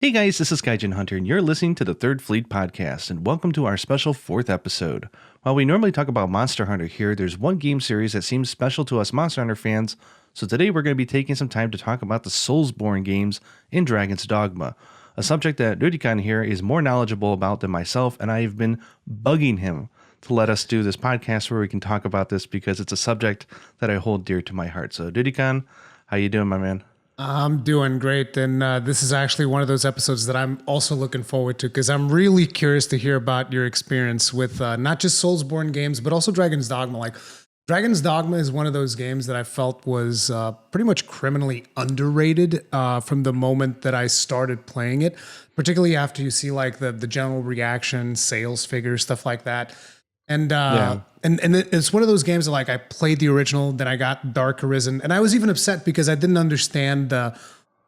Hey guys, this is Gaijin Hunter, and you're listening to the Third Fleet Podcast, and welcome to our special 4th episode. While we normally talk about Monster Hunter here, there's one game series that seems special to us Monster Hunter fans, so today we're going to be taking some time to talk about the Soulsborne games in Dragon's Dogma, a subject that Rurikhan here is more knowledgeable about than myself, and I've been bugging him to let us do this podcast where we can talk about this because it's a subject that I hold dear to my heart. So Rurikhan, how you doing, my man? I'm doing great, and this is actually one of those episodes that I'm also looking forward to because I'm really curious to hear about your experience with not just Soulsborne games, but also Dragon's Dogma. Like, Dragon's Dogma is one of those games that I felt was pretty much criminally underrated from the moment that I started playing it, particularly after you see like the general reaction, sales figures, stuff like that. And and it's one of those games that like I played the original, then I got Dark Arisen, and I was even upset because I didn't understand the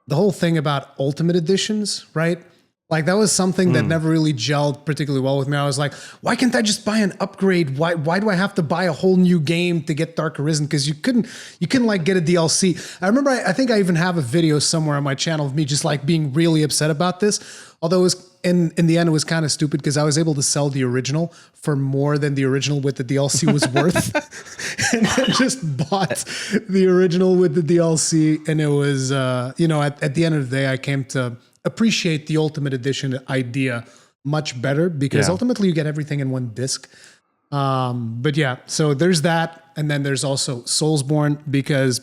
whole thing about Ultimate Editions, right? Like that was something that never really gelled particularly well with me. I was like, why can't I just buy an upgrade? Why do I have to buy a whole new game to get Dark Arisen? Because you couldn't like get a DLC. I remember I think I even have a video somewhere on my channel of me just like being really upset about this. Although it was in the end it was kind of stupid because I was able to sell the original for more than the original with the DLC was worth. And I just bought the original with the DLC, and it was at the end of the day I came to appreciate the Ultimate Edition idea much better because ultimately you get everything in one disc. But yeah, so there's that. And then there's also Soulsborne because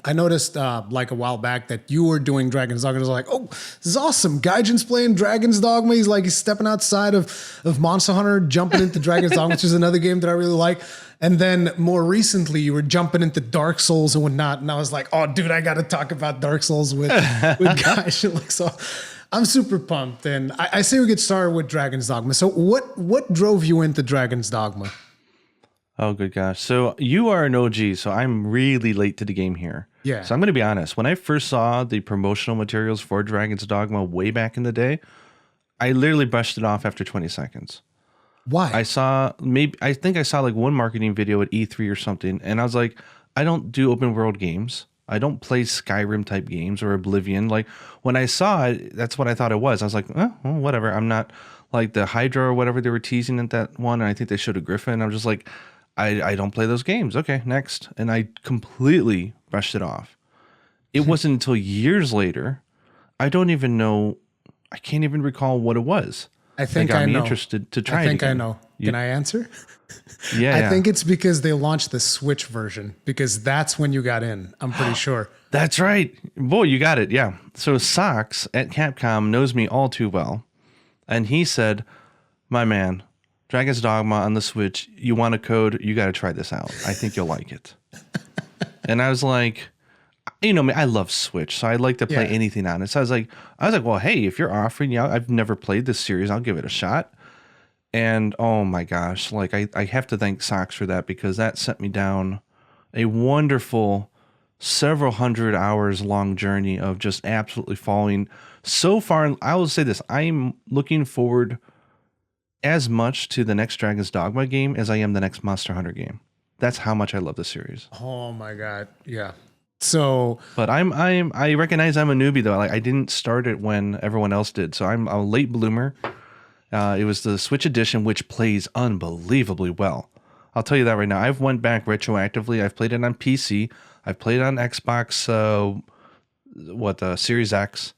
I noticed like a while back that you were doing Dragon's Dogma. I was like, oh, this is awesome. Gaijin's playing Dragon's Dogma. He's stepping outside of Monster Hunter, jumping into Dragon's Dogma, which is another game that I really like. And then more recently, you were jumping into Dark Souls and whatnot. And I was like, oh, dude, I got to talk about Dark Souls with Gaijin. Like, so I'm super pumped. And I say we get started with Dragon's Dogma. So what drove you into Dragon's Dogma? Oh, good gosh. So you are an OG, so I'm really late to the game here. Yeah. So I'm going to be honest. When I first saw the promotional materials for Dragon's Dogma way back in the day, I literally brushed it off after 20 seconds. Why? I think I saw like one marketing video at E3 or something, and I was like, I don't do open world games. I don't play Skyrim type games or Oblivion. Like when I saw it, that's what I thought it was. I was like, well, whatever. I'm not like the Hydra or whatever they were teasing at that one. And I think they showed a Griffin. I'm just like, I don't play those games. Okay, next. And I completely brushed it off. It wasn't until years later, I don't even know, I can't even recall what it was. I think that got I me know. interested to try it. I think I again. know. Can I answer? Yeah. I think it's because they launched the Switch version because that's when you got in. I'm pretty sure. That's right. Boy, you got it. Yeah. So Sox at Capcom knows me all too well. And he said, my man, Dragon's Dogma on the Switch, you want a code, you got to try this out. I think you'll like it. And I was like, you know me, I love Switch, so I like to play anything on it. So I was like, well, hey, if you're offering, I've never played this series, I'll give it a shot. And oh my gosh, like I have to thank Sox for that because that sent me down a wonderful several hundred hours long journey of just absolutely falling so far. I will say this, I'm looking forward as much to the next Dragon's Dogma game as I am the next Monster Hunter game. That's how much I love the series. Oh my God. Yeah. So, but I recognize I'm a newbie though. Like I didn't start it when everyone else did. So I'm a late bloomer. It was the Switch edition, which plays unbelievably well. I'll tell you that right now. I've went back retroactively. I've played it on PC. I've played it on Xbox, Series X.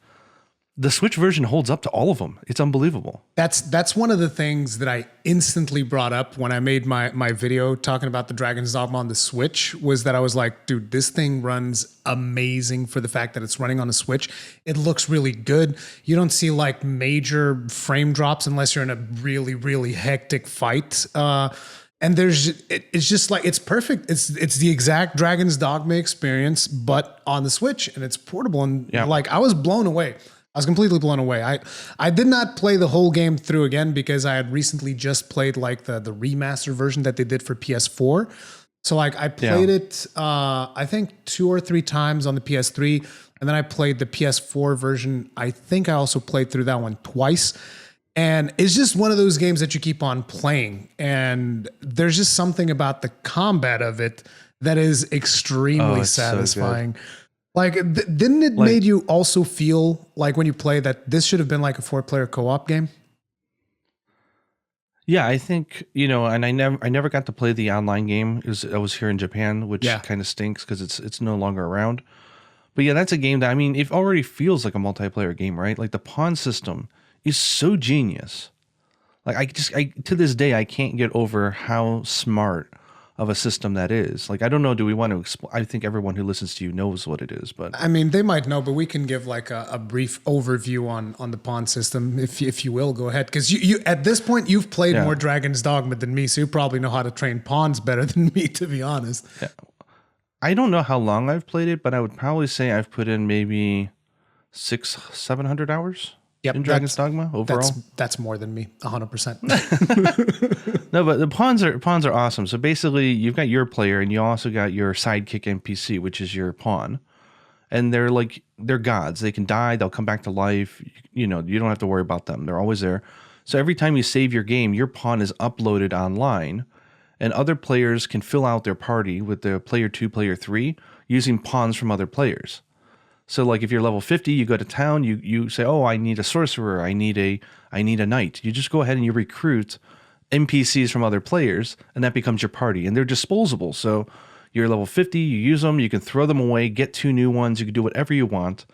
The Switch version holds up to all of them. It's unbelievable. That's one of the things that I instantly brought up when I made my video talking about the Dragon's Dogma on the Switch was that I was like, dude, this thing runs amazing for the fact that it's running on a Switch. It looks really good. You don't see like major frame drops unless you're in a really, really hectic fight. And it's just like, it's perfect. It's the exact Dragon's Dogma experience, but on the Switch, and it's portable. And like, I was blown away. I was completely blown away. I did not play the whole game through again because I had recently just played like the remaster version that they did for PS4. So like I played it, I think 2 or 3 times on the PS3, and then I played the PS4 version. I think I also played through that one twice. And it's just one of those games that you keep on playing. And there's just something about the combat of it that is extremely satisfying. So Like, didn't it Like- made you also feel like when you play that this should have been like a 4-player co-op game? Yeah, I think, and I never got to play the online game. I was here in Japan, which Yeah. kind of stinks because it's no longer around. But yeah, that's a game that, I mean, it already feels like a multiplayer game, right? Like the pawn system is so genius. Like I to this day I can't get over how smart of a system that is. Like I don't know, do we want to explain? I think everyone who listens to you knows what it is, but I mean, they might know, but we can give like a brief overview on the pawn system, if you will. Go ahead, because you at this point you've played more Dragon's Dogma than me, so you probably know how to train pawns better than me, to be honest. yeah. I don't know how long I've played it, but I would probably say I've put in maybe 600-700 hours in Dragon's Dogma overall. That's more than me, 100%. No, but the pawns are awesome. So basically, you've got your player, and you also got your sidekick NPC, which is your pawn, and they're gods. They can die, they'll come back to life. You don't have to worry about them. They're always there. So every time you save your game, your pawn is uploaded online, and other players can fill out their party with the player 2, player 3 using pawns from other players. So like if you're level 50, you go to town, you say, "Oh, I need a sorcerer, I need a knight." You just go ahead and you recruit NPCs from other players, and that becomes your party, and they're disposable. So you're level 50, you use them, you can throw them away, get 2 new ones, you can do whatever you want.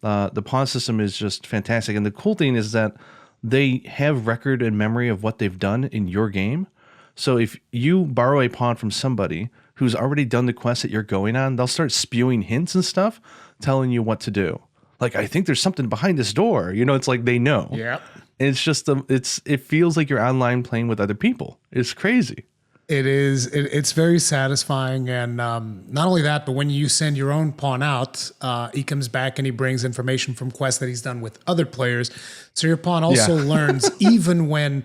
The pawn system is just fantastic, and the cool thing is that they have record and memory of what they've done in your game. So if you borrow a pawn from somebody who's already done the quest that you're going on, they'll start spewing hints and stuff, telling you what to do. Like, I think there's something behind this door. It's like they know. Yeah. It's just it feels like you're online playing with other people. It's crazy. It is. It's very satisfying, and not only that, but when you send your own pawn out, he comes back and he brings information from quests that he's done with other players. So your pawn also learns even when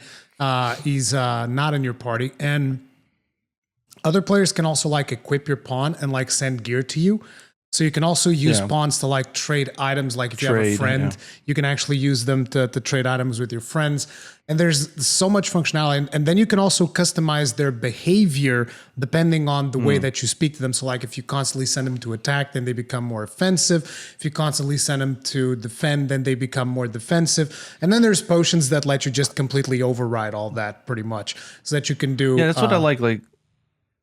he's not in your party, and other players can also like equip your pawn and like send gear to you. So you can also use pawns to like trade items. Like if you have a friend, you can actually use them to trade items with your friends. And there's so much functionality. And then you can also customize their behavior depending on the way that you speak to them. So like if you constantly send them to attack, then they become more offensive. If you constantly send them to defend, then they become more defensive. And then there's potions that let you just completely override all that pretty much, so that you can do. Yeah, that's what I like. Like,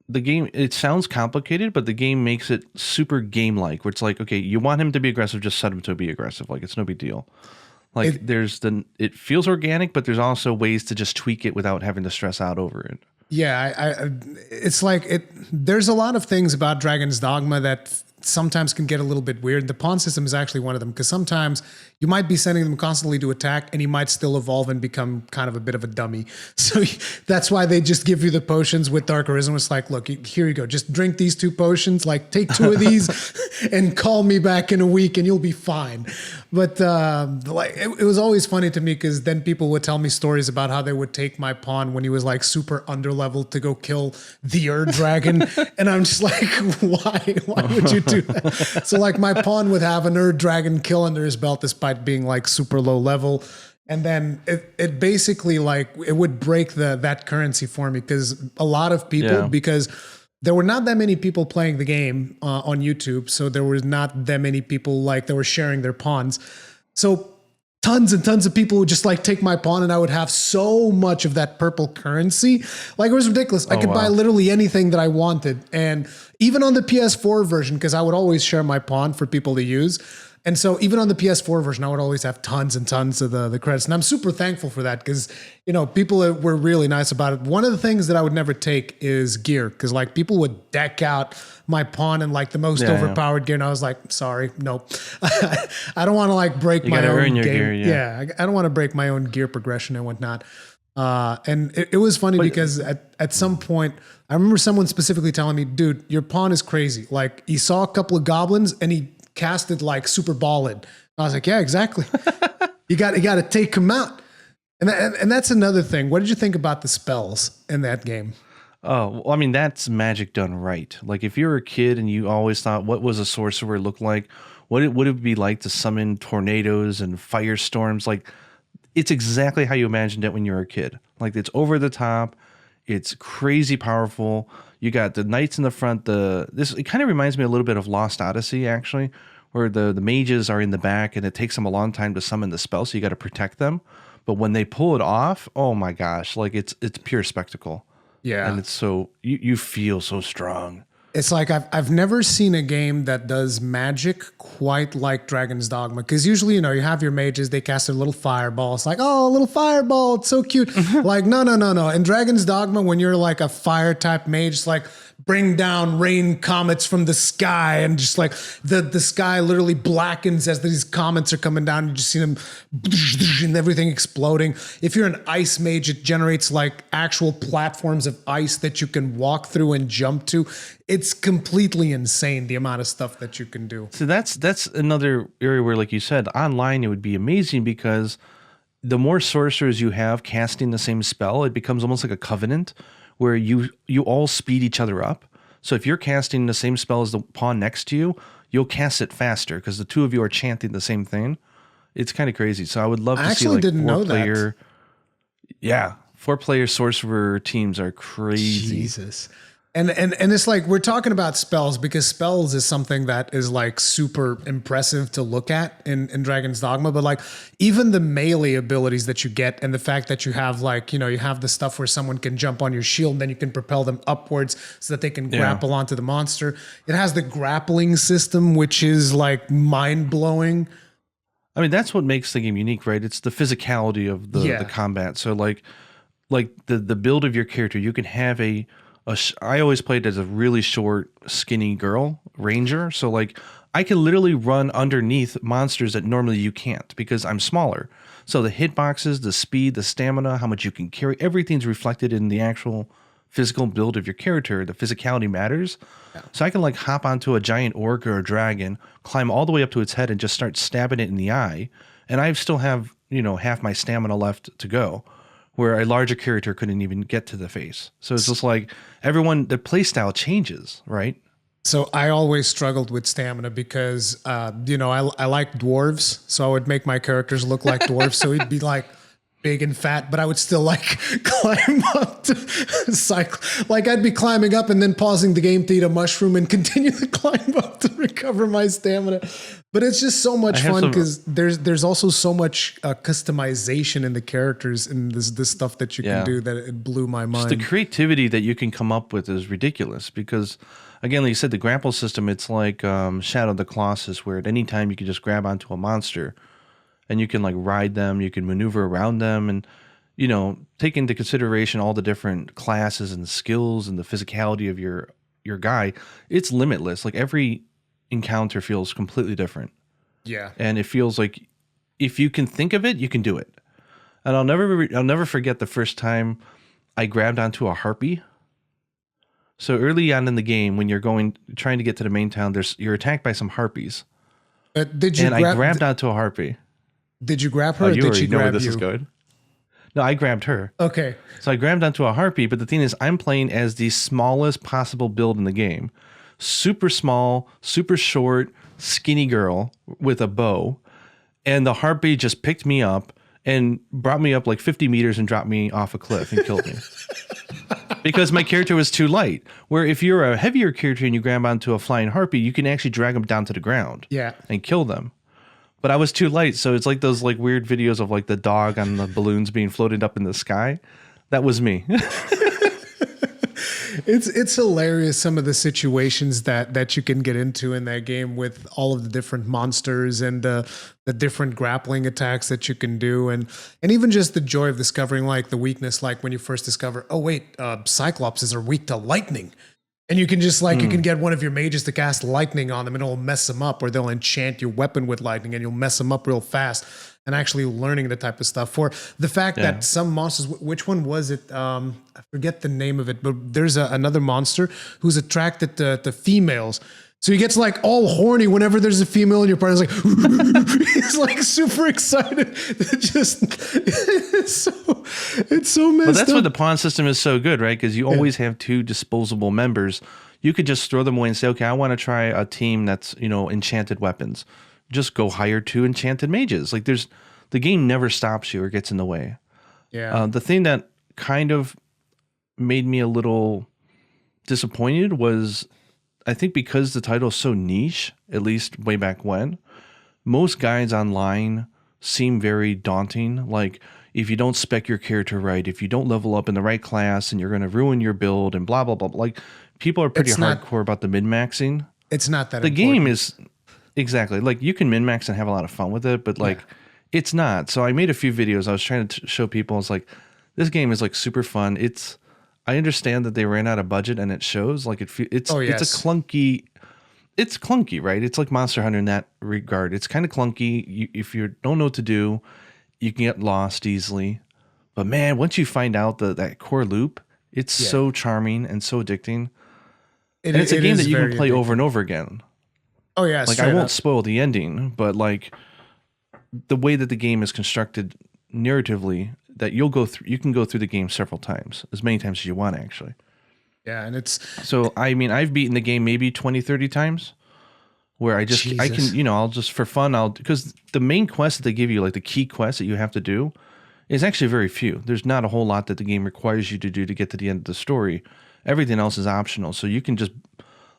the game, it sounds complicated, but the game makes it super game-like, where it's like, okay, you want him to be aggressive, just set him to be aggressive. Like, it's no big deal. Like, it feels organic, but there's also ways to just tweak it without having to stress out over it. Yeah, it's like there's a lot of things about Dragon's Dogma that sometimes can get a little bit weird. The pawn system is actually one of them, because sometimes you might be sending them constantly to attack and he might still evolve and become kind of a bit of a dummy. So that's why they just give you the potions with Dark Arisen. It's like, look, here you go. Just drink these 2 potions, like take 2 of these and call me back in a week and you'll be fine. But it was always funny to me, because then people would tell me stories about how they would take my pawn when he was like super underleveled to go kill the Ur Dragon. And I'm just like, why would you do that? So like my pawn would have an Ur Dragon kill under his belt despite being like super low level. And then it basically like it would break that currency for me, because a lot of people, because there were not that many people playing the game on YouTube. So there was not that many people like that were sharing their pawns. So tons and tons of people would just like take my pawn, and I would have so much of that purple currency. Like, it was ridiculous. I could buy literally anything that I wanted. And even on the PS4 version, because I would always share my pawn for people to use. And so even on the PS4 version, I would always have tons and tons of the credits. And I'm super thankful for that, because, people were really nice about it. One of the things that I would never take is gear, because like people would deck out my pawn in like the most overpowered gear. And I was like, sorry, nope. I don't want to like break my own gear. I don't want to break my own gear progression and whatnot. And it was funny because at some point, I remember someone specifically telling me, dude, your pawn is crazy. Like, he saw a couple of goblins and he casted like super ballin'. I was like, yeah, exactly. you got to take him out. And that's another thing. What did you think about the spells in that game? Oh, well, I mean, that's magic done right. Like, if you're a kid and you always thought, what was a sorcerer look like? What would it be like to summon tornadoes and firestorms? Like, it's exactly how you imagined it when you were a kid. Like, it's over the top. It's crazy powerful. You got the knights in the front. It kind of reminds me a little bit of Lost Odyssey, actually, where the mages are in the back and it takes them a long time to summon the spell, so you got to protect them. But when they pull it off, oh my gosh, like it's pure spectacle. Yeah. And it's so you feel so strong. It's like I've never seen a game that does magic quite like Dragon's Dogma. Because usually, you have your mages, they cast a little fireball. It's like, oh, a little fireball, it's so cute. Like, no. In Dragon's Dogma, when you're like a fire type mage, it's like bring down rain comets from the sky, and just like the sky literally blackens as these comets are coming down. You just see them and everything exploding. If you're an ice mage, it generates like actual platforms of ice that you can walk through and jump to. It's completely insane the amount of stuff that you can do. So that's another area where, like you said, online it would be amazing, because the more sorcerers you have casting the same spell, it becomes almost like a covenant where you all speed each other up. So if you're casting the same spell as the pawn next to you, you'll cast it faster because the two of you are chanting the same thing. It's kind of crazy. So I would love to see like didn't know that. Yeah, 4-player sorcerer teams are crazy. Jesus. And it's like we're talking about spells because spells is something that is like super impressive to look at in Dragon's Dogma. But like even the melee abilities that you get, and the fact that you have like, you have the stuff where someone can jump on your shield and then you can propel them upwards so that they can grapple onto the monster. It has the grappling system, which is like mind blowing. I mean, that's what makes the game unique, right? It's the physicality of the combat. So like the build of your character, you can have I always played as a really short, skinny girl, ranger. So like I can literally run underneath monsters that normally you can't because I'm smaller. So the hitboxes, the speed, the stamina, how much you can carry, everything's reflected in the actual physical build of your character. The physicality matters. Yeah. So I can like hop onto a giant orc or a dragon, climb all the way up to its head and just start stabbing it in the eye. And I still have, half my stamina left to go, where a larger character couldn't even get to the face. So it's just like the playstyle changes, right? So I always struggled with stamina because, I like dwarves. So I would make my characters look like dwarves. So he'd be like big and fat, but I would still like climb up to cycle. Like I'd be climbing up and then pausing the game to eat a mushroom and continue to climb up to recover my stamina. But it's just so much fun because there's also so much customization in the characters and this stuff that you can do that it blew my mind. Just the creativity that you can come up with is ridiculous because, again, like you said, the grapple system, it's like Shadow of the Colossus, where at any time you can just grab onto a monster and you can like ride them, you can maneuver around them, and take into consideration all the different classes and skills and the physicality of your guy. It's limitless. Like every encounter feels completely different. Yeah. And it feels like if you can think of it, you can do it. And I'll never forget the first time I grabbed onto a harpy. So early on in the game, when you're trying to get to the main town, you're attacked by some harpies. I grabbed onto a harpy. Did you grab her? Oh, or you did already she know where grab this you? is going. No, I grabbed her. Okay. So I grabbed onto a harpy, but the thing is, I'm playing as the smallest possible build in the game. Super small, super short, skinny girl with a bow. And the harpy just picked me up and brought me up like 50 meters and dropped me off a cliff and killed me. Because my character was too light. Where if you're a heavier character and you grab onto a flying harpy, you can actually drag them down to the ground and kill them. But I was too light, so it's like those like weird videos of like the dog on the balloons being floated up in the sky. That was me. It's hilarious, some of the situations that you can get into in that game with all of the different monsters and the different grappling attacks that you can do, and even just the joy of discovering like the weakness, like when you first discover, oh wait, Cyclopses are weak to lightning. And you can just like, you can get one of your mages to cast lightning on them and it'll mess them up, or they'll enchant your weapon with lightning and you'll mess them up real fast. And actually learning the type of stuff, for the fact that some monsters, which one was it? I forget the name of it, but there's another monster who's attracted to females. So he gets like all horny whenever there's a female in your party. He's like, he's like super excited. It's so messed up. But that's why the pawn system is so good, right? Because you always have two disposable members. You could just throw them away and say, okay, I want to try a team that's, enchanted weapons. Just go hire 2 enchanted mages. Like the game never stops you or gets in the way. Yeah. The thing that kind of made me a little disappointed was I think because the title is so niche, at least way back when, most guides online seem very daunting. Like, if you don't spec your character right, if you don't level up in the right class, and you're going to ruin your build and blah, blah, blah. Like, people are pretty hardcore about the min-maxing. It's not that the important. game is exactly like you can min-max and have a lot of fun with it, but like it's not. So I made a few videos. I was trying to show people, it's like, this game is like super fun. I understand that they ran out of budget, and it shows. Like it's a clunky. It's clunky, right? It's like Monster Hunter in that regard. It's kind of clunky. If you don't know what to do, you can get lost easily. But man, once you find out that core loop, it's so charming and so addicting. And it's a game that you can play over and over again. Oh yeah, like I won't spoil the ending, but like the way that the game is constructed narratively, that you can go through the game several times, as many times as you want, actually. Yeah, and it's so I mean, I've beaten the game maybe 20, 30 times, where I can, I'll just for fun, because the main quest that they give you, like the key quest that you have to do, is actually very few. There's not a whole lot that the game requires you to do to get to the end of the story. Everything else is optional, so you can just.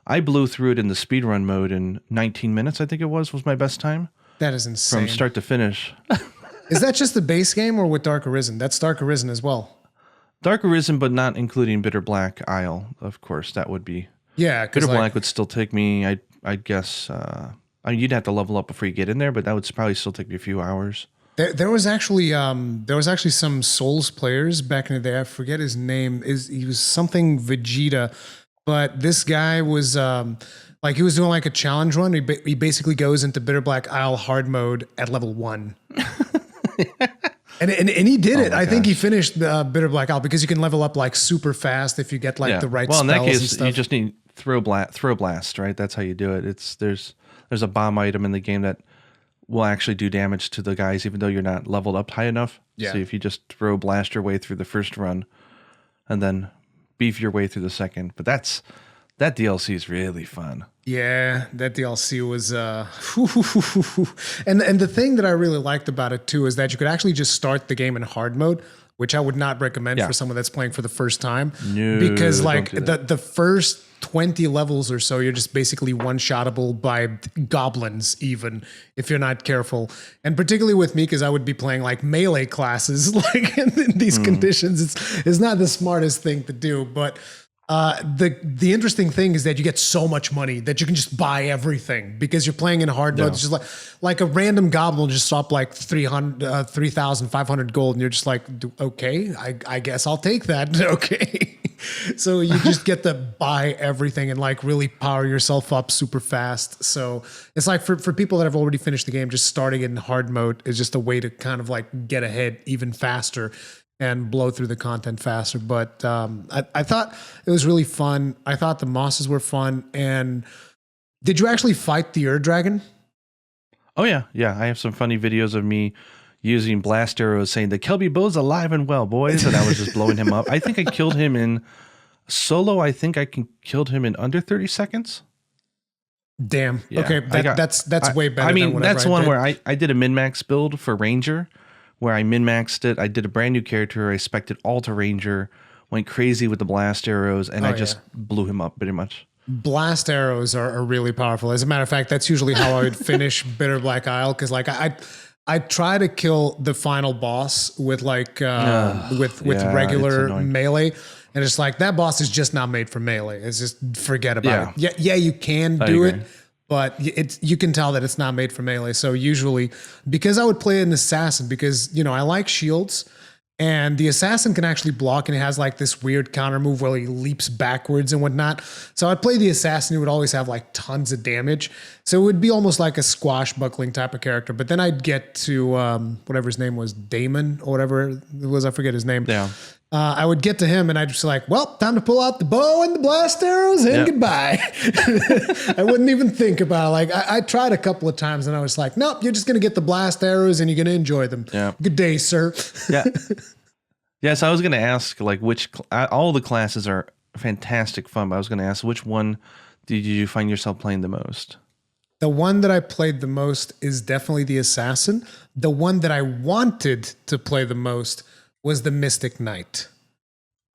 I blew through it in the speedrun mode in 19 minutes, I think it was my best time. That is insane. From start to finish. Is that just the base game, or with Dark Arisen? That's Dark Arisen as well. Dark Arisen, but not including Bitter Black Isle, of course. That would be... Yeah, Bitter Black would still take me, I'd guess... you'd have to level up before you get in there, but that would probably still take me a few hours. There was actually some Souls players back in the day. I forget his name. He was something Vegeta, but this guy was he was doing like a challenge run. He basically goes into Bitter Black Isle hard mode at level 1. and he did it. I think he finished the Bitter Black Isle because you can level up like super fast if you get like the right spells. Well, in that case, you just need throw blast, right? That's how you do it. There's a bomb item in the game that will actually do damage to the guys, even though you're not leveled up high enough. Yeah. So if you just throw blast your way through the first run, and then beef your way through the second. But that DLC is really fun. Yeah, that DLC was and the thing that I really liked about it too is that you could actually just start the game in hard mode, which I would not recommend for someone that's playing for the first time. No, because like the first 20 levels or so, you're just basically one-shottable by goblins, even if you're not careful. And particularly with me, because I would be playing like melee classes, like in these conditions, it's not the smartest thing to do. But the interesting thing is that you get so much money that you can just buy everything because you're playing in hard mode. It's just like a random goblin will just drop like 3,500 gold, and you're just like, okay, I guess I'll take that. Okay. So you just get to buy everything and like really power yourself up super fast. So it's like for people that have already finished the game, just starting in hard mode is just a way to kind of like get ahead even faster and blow through the content faster. But I thought it was really fun. I thought the mosses were fun. And did you actually fight the Ur Dragon? Oh, yeah. Yeah, I have some funny videos of me using blast arrows saying the Kelby Bow's alive and well, boys. And I was just blowing him up. I think I killed him in solo. I think I killed him in under 30 seconds. Damn. Yeah. Okay. That's way better. I mean, that's one where I did a min-max build for Ranger, where I min-maxed it. I did a brand new character. I spec'd it all to Ranger, went crazy with the blast arrows, and I just blew him up pretty much. Blast arrows are really powerful. As a matter of fact, that's usually how I would finish Bitter Black Isle, because like I try to kill the final boss with like with regular melee, and it's like that boss is just not made for melee. It's just forget about it. Yeah, you can do it, but you can tell that it's not made for melee. So usually, because I would play an assassin, because I like shields, and the assassin can actually block, and it has like this weird counter move where he leaps backwards and whatnot. So I'd play the assassin who would always have like tons of damage. So it would be almost like a squashbuckling type of character. But then I'd get to whatever his name was, Damon or whatever it was. I forget his name. Yeah. I would get to him and I'd just like, well, time to pull out the bow and the blast arrows and goodbye. I wouldn't even think about it. Like I tried a couple of times and I was like, nope, you're just going to get the blast arrows and you're going to enjoy them. Yeah. Good day, sir. Yeah. Yes, I was going to ask like all the classes are fantastic fun, but I was going to ask which one did you find yourself playing the most? The one that I played the most is definitely the assassin. The one that I wanted to play the most was the Mystic Knight.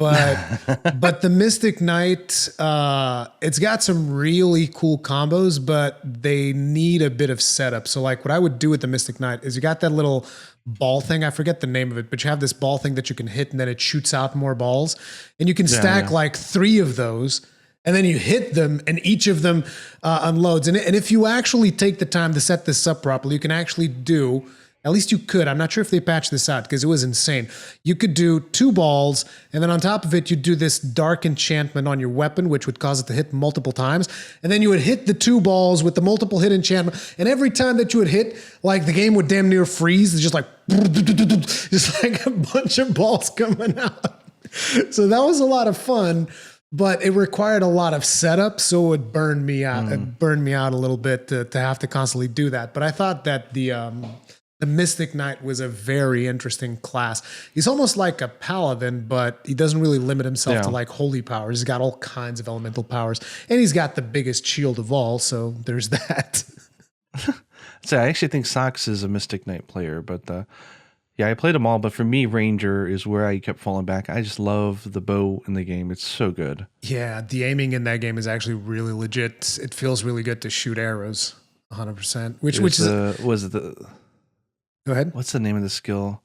But the Mystic Knight, it's got some really cool combos, but they need a bit of setup. So like what I would do with the Mystic Knight is you got that little ball thing. I forget the name of it, but you have this ball thing that you can hit and then it shoots out more balls. And you can stack like 3 of those. And then you hit them and each of them unloads. And if you actually take the time to set this up properly, you can actually do... At least you could. I'm not sure if they patched this out because it was insane. You could do 2 balls, and then on top of it, you'd do this dark enchantment on your weapon, which would cause it to hit multiple times. And then you would hit the 2 balls with the multiple hit enchantment. And every time that you would hit, like the game would damn near freeze. It's just like a bunch of balls coming out. So that was a lot of fun. But it required a lot of setup, so it would burn me out. It burned me out a little bit to have to constantly do that. But I thought that the Mystic Knight was a very interesting class. He's almost like a paladin, but he doesn't really limit himself to like holy powers. He's got all kinds of elemental powers, and he's got the biggest shield of all. So there's that. So I actually think Sox is a Mystic Knight player, but yeah, I played them all. But for me, Ranger is where I kept falling back. I just love the bow in the game. It's so good. Yeah, the aiming in that game is actually really legit. It feels really good to shoot arrows, 100%. Go ahead. What's the name of the skill?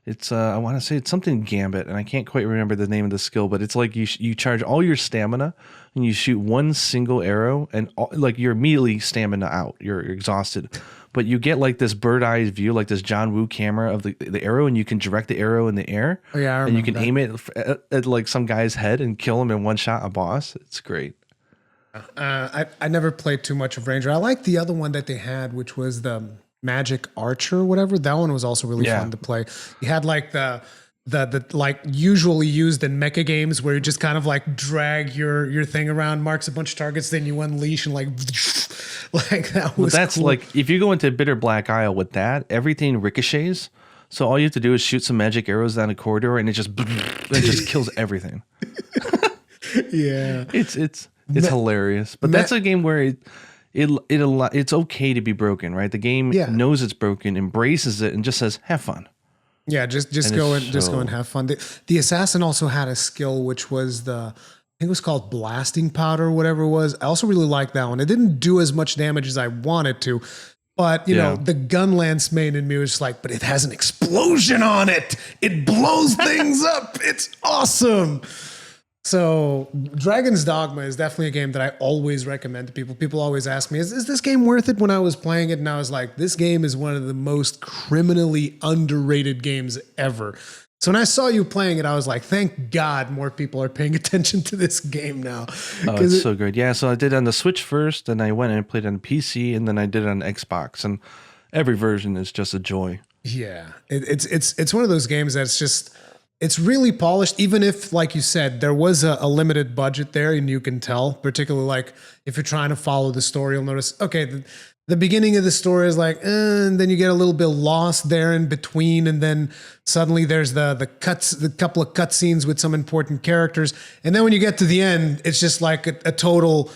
It's I want to say it's something Gambit, and I can't quite remember the name of the skill, but it's like you charge all your stamina and you shoot one single arrow, and like you're immediately stamina out. You're exhausted, but you get like this bird eye view, like this John Woo camera of the arrow, and you can direct the arrow in the air. Oh yeah, I remember and you can aim it at like some guy's head and kill him in one shot. A boss. It's great. I never played too much of Ranger. I like the other one that they had, which was the Magic Archer or whatever. That one was also really fun to play. You had like the like usually used in mecha games where you just kind of like drag your thing around, marks a bunch of targets, then you unleash and like that was that's cool. Like if you go into Bitter Black Isle with that, everything ricochets. So all you have to do is shoot some magic arrows down a corridor and it just kills everything. Yeah. It's hilarious. But that's a game where it's okay to be broken, right? The game knows it's broken, embraces it, and just says, "Have fun." Yeah, just go and have fun. The assassin also had a skill which was I think it was called blasting powder or whatever it was. I also really liked that one. It didn't do as much damage as I wanted to, but you know, the Gunlance main in me was just like, but it has an explosion on it. It blows things up. It's awesome. So Dragon's Dogma is definitely a game that I always recommend to people. People always ask me, is this game worth it? When I was playing it, and I was like, this game is one of the most criminally underrated games ever. So when I saw you playing it, I was like, thank God more people are paying attention to this game now. Oh, it's so good. Yeah, so I did it on the Switch first, and I went and played on PC, and then I did it on Xbox, and every version is just a joy. Yeah, it's one of those games that's just... It's really polished, even if, like you said, there was a limited budget there, and you can tell, particularly like if you're trying to follow the story, you'll notice, okay, the beginning of the story is like, and then you get a little bit lost there in between, and then suddenly there's the couple of cutscenes with some important characters, and then when you get to the end, it's just like a total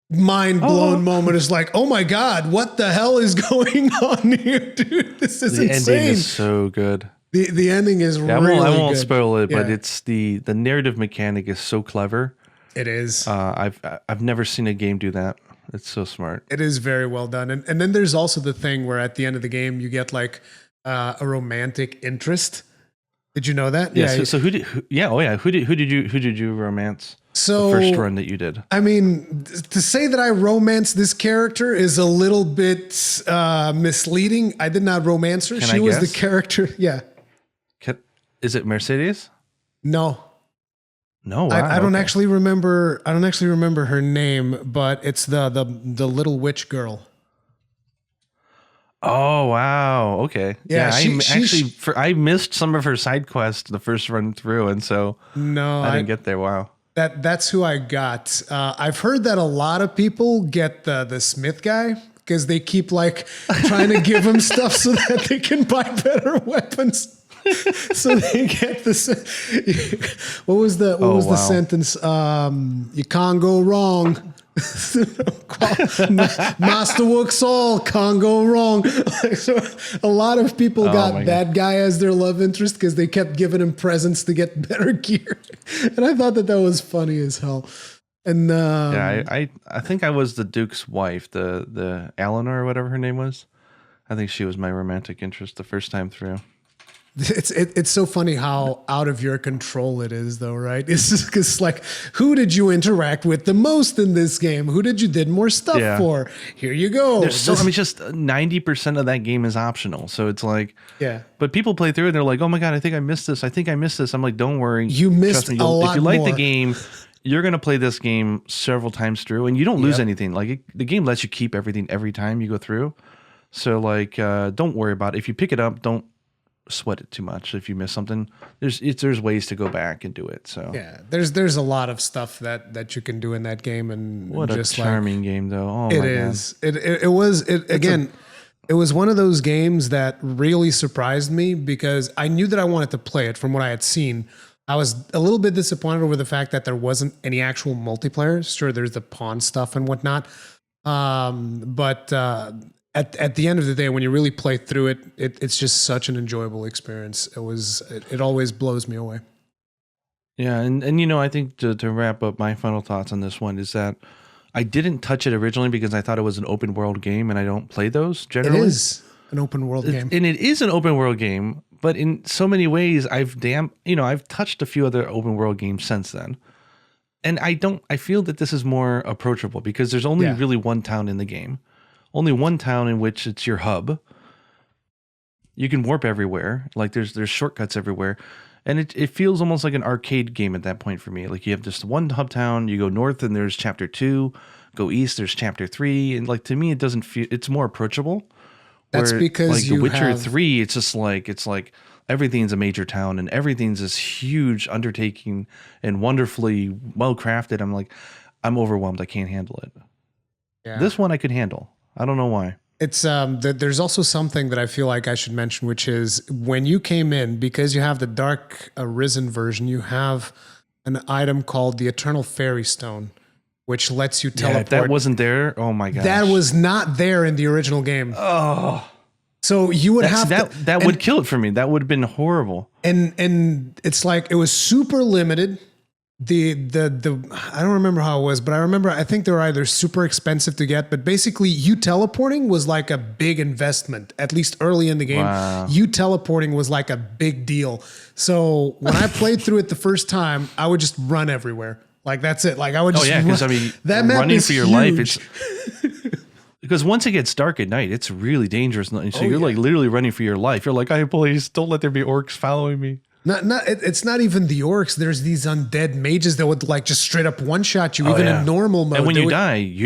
mind-blown moment. It's like, oh my God, what the hell is going on here, dude? This is insane. The ending is so good. The ending is really good. I won't spoil it, but it's the narrative mechanic is so clever. It is. I've never seen a game do that. It's so smart. It is very well done. And then there's also the thing where at the end of the game you get like a romantic interest. Did you know that? Yeah. So who did you romance? So the first run that you did. I mean, to say that I romanced this character is a little bit misleading. I did not romance her. She was the character. Yeah. Is it Mercedes? No. No, I don't actually remember. I don't actually remember her name, but it's the little witch girl. Oh wow! Okay, yeah. I missed some of her side quests the first run through, and so I didn't get there. Wow. That's who I got. I've heard that a lot of people get the Smith guy because they keep like trying to give him stuff so that they can buy better weapons. So they get this. What was the sentence? You can't go wrong. Masterworks all can't go wrong. So a lot of people got that guy as their love interest because they kept giving him presents to get better gear, and I thought that was funny as hell. And yeah, I think I was the Duke's wife, the Eleanor or whatever her name was. I think she was my romantic interest the first time through. It's so funny how out of your control it is, though, right? It's just because, like, who did you interact with the most in this game? Who did more stuff for? Here you go. Just 90% of that game is optional, so it's like, yeah. But people play through it and they're like, oh my god, I think I missed this. I'm like, don't worry, you missed a lot. If you like more. the game, you're gonna play this game several times through, and you don't lose anything. Like the game lets you keep everything every time you go through. So like, don't worry about it. If you pick it up, don't sweat it too much. If you miss something, there's ways to go back and do it. So yeah, there's a lot of stuff that you can do in that game, and what just a charming game though. Oh it my is. God. It was one of those games that really surprised me because I knew that I wanted to play it from what I had seen. I was a little bit disappointed over the fact that there wasn't any actual multiplayer. Sure, there's the pawn stuff and whatnot, but at the end of the day, when you really play through it, it's just such an enjoyable experience. It always blows me away. Yeah, and you know, I think to wrap up my final thoughts on this one is that I didn't touch it originally because I thought it was an open world game, and I don't play those generally. It is an open world game, and it is an open world game, but in so many ways, I've touched a few other open world games since then, and I feel that this is more approachable because there's only really one town in the game. Only one town in which it's your hub. You can warp everywhere. Like there's shortcuts everywhere. And it feels almost like an arcade game at that point for me. Like you have just one hub town, you go north and there's chapter 2, go east, there's chapter 3. And like to me, it doesn't feel, it's more approachable. That's because like The Witcher 3, it's like everything's a major town and everything's this huge undertaking and wonderfully well crafted. I'm like, I'm overwhelmed. I can't handle it. Yeah. This one I could handle. I don't know why. It's there's also something that I feel like I should mention, which is when you came in, because you have the Dark Arisen version, you have an item called the Eternal Fairy Stone, which lets you teleport. If that wasn't there, oh my gosh. That was not there in the original game. Oh. So you would have that would kill it for me. That would have been horrible. And it's like it was super limited. The I don't remember how it was, but I think they were either super expensive to get, but basically you teleporting was like a big investment, at least early in the game. Wow. You teleporting was like a big deal. So when I played through it the first time, I would just run everywhere. Like that's it. Like I would just because I mean that running for your life, it's because once it gets dark at night, it's really dangerous. So you're like literally running for your life. You're like, "Hey, please don't let there be orcs following me." It's not even the orcs. There's these undead mages that would like just straight up one shot you, in normal mode. And when you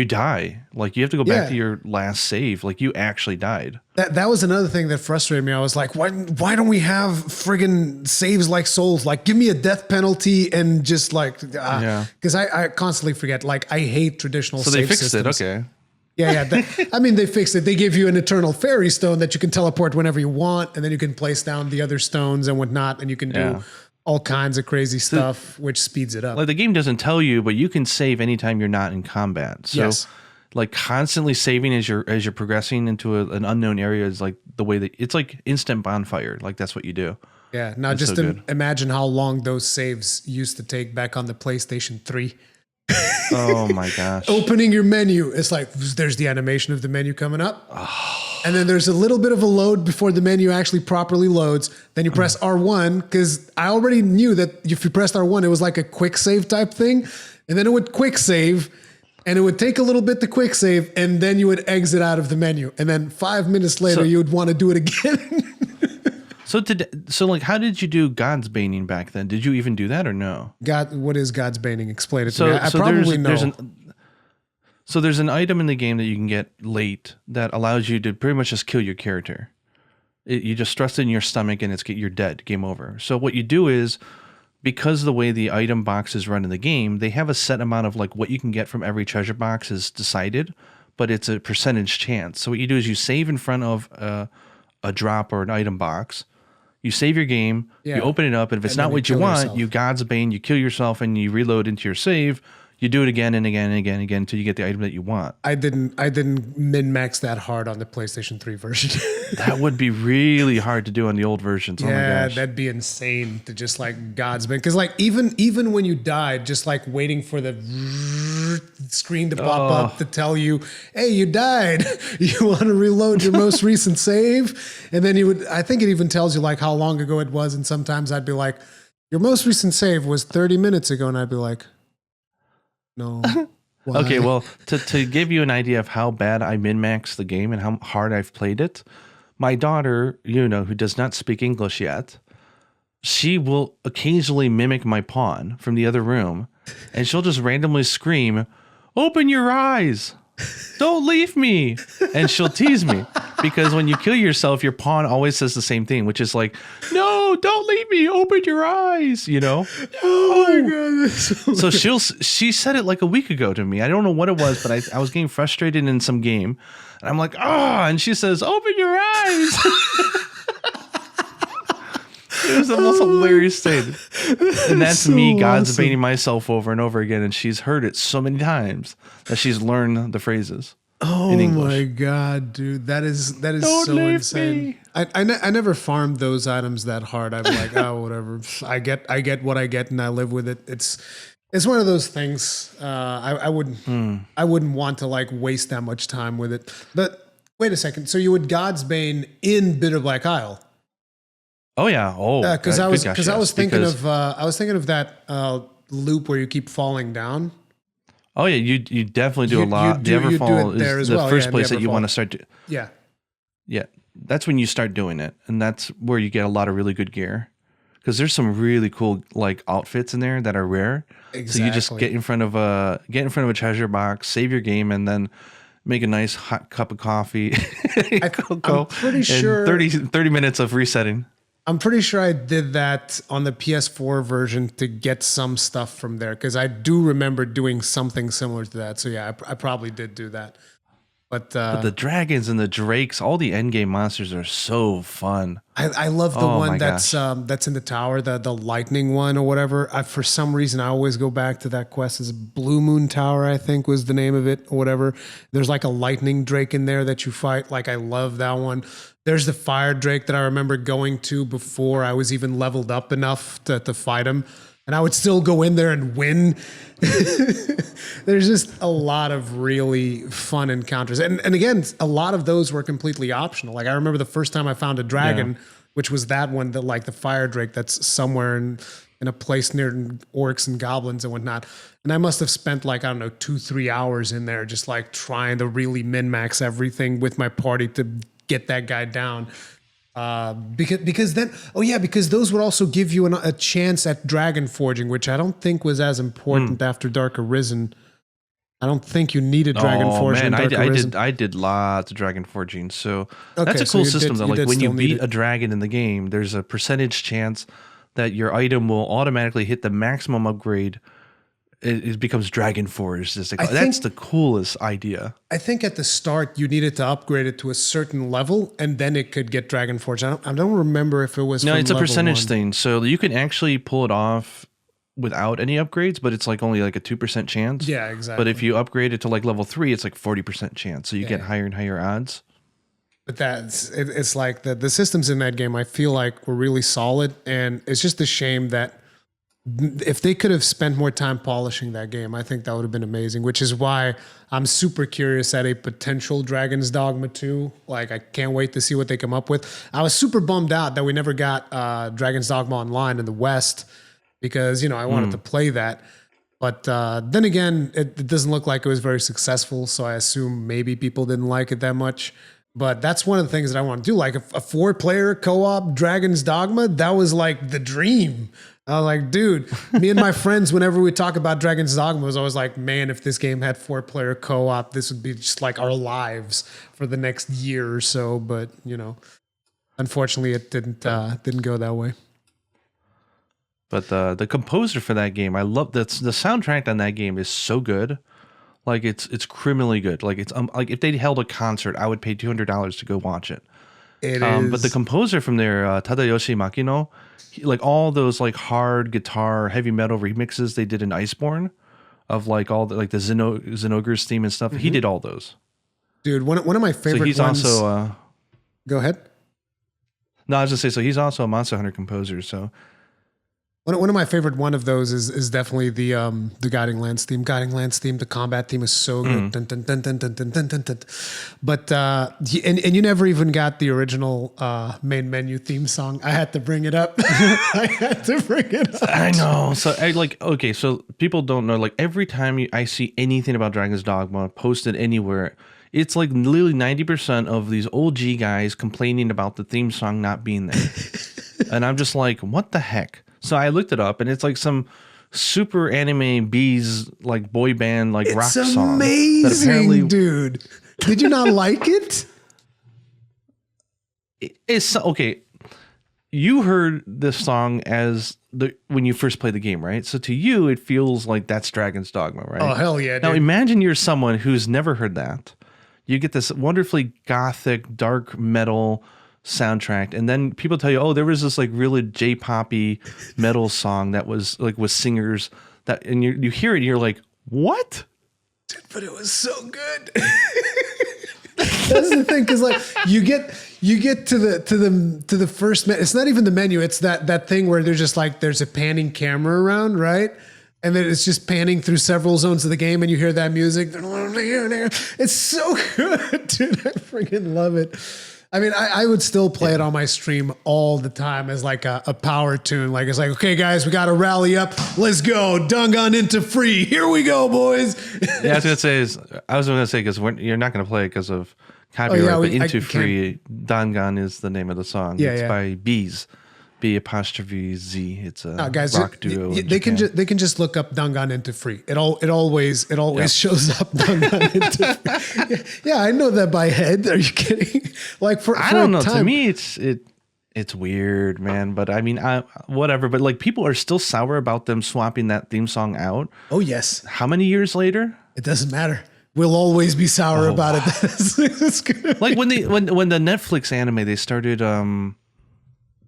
die. Like you have to go back to your last save. Like you actually died. That was another thing that frustrated me. I was like, why don't we have friggin' saves like Souls? Like give me a death penalty and just like, because I constantly forget. Like I hate traditional save systems. So they fixed it. Okay. Yeah. I mean, they fixed it. They give you an eternal fairy stone that you can teleport whenever you want, and then you can place down the other stones and whatnot, and you can do all kinds of crazy stuff, which speeds it up. Like the game doesn't tell you, but you can save anytime you're not in combat. So, like constantly saving as you're progressing into an unknown area is like the way that it's like instant bonfire. Like that's what you do. Yeah. Now just imagine how long those saves used to take back on the PlayStation 3. Oh my gosh. Opening your menu, it's like there's the animation of the menu coming up. And then there's a little bit of a load before the menu actually properly loads. Then you press R1 because I already knew that if you pressed R1, it was like a quick save type thing. And then it would quick save and it would take a little bit to quick save. And then you would exit out of the menu. And then 5 minutes later, you would want to do it again. So like, how did you do God's Baning back then? Did you even do that or no? What is God's Baning? Explain it to me. I probably know. So there's an item in the game that you can get late that allows you to pretty much just kill your character. You just thrust it in your stomach and you're dead. Game over. So what you do is, because of the way the item boxes run in the game, they have a set amount of like what you can get from every treasure box is decided, but it's a percentage chance. So what you do is you save in front of a drop or an item box. You save your game, you open it up, and if it's not what you want, you God's Bane, you kill yourself, and you reload into your save. you do it again and again and again and again until you get the item that you want. I didn't min-max that hard on the PlayStation 3 version. That would be really hard to do on the old versions. Oh my Yeah, gosh. that'd be insane to just like God's been. Because like even when you died, just like waiting for the screen to pop up to tell you, hey, you died. You want to reload your most recent save? And then I think it even tells you like how long ago it was. And sometimes I'd be like, your most recent save was 30 minutes ago. And I'd be like, no. Why? Okay, well, to give you an idea of how bad I min-maxed the game and how hard I've played it, my daughter, who does not speak English yet, she will occasionally mimic my pawn from the other room, and she'll just randomly scream, "Open your eyes! Don't leave me!" And she'll tease me because when you kill yourself, your pawn always says the same thing, which is like, "No, don't leave me! Open your eyes!" Oh my God. So she said it like a week ago to me. I don't know what it was, but I was getting frustrated in some game, and I'm like, and she says, "Open your eyes!" It was the most hilarious thing. And that's so me God's awesome. baiting myself over and over again, and she's heard it so many times that she's learned the phrases. Oh in English. my God, dude. That is Don't so leave insane. me. I never farmed those items that hard. I'm like, oh, whatever. I get what I get and I live with it. It's one of those things. I wouldn't want to like waste that much time with it. But wait a second. So you would God's Bane in Bitter Black Isle? Oh yeah. Oh, Because I was thinking yes, of that loop where you keep falling down. Oh yeah, you definitely do a lot. You do Everfall it there is as the well, first yeah, place that you Everfall. want to start. Yeah. Yeah, that's when you start doing it, and that's where you get a lot of really good gear. Because there's some really cool like outfits in there that are rare. Exactly. So you just get in front of a treasure box, save your game, and then make a nice hot cup of coffee. I'm pretty sure 30 minutes of resetting. I'm pretty sure I did that on the PS4 version to get some stuff from there because I do remember doing something similar to that. So yeah, I probably did do that. But The dragons and the drakes, all the endgame monsters are so fun. I love the Oh one my that's in the tower, the lightning one or whatever. For some reason, I always go back to that quest. It's Blue Moon Tower, I think was the name of it or whatever. There's like a lightning drake in there that you fight. Like I love that one. There's the fire drake that I remember going to before I was even leveled up enough to fight him. And I would still go in there and win. There's just a lot of really fun encounters. And again, a lot of those were completely optional. Like I remember the first time I found a dragon, which was that one, that like the fire drake that's somewhere in a place near orcs and goblins and whatnot. And I must have spent like, I don't know, 2-3 hours in there just like trying to really min-max everything with my party to get that guy down. Because those would also give you a chance at dragon forging, which I don't think was as important after Dark Arisen. I don't think you needed dragon forging. Man, in Dark Arisen. I did lots of dragon forging. So Okay, that's a so cool you system. did- That you like did when you still need beat it. a dragon in the game, there's a percentage chance that your item will automatically hit the maximum upgrade. It becomes dragon forged. That's the coolest idea. I think at the start you needed to upgrade it to a certain level, and then it could get dragon forged. I don't remember if it was. No, from it's a level percentage 1. thing. So you can actually pull it off without any upgrades, but it's like only like a 2% chance. Yeah, exactly. But if you upgrade it to like level 3, it's like 40% chance. So you get higher and higher odds. But it's like the systems in that game I feel like were really solid, and it's just a shame that if they could have spent more time polishing that game, I think that would have been amazing, which is why I'm super curious at a potential Dragon's Dogma 2. Like, I can't wait to see what they come up with. I was super bummed out that we never got Dragon's Dogma Online in the West because, I wanted to play that. But then again, it doesn't look like it was very successful, so I assume maybe people didn't like it that much. But that's one of the things that I want to do. Like a 4-player co-op Dragon's Dogma, that was like the dream. I was like, dude, me and my friends, whenever we talk about Dragon's Dogma, was always like, man, if this game had 4-player co-op, this would be just like our lives for the next year or so. But, unfortunately it didn't go that way. But the composer for that game, I love that. The soundtrack on that game is so good. Like it's criminally good. Like it's like if they held a concert, I would pay $200 to go watch it. It is. But the composer from there, Tadayoshi Makino, like all those like hard guitar, heavy metal remixes they did in Iceborne, of like all the like the Xenogre's theme and stuff. He did all those. Dude, one of my favorite So he's ones. also Go ahead. no, I was just say so he's also a Monster Hunter composer. So One of my favorite one of those is definitely the Guiding Lands theme. Guiding Lands theme, the combat theme is so good. Dun, dun, dun, dun, dun, dun, dun, dun, dun. But and you never even got the original main menu theme song. I had to bring it up. I had to bring it up. I know. So I like okay. So people don't know. Like every time I see anything about Dragon's Dogma posted anywhere, it's like literally 90% of these OG guys complaining about the theme song not being there, and I'm just like, what the heck? So I looked it up, and it's like some super anime bees like boy band like rock song. It's amazing, dude. Did you not like it? It's okay. You heard this song as when you first played the game, right? So to you, it feels like that's Dragon's Dogma, right? Oh hell yeah! Now Dude. imagine you're someone who's never heard that. You get this wonderfully gothic, dark metal soundtrack, and then people tell you, oh, there was this like really J-poppy metal song that was like with singers that, and you hear it and you're like, what? But it was so good. That's the thing, because like you get to the first it's not even the menu, it's that thing where there's just like there's a panning camera around, right? And then it's just panning through several zones of the game, and you hear that music. It's so good, dude. I freaking love it. I mean, I would still play it on my stream all the time as like a power tune. Like, it's like, okay, guys, we got to rally up. Let's go. Dungon into free. Here we go, boys. Yeah, I was going to say, because you're not going to play it because of copyright, but Into Free, Dangan is the name of the song. Yeah, it's by Bees. B''Z. It's a guys, rock duo. they can just look up Dangan into free. It always shows up Dangan into free. Yeah, I know that by head. Are you kidding? Like for I don't know. Time. To me, it's weird, man. But I mean, whatever. But like, people are still sour about them swapping that theme song out. Oh yes. How many years later? It doesn't matter. We'll always be sour about it. Like when the Netflix anime, they started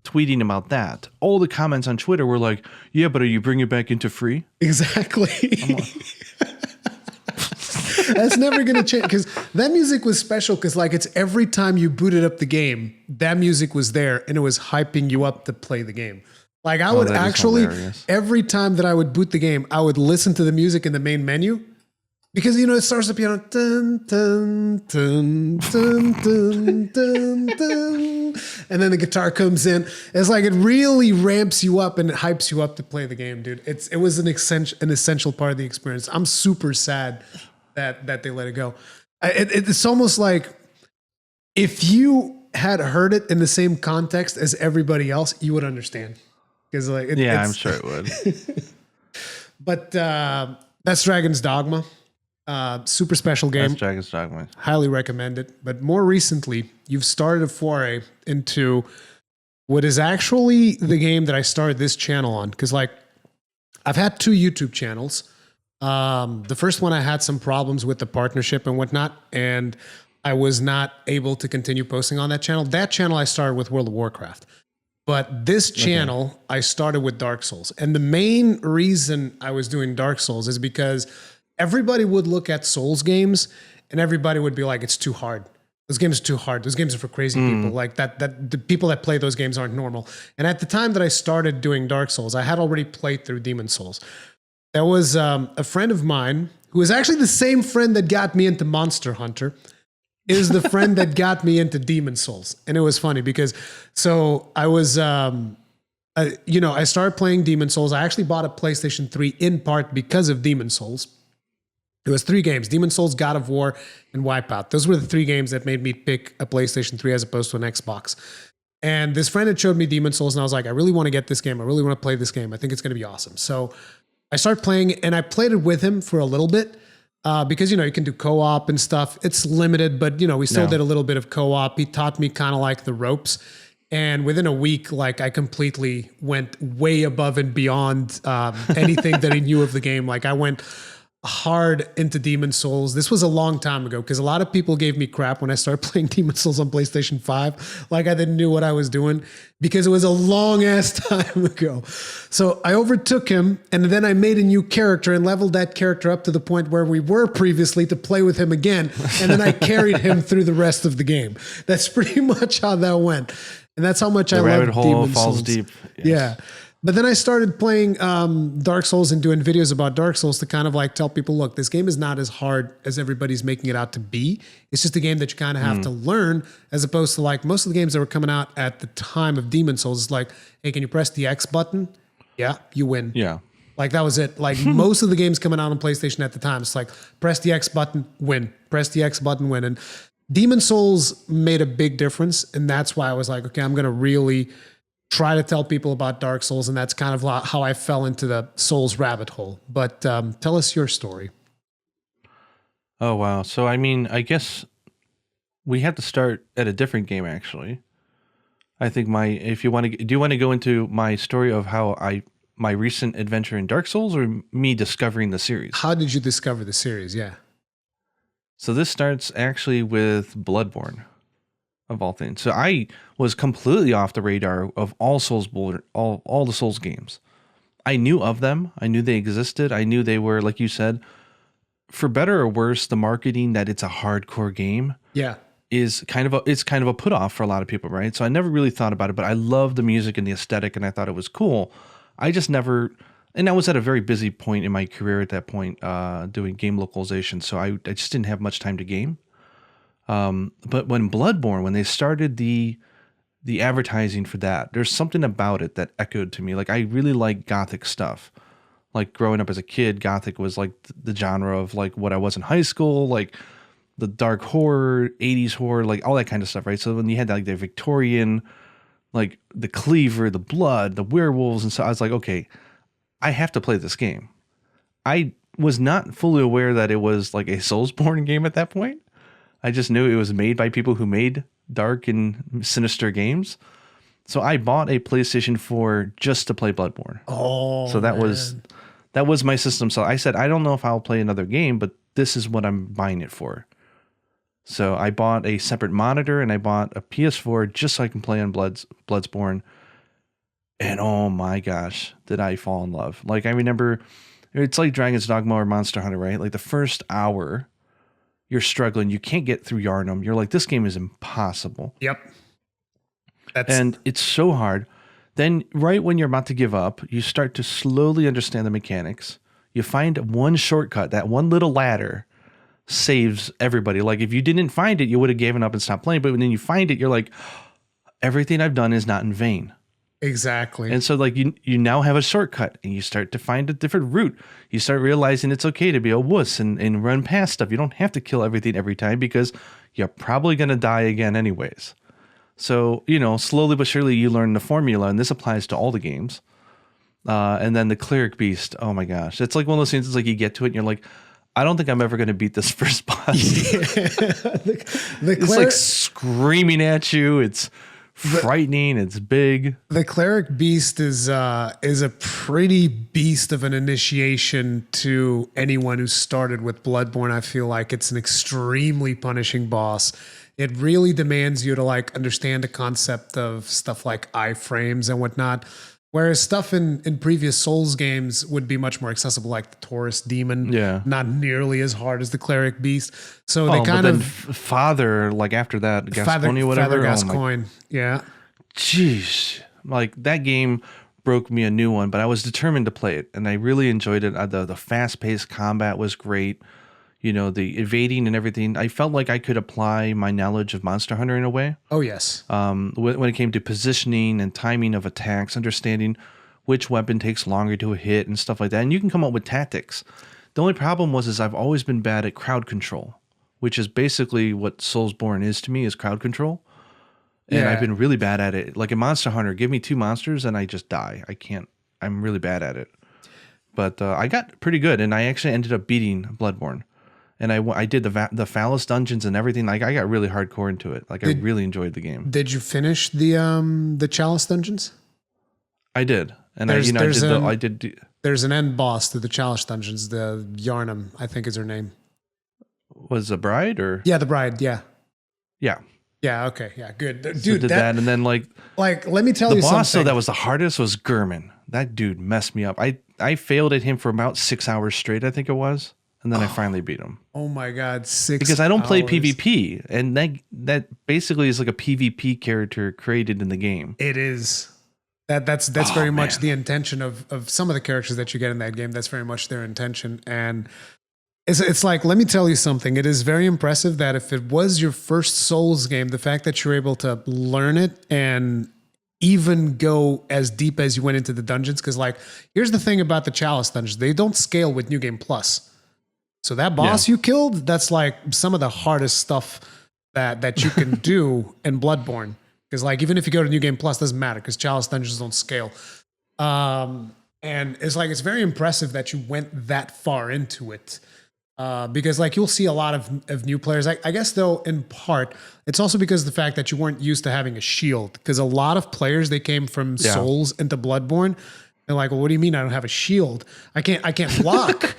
tweeting about that. All the comments on Twitter were like, "Yeah, but are you bringing it back into free?" Exactly. That's never going to change, because that music was special, because like it's every time you booted up the game, that music was there and it was hyping you up to play the game. Like I would actually, every time that I would boot the game, I would listen to the music in the main menu, because, you know, it starts the piano, dun, dun, dun, dun, dun, dun, dun, and then the guitar comes in. It's like it really ramps you up and it hypes you up to play the game, dude. It was an essential part of the experience. I'm super sad that they let it go. It's almost like if you had heard it in the same context as everybody else, you would understand. Because like, I'm sure it would. But that's Dragon's Dogma. Super special game. That's Dragon's Dogma. Highly recommend it. But more recently, you've started a foray into what is actually the game that I started this channel on. Because like, I've had 2 YouTube channels. The first one I had some problems with the partnership and whatnot, and I was not able to continue posting on that channel. That channel I started with World of Warcraft. But this channel, I started with Dark Souls. And the main reason I was doing Dark Souls is because everybody would look at Souls games and everybody would be like, it's too hard. Those games are too hard. Those games are for crazy people. Like that the people that play those games aren't normal. And at the time that I started doing Dark Souls, I had already played through Demon Souls. There was a friend of mine who was actually the same friend that got me into Monster Hunter, is the friend that got me into Demon Souls. And it was funny because, so I was, I started playing Demon Souls. I actually bought a PlayStation 3 in part because of Demon Souls. It was 3 games: Demon Souls, God of War, and Wipeout. Those were the 3 games that made me pick a PlayStation 3 as opposed to an Xbox. And this friend had showed me Demon Souls, and I was like, I really want to get this game. I really want to play this game. I think it's going to be awesome. So I started playing it, and I played it with him for a little bit because, you can do co-op and stuff. It's limited, but, we still did a little bit of co-op. He taught me kind of like the ropes. And within a week, like I completely went way above and beyond anything that he knew of the game. Like I went hard into Demon Souls. This was a long time ago because a lot of people gave me crap when I started playing Demon Souls on PlayStation 5. Like I didn't know what I was doing because it was a long ass time ago. So I overtook him and then I made a new character and leveled that character up to the point where we were previously to play with him again. And then I carried him through the rest of the game. That's pretty much how that went. And that's how much I love Demon Souls. The rabbit hole falls deep. Yes. Yeah. But then I started playing Dark Souls and doing videos about Dark Souls to kind of like tell people, look, this game is not as hard as everybody's making it out to be. It's just a game that you kind of have to learn, as opposed to like most of the games that were coming out at the time of Demon Souls. It's like, hey, can you press the X button? Yeah, you win. Yeah. Like that was it. Like most of the games coming out on PlayStation at the time, it's like press the X button, win. Press the X button, win. And Demon Souls made a big difference. And that's why I was like, okay, I'm going to really try to tell people about Dark Souls, and that's kind of how I fell into the Souls rabbit hole. But tell us your story. Oh, wow. So, I mean, I guess we have to start at a different game, actually. I think do you want to go into my story of how my recent adventure in Dark Souls, or me discovering the series? How did you discover the series? Yeah. So this starts actually with Bloodborne, of all things. So I was completely off the radar of all all the Souls games. I knew of them. I knew they existed. I knew they were, like you said, for better or worse, the marketing that it's a hardcore game. Yeah. Is kind of a put off for a lot of people, right? So I never really thought about it, but I loved the music and the aesthetic, and I thought it was cool. I just never, and I was at a very busy point in my career at that point, doing game localization. So I just didn't have much time to game. But when Bloodborne, when they started the advertising for that, there's something about it that echoed to me. Like I really like Gothic stuff. Like growing up as a kid, Gothic was like the genre of like what I was in high school, like the dark horror, 80s horror, like all that kind of stuff, right? So when you had like the Victorian, like the cleaver, the blood, the werewolves, and so I was like, okay, I have to play this game. I was not fully aware that it was like a Soulsborne game at that point. I just knew it was made by people who made dark and sinister games. So I bought a PlayStation 4 just to play Bloodborne. Oh, so that was my system. So I said, I don't know if I'll play another game, but this is what I'm buying it for. So I bought a separate monitor and I bought a PS4 just so I can play on Bloodborne. And oh my gosh, did I fall in love. Like I remember, it's like Dragon's Dogma or Monster Hunter, right? Like the first hour, you're struggling. You can't get through Yharnam. You're like, this game is impossible. Yep. And it's so hard. Then right when you're about to give up, you start to slowly understand the mechanics. You find one shortcut, that one little ladder saves everybody. Like if you didn't find it, you would have given up and stopped playing. But when then you find it, you're like, everything I've done is not in vain. Exactly. And so like you now have a shortcut and you start to find a different route. You start realizing it's okay to be a wuss and run past stuff. You don't have to kill everything every time because you're probably going to die again anyways. So, slowly but surely you learn the formula, and this applies to all the games. And then the Cleric Beast, oh my gosh. It's like one of those things, it's like you get to it and you're like, I don't think I'm ever going to beat this first boss. Yeah. It's like screaming at you. It's frightening. It's big. The Cleric Beast is a pretty beast of an initiation to anyone who started with Bloodborne. I feel like it's an extremely punishing boss. It really demands you to like understand the concept of stuff like iframes and whatnot. Whereas stuff in previous Souls games would be much more accessible, like the Taurus Demon. Yeah. Not nearly as hard as the Cleric Beast. So they kind of... Father, like after that, Gascoigne, whatever. Father Gascoigne, yeah. Jeez. Like that game broke me a new one, but I was determined to play it. And I really enjoyed it. The fast-paced combat was great. The evading and everything. I felt like I could apply my knowledge of Monster Hunter in a way. Oh, yes. When it came to positioning and timing of attacks, understanding which weapon takes longer to hit and stuff like that. And you can come up with tactics. The only problem is I've always been bad at crowd control, which is basically what Soulsborne is to me, is crowd control. And I've been really bad at it. Like in Monster Hunter, give me 2 monsters and I just die. I'm really bad at it. But I got pretty good, and I actually ended up beating Bloodborne. And I did the Phallus dungeons and everything. Like I got really hardcore into it. Like I really enjoyed the game. Did you finish the Chalice dungeons? I did. And there's an end boss to the challenge dungeons. The Yarnum, I think, is her name. Was the bride or? Yeah, the bride. Yeah. Yeah. Yeah. Okay. Yeah. Good, dude. So did that, and then like let me tell you the boss something. though that was the hardest was Gurman. That dude messed me up. I failed at him for about 6 hours straight, I think it was, and then I finally beat him. Oh my god, 6 because I don't play hours. PvP, and that basically is like a PvP character created in the game. It is. That's very much the intention of some of the characters that you get in that game. That's very much their intention, and it's like, let me tell you something. It is very impressive that if it was your first Souls game, the fact that you're able to learn it and even go as deep as you went into the dungeons. Because like, here's the thing about the Chalice dungeons: they don't scale with New Game Plus. So that boss you killed, that's like some of the hardest stuff that you can do in Bloodborne. Because like, even if you go to New Game Plus, doesn't matter because Chalice dungeons don't scale. And it's like, it's very impressive that you went that far into it. Because like, you'll see a lot of new players. I guess though, in part, it's also because of the fact that you weren't used to having a shield. Because a lot of players, they came from Souls into Bloodborne. They're like, well, what do you mean I don't have a shield? I can't block.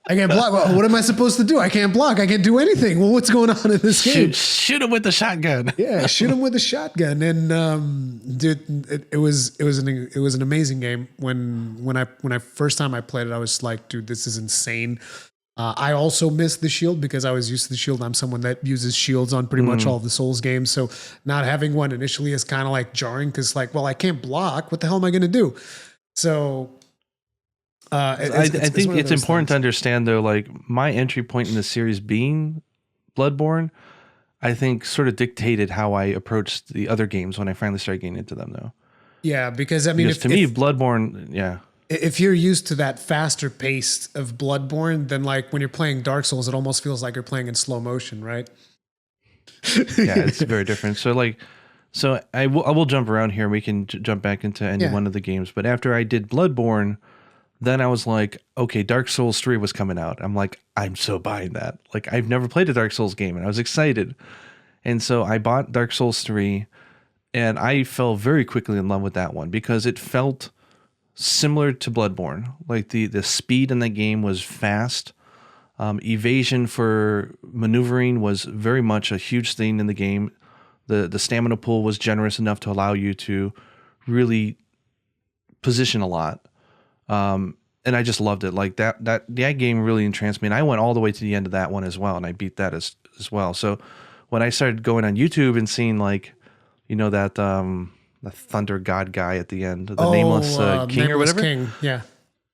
I can't block. Well, what am I supposed to do? I can't block. I can't do anything. Well, what's going on in this game? Shoot him with the shotgun. Yeah, shoot him with a shotgun. And dude, it was an amazing game. When I first time I played it, I was like, dude, this is insane. I also missed the shield because I was used to the shield. I'm someone that uses shields on pretty much all of the Souls games. So not having one initially is kind of like jarring because like, well, I can't block. What the hell am I going to do? So I think it's important to understand though, like my entry point in the series being Bloodborne, I think sort of dictated how I approached the other games when I finally started getting into them though. Yeah, because I mean, to me, Bloodborne, if you're used to that faster pace of Bloodborne, then like when you're playing Dark Souls, it almost feels like you're playing in slow motion, right? Yeah, it's very different. So I will jump around here. We can jump back into any one of the games. But after I did Bloodborne, then I was like, okay, Dark Souls 3 was coming out. I'm like, I'm so buying that. Like, I've never played a Dark Souls game, and I was excited. And so I bought Dark Souls 3, and I fell very quickly in love with that one because it felt similar to Bloodborne. Like, the speed in the game was fast. Evasion for maneuvering was very much a huge thing in the game. The stamina pool was generous enough to allow you to really position a lot. And I just loved it. Like that game really entranced me. And I went all the way to the end of that one as well. And I beat that as well. So when I started going on YouTube and seeing like, you know, that, the Thunder God guy at the end, the Nameless King or whatever. King. Yeah.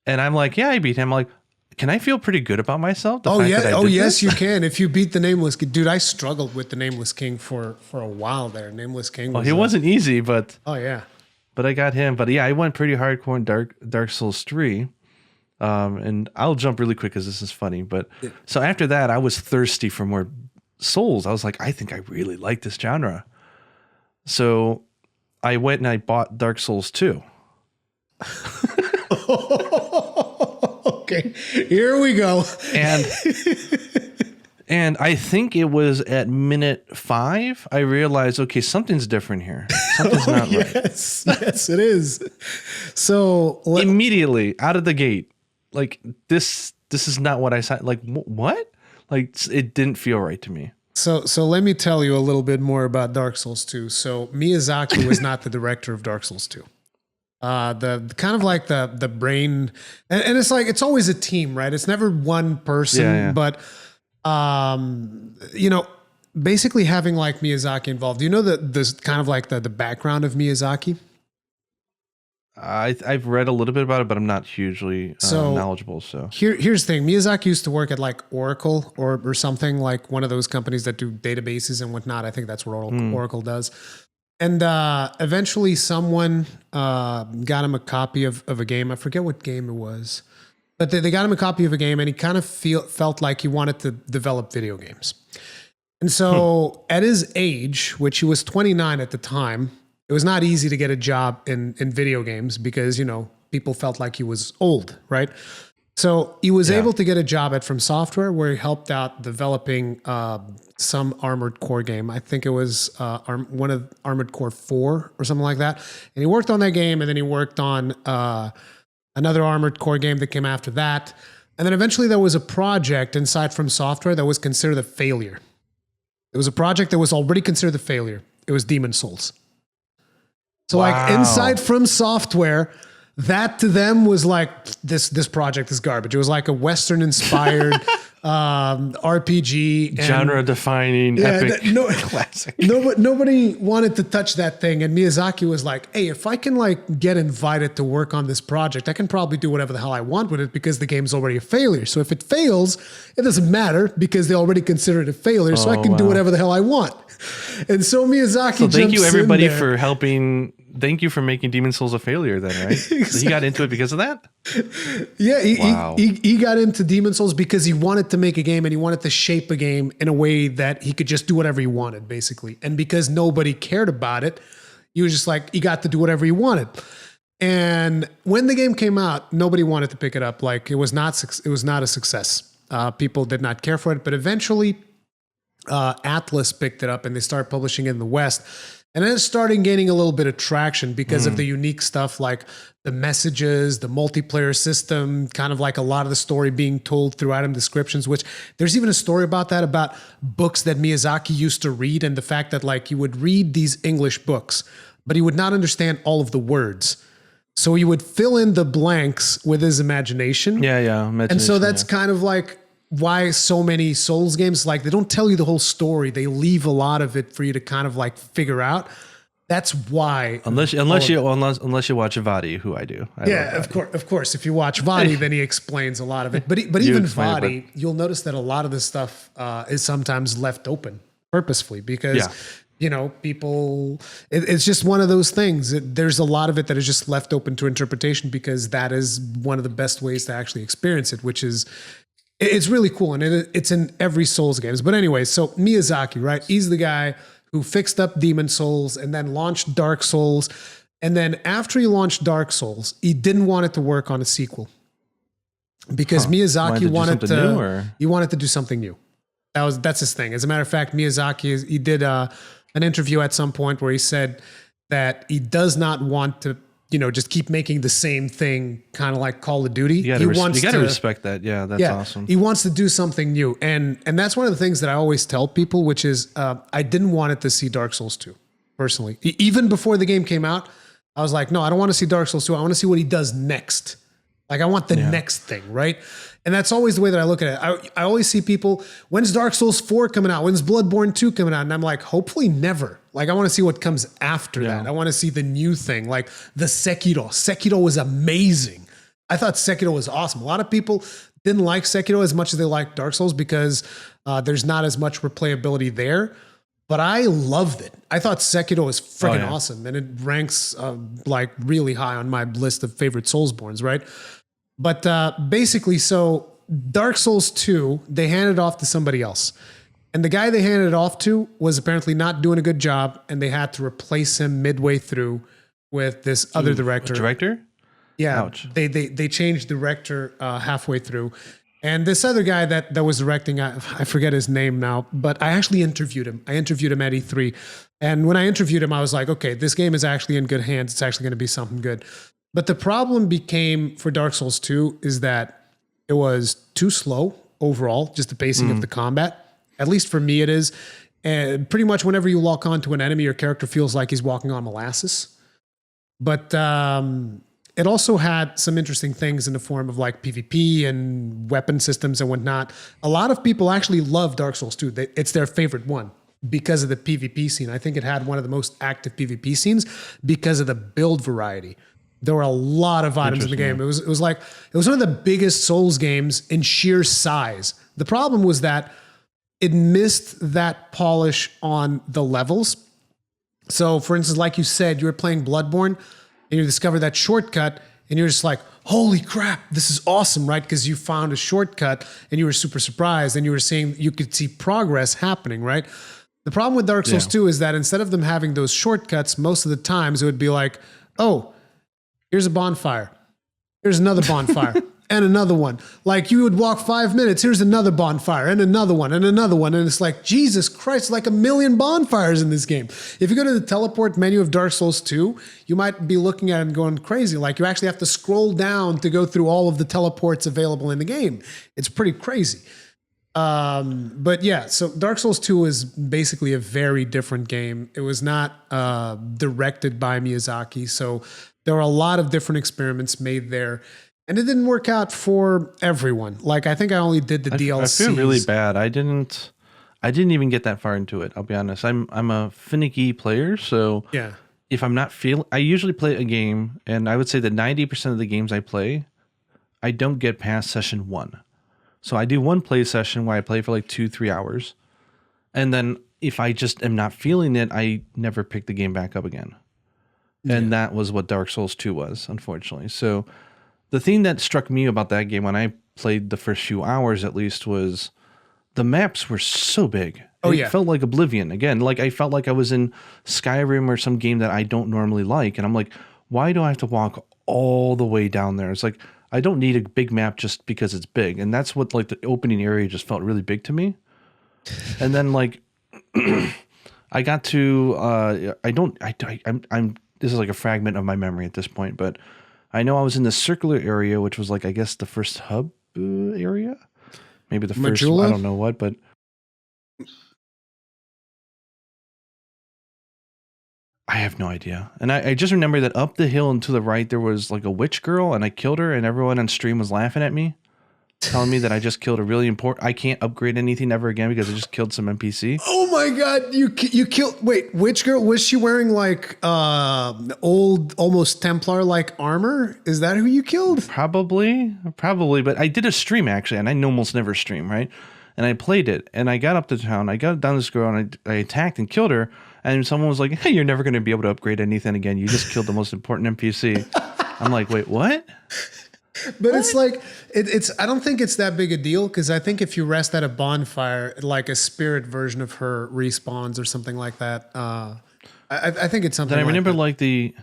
And I'm like, yeah, I beat him. I'm like, can I feel pretty good about myself? Yes, you can. If you beat the Nameless King. Dude, I struggled with the Nameless King for a while there. Nameless King was... Well, he wasn't easy, but... Oh, yeah. But I got him. But yeah, I went pretty hardcore in Dark Souls 3. And I'll jump really quick because this is funny. But so after that, I was thirsty for more Souls. I was like, I think I really like this genre. So I went and I bought Dark Souls 2. Okay, here we go. And I think it was at minute 5, I realized, okay, something's different here. Something's not right. Yes, it is. So immediately out of the gate, like this is not what I said. Like what? Like it didn't feel right to me. So let me tell you a little bit more about Dark Souls 2. So Miyazaki was not the director of Dark Souls 2. The kind of like the brain, and it's like, it's always a team, right? It's never one person, but you know, basically having like Miyazaki involved. Do you know this kind of like the background of Miyazaki? I've read a little bit about it, but I'm not hugely knowledgeable. So here's the thing: Miyazaki used to work at like Oracle or something, like one of those companies that do databases and whatnot. I think that's what Oracle does. And eventually someone got him a copy of a game. I forget what game it was. But they got him a copy of a game, and he kind of felt like he wanted to develop video games. And so at his age, which he was 29 at the time, it was not easy to get a job in video games because, you know, people felt like he was old, right? So he was able to get a job at From Software where he helped out developing some Armored Core game. I think it was one of Armored Core 4 or something like that. And he worked on that game, and then he worked on another Armored Core game that came after that. And then eventually there was a project inside From Software that was considered a failure. It was a project that was already considered a failure. It was Demon Souls. So like inside From Software, that to them was like, this project is garbage. It was like a Western inspired RPG. Genre defining epic classic. Nobody wanted to touch that thing. And Miyazaki was like, hey, if I can like get invited to work on this project, I can probably do whatever the hell I want with it because the game's already a failure. So if it fails, it doesn't matter because they already consider it a failure. So I can do whatever the hell I want. And so Miyazaki jumps thank you everybody in there. for helping. Thank you for making Demon Souls a failure then, right? Exactly. So he got into it because of that? Yeah, he got into Demon Souls because he wanted to make a game and he wanted to shape a game in a way that he could just do whatever he wanted, basically. And because nobody cared about it, he was just like, he got to do whatever he wanted. And when the game came out, nobody wanted to pick it up. Like, it was not a success. People did not care for it, but eventually Atlas picked it up and they started publishing it in the West. And then it started gaining a little bit of traction because of the unique stuff like the messages, the multiplayer system, kind of like a lot of the story being told through item descriptions, which there's even a story about that, about books that Miyazaki used to read and the fact that like he would read these English books, but he would not understand all of the words. So he would fill in the blanks with his imagination. And so that's kind of like why so many Souls games, like they don't tell you the whole story. They leave a lot of it for you to kind of like figure out. That's why. Unless you watch Vadi, who I do. Of course. If you watch Vadi, then he explains a lot of it. But even Vadi, you'll notice that a lot of this stuff is sometimes left open purposefully because you know, people, it's just one of those things. There's a lot of it that is just left open to interpretation because that is one of the best ways to actually experience it, which is, it's really cool. And it's in every Souls games. But anyway, so Miyazaki, right? He's the guy who fixed up Demon Souls and then launched Dark Souls. And then after he launched Dark Souls, he didn't want it to work on a sequel because Miyazaki wanted to do something new. That's his thing. As a matter of fact, Miyazaki, he did an interview at some point where he said that he does not want to, you know, just keep making the same thing, kind of like Call of Duty. You got to respect that. Yeah, that's awesome. He wants to do something new. And that's one of the things that I always tell people, which is I didn't want it to see Dark Souls 2, personally. Even before the game came out, I was like, no, I don't want to see Dark Souls 2. I want to see what he does next. Like, I want the next thing, right? And that's always the way that I look at it. I always see people, when's Dark Souls 4 coming out? When's Bloodborne 2 coming out? And I'm like, hopefully never. Like, I want to see what comes after that. I want to see the new thing, like the Sekiro. Sekiro was amazing. I thought Sekiro was awesome. A lot of people didn't like Sekiro as much as they liked Dark Souls because there's not as much replayability there. But I loved it. I thought Sekiro was freaking awesome. And it ranks like really high on my list of favorite Soulsbornes, right? But basically, so Dark Souls 2, they handed off to somebody else. And the guy they handed it off to was apparently not doing a good job, and they had to replace him midway through with this other director. Director? Yeah. Ouch. They changed director halfway through. And this other guy that was directing, I forget his name now, but I actually interviewed him. I interviewed him at E3. And when I interviewed him, I was like, okay, this game is actually in good hands. It's actually going to be something good. But the problem became for Dark Souls 2 is that it was too slow overall, just the pacing of the combat. At least for me it is. And pretty much whenever you lock onto an enemy, your character feels like he's walking on molasses. But it also had some interesting things in the form of like PvP and weapon systems and whatnot. A lot of people actually love Dark Souls 2. It's their favorite one because of the PvP scene. I think it had one of the most active PvP scenes because of the build variety. There were a lot of items in the game. It was one of the biggest Souls games in sheer size. The problem was that it missed that polish on the levels. So, for instance, like you said, you were playing Bloodborne and you discover that shortcut and you're just like, holy crap, this is awesome, right? Because you found a shortcut and you were super surprised and you could see progress happening, right? The problem with Dark Souls 2 is that instead of them having those shortcuts, most of the times it would be like, oh, here's a bonfire. Here's another bonfire. and another one. Like you would walk 5 minutes, here's another bonfire and another one and another one. And it's like, Jesus Christ, like a million bonfires in this game. If you go to the teleport menu of Dark Souls 2, you might be looking at it and going crazy. Like you actually have to scroll down to go through all of the teleports available in the game. It's pretty crazy. But yeah, so Dark Souls 2 is basically a very different game. It was not directed by Miyazaki. So there were a lot of different experiments made there. And it didn't work out for everyone. Like I think I only did the DLC. I feel really bad. I didn't even get that far into it. I'll be honest. I'm a finicky player, so yeah. If I'm not feeling, I usually play a game, and I would say that 90% of the games I play, I don't get past session 1. So I do one play session where I play for like 2-3 hours, and then if I just am not feeling it, I never pick the game back up again. Yeah. And that was what Dark Souls 2 was, unfortunately. So the thing that struck me about that game when I played the first few hours, at least, was the maps were so big. Oh, it felt like Oblivion. Again, like I felt like I was in Skyrim or some game that I don't normally like. And I'm like, why do I have to walk all the way down there? It's like, I don't need a big map just because it's big. And that's what like the opening area just felt really big to me. And then like, I got to, I'm this is like a fragment of my memory at this point, but I know I was in the circular area, which was like, I guess the first hub area, maybe the first, Majula? I don't know what, but I have no idea. And I just remember that up the hill and to the right, there was like a witch girl and I killed her and everyone on stream was laughing at me, telling me that I just killed a really important, I can't upgrade anything ever again because I just killed some NPC. Oh my God, you killed, wait, witch girl, was she wearing like old, almost Templar-like armor? Is that who you killed? Probably, but I did a stream actually, and I almost never stream, right? And I played it, and I got up to town, I got down this girl, and I attacked and killed her, and someone was like, hey, you're never going to be able to upgrade anything again. You just killed the most important NPC. I'm like, wait, what? But it's like, it's. I don't think it's that big a deal because I think if you rest at a bonfire, like a spirit version of her respawns or something like that. I think it's something. Then I remember that.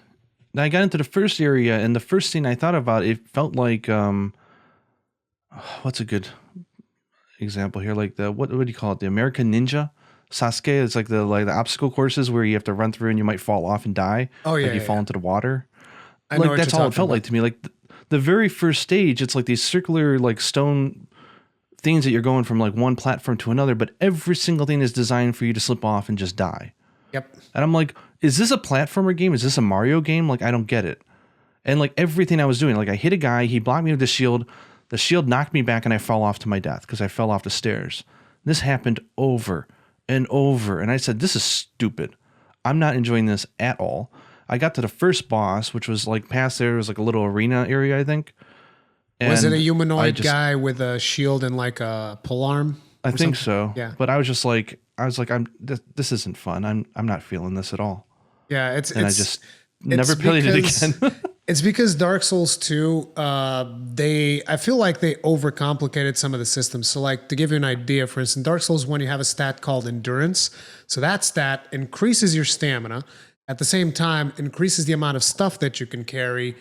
I got into the first area, and the first thing I thought about, it felt like, what's a good example here? Like what do you call it? The American Ninja Sasuke. It's like the obstacle courses where you have to run through and you might fall off and die. Oh yeah, like you fall into the water. I know like that's all it felt like to me. Like the very first stage, it's like these circular like stone things that you're going from like one platform to another, but every single thing is designed for you to slip off and just die. Yep. And I'm like, is this a platformer game? Is this a Mario game? Like, I don't get it. And like everything I was doing, like I hit a guy, he blocked me with the shield knocked me back and I fell off to my death because I fell off the stairs. This happened over and over. And I said, this is stupid. I'm not enjoying this at all. I got to the first boss, which was like past there was like a little arena area, I think. And was it a humanoid guy with a shield and like a polearm? I think so. Yeah. But I was like, this isn't fun. I'm not feeling this at all. Yeah. I just never played it again. It's because Dark Souls 2, I feel like they overcomplicated some of the systems. So like to give you an idea, for instance, Dark Souls 1, you have a stat called endurance. So that stat increases your stamina. At the same time, increases the amount of stuff that you can carry.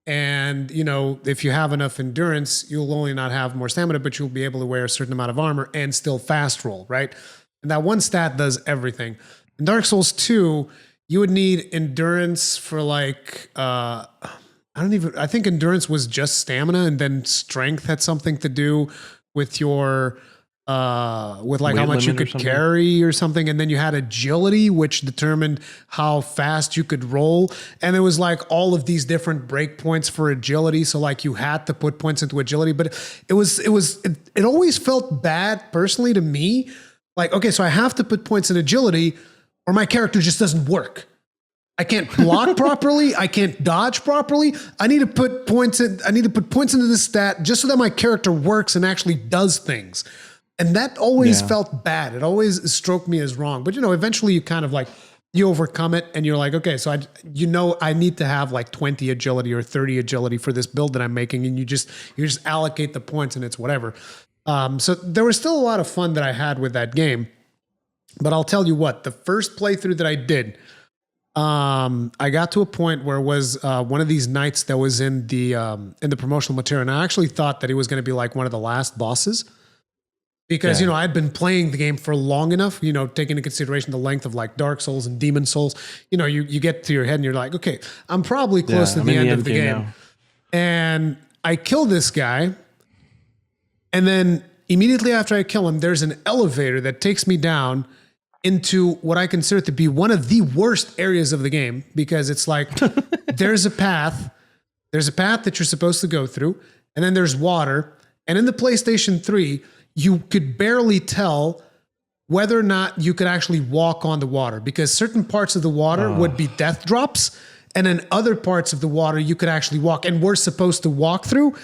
And, you know, if you have enough endurance, you'll only not have more stamina, but you'll be able to wear a certain amount of armor and still fast roll, right? And that one stat does everything. In Dark Souls 2, you would need endurance for like, I think endurance was just stamina, and then strength had something to do with your, with like how much you could carry or something. And then you had agility, which determined how fast you could roll. And there was like all of these different breakpoints for agility. So like you had to put points into agility, but it always felt bad personally to me. Like, okay, so I have to put points in agility or my character just doesn't work. I can't block properly. I can't dodge properly. I need to put points into this stat just so that my character works and actually does things. And that always felt bad. It always stroked me as wrong. But, you know, eventually you kind of like, you overcome it and you're like, okay, so I need to have like 20 agility or 30 agility for this build that I'm making. And you just allocate the points and it's whatever. So there was still a lot of fun that I had with that game. But I'll tell you what, the first playthrough that I did, I got to a point where it was one of these knights that was in the promotional material, and I actually thought that he was going to be like one of the last bosses because I'd been playing the game for long enough, taking into consideration the length of like Dark Souls and Demon Souls. You get to your head and you're like, okay, I'm probably close to the end of the game. Now. And I kill this guy, and then immediately after I kill him, there's an elevator that takes me down into what I consider to be one of the worst areas of the game, because it's like there's a path that you're supposed to go through, and then there's water. And in the PlayStation 3, you could barely tell whether or not you could actually walk on the water, because certain parts of the water would be death drops, and then other parts of the water you could actually walk, and we're supposed to walk through.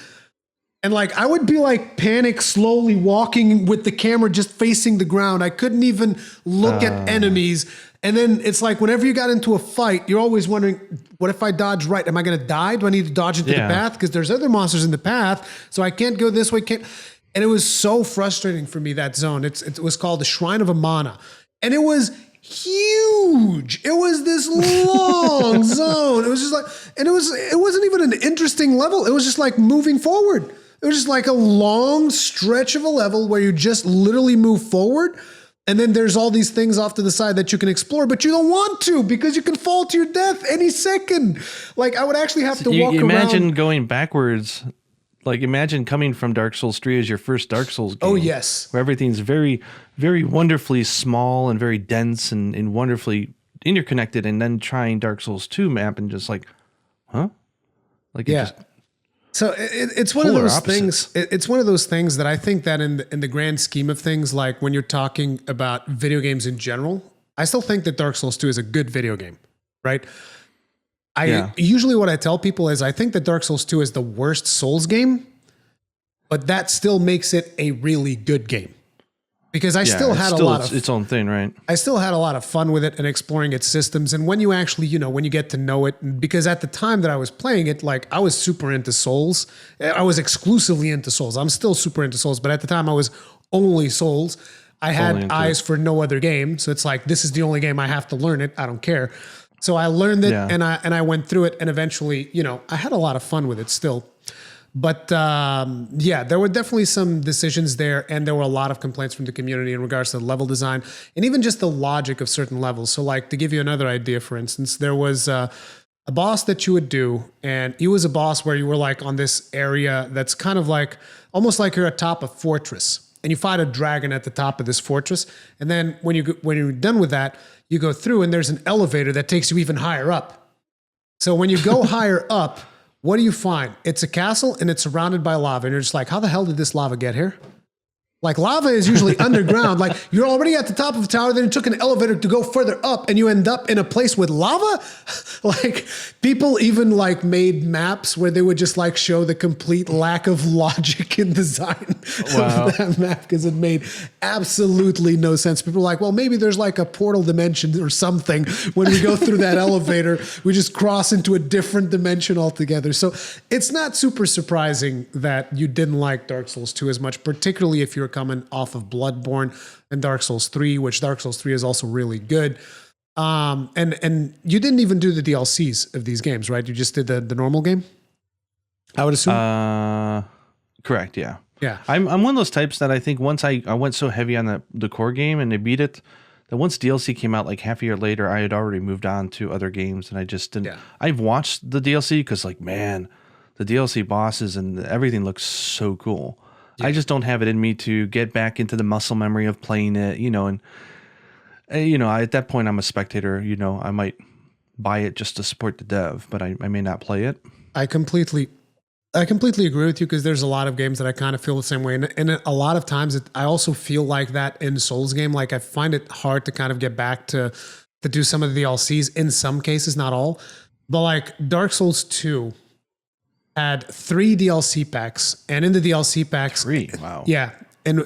And like, I would be like panic, slowly walking with the camera just facing the ground. I couldn't even look at enemies. And then it's like, whenever you got into a fight, you're always wondering, what if I dodge right? Am I going to die? Do I need to dodge into the path? Because there's other monsters in the path. So I can't go this way. And it was so frustrating for me, that zone. It was called the Shrine of Amana. And it was huge. It was this long zone. It was just like, and it wasn't even an interesting level. It was just like moving forward. It was just like a long stretch of a level where you just literally move forward. And then there's all these things off to the side that you can explore, but you don't want to, because you can fall to your death any second. Like, I would actually have to walk around. Imagine going backwards. Like, imagine coming from Dark Souls 3 as your first Dark Souls game. Oh, yes. Where everything's very, very wonderfully small and very dense and wonderfully interconnected, and then trying Dark Souls 2 map and just like, huh? Like, So it's one of those things. It's one of those things that I think that in the grand scheme of things, like when you're talking about video games in general, I still think that Dark Souls 2 is a good video game, right? Usually what I tell people is I think that Dark Souls 2 is the worst Souls game, but that still makes it a really good game. Because I still had its own thing, right? I still had a lot of fun with it and exploring its systems. And when you actually, when you get to know it, because at the time that I was playing it, like, I was super into Souls. I was exclusively into Souls. I'm still super into Souls, but at the time I was only Souls. I had eyes for no other game. So it's like, this is the only game I have to learn it. I don't care. So I learned it and I went through it, and eventually, I had a lot of fun with it still. But there were definitely some decisions there, and there were a lot of complaints from the community in regards to the level design and even just the logic of certain levels. So, like, to give you another idea, for instance, there was a boss that you would do, and he was a boss where you were like on this area that's kind of like almost like you're atop a fortress, and you fight a dragon at the top of this fortress. And then when you're done with that, you go through, and there's an elevator that takes you even higher up. So when you go higher up, what do you find? It's a castle, and it's surrounded by lava. And you're just like, how the hell did this lava get here? Like, lava is usually underground. Like, you're already at the top of a tower, then you took an elevator to go further up, and you end up in a place with lava? Like, people even like made maps where they would just like show the complete lack of logic in design of that map, because it made absolutely no sense. People were like, well, maybe there's like a portal dimension or something. When we go through that elevator, we just cross into a different dimension altogether. So it's not super surprising that you didn't like Dark Souls 2 as much, particularly if you're coming off of Bloodborne and Dark Souls 3, which Dark Souls 3 is also really good. And you didn't even do the DLCs of these games, right? You just did the normal game, I would assume? Correct, yeah. Yeah. I'm one of those types that I think once I went so heavy on the core game and they beat it, that once DLC came out like half a year later, I had already moved on to other games, and I just didn't. Yeah. I've watched the DLC because, like, man, the DLC bosses and everything looks so cool. Yeah. I just don't have it in me to get back into the muscle memory of playing it, and at that point I'm a spectator. I might buy it just to support the dev, but I may not play it. I completely agree with you, because there's a lot of games that I kind of feel the same way, and a lot of times I also feel like that in Souls game. Like, I find it hard to kind of get back to do some of the DLCs in some cases, not all, but like Dark Souls 2 had 3 DLC packs, and in the DLC packs, 3, wow, yeah, and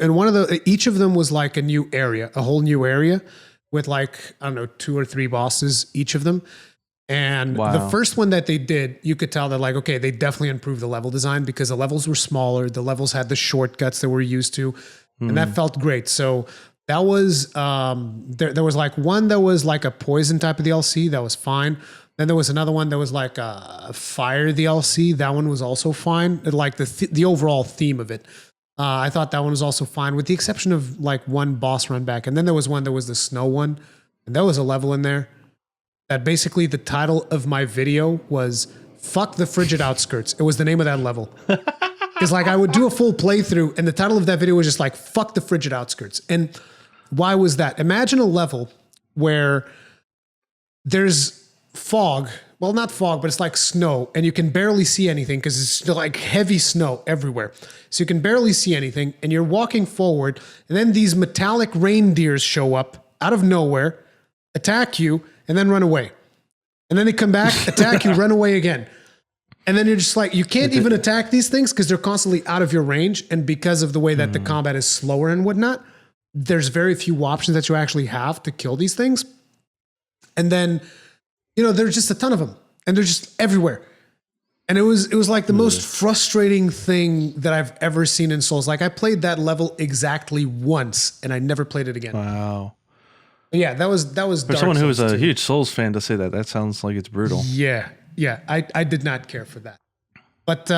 each of them was like a new area, a whole new area with like, I don't know, 2 or 3 bosses, each of them. And the first one that they did, you could tell that, like, okay, they definitely improved the level design, because the levels were smaller, the levels had the shortcuts that we're used to, and that felt great. So That was there was like one that was like a poison type of DLC that was fine. Then there was another one that was like a fire DLC. That one was also fine. Like the overall theme of it. I thought that one was also fine, with the exception of like one boss run back. And then there was one that was the snow one, and there was a level in there that basically the title of my video was "Fuck the Frigid Outskirts." It was the name of that level. It's like I would do a full playthrough, and the title of that video was just like "Fuck the Frigid Outskirts." And why was that? Imagine a level where there's fog. Well, not fog, but it's like snow, and you can barely see anything because it's still like heavy snow everywhere. So you can barely see anything, and you're walking forward, and then these metallic reindeers show up out of nowhere, attack you, and then run away. And then they come back, attack you, run away again. And then you're just like, you can't even attack these things because they're constantly out of your range. And because of the way that the combat is slower and whatnot, there's very few options that you actually have to kill these things. And then, there's just a ton of them, and they're just everywhere. And it was like the most frustrating thing that I've ever seen in Souls. Like I played that level exactly once, and I never played it again. Wow. Yeah, that was For Dark someone who is Souls a 2. huge Souls fan to say that sounds like it's brutal. Yeah, I did not care for that. But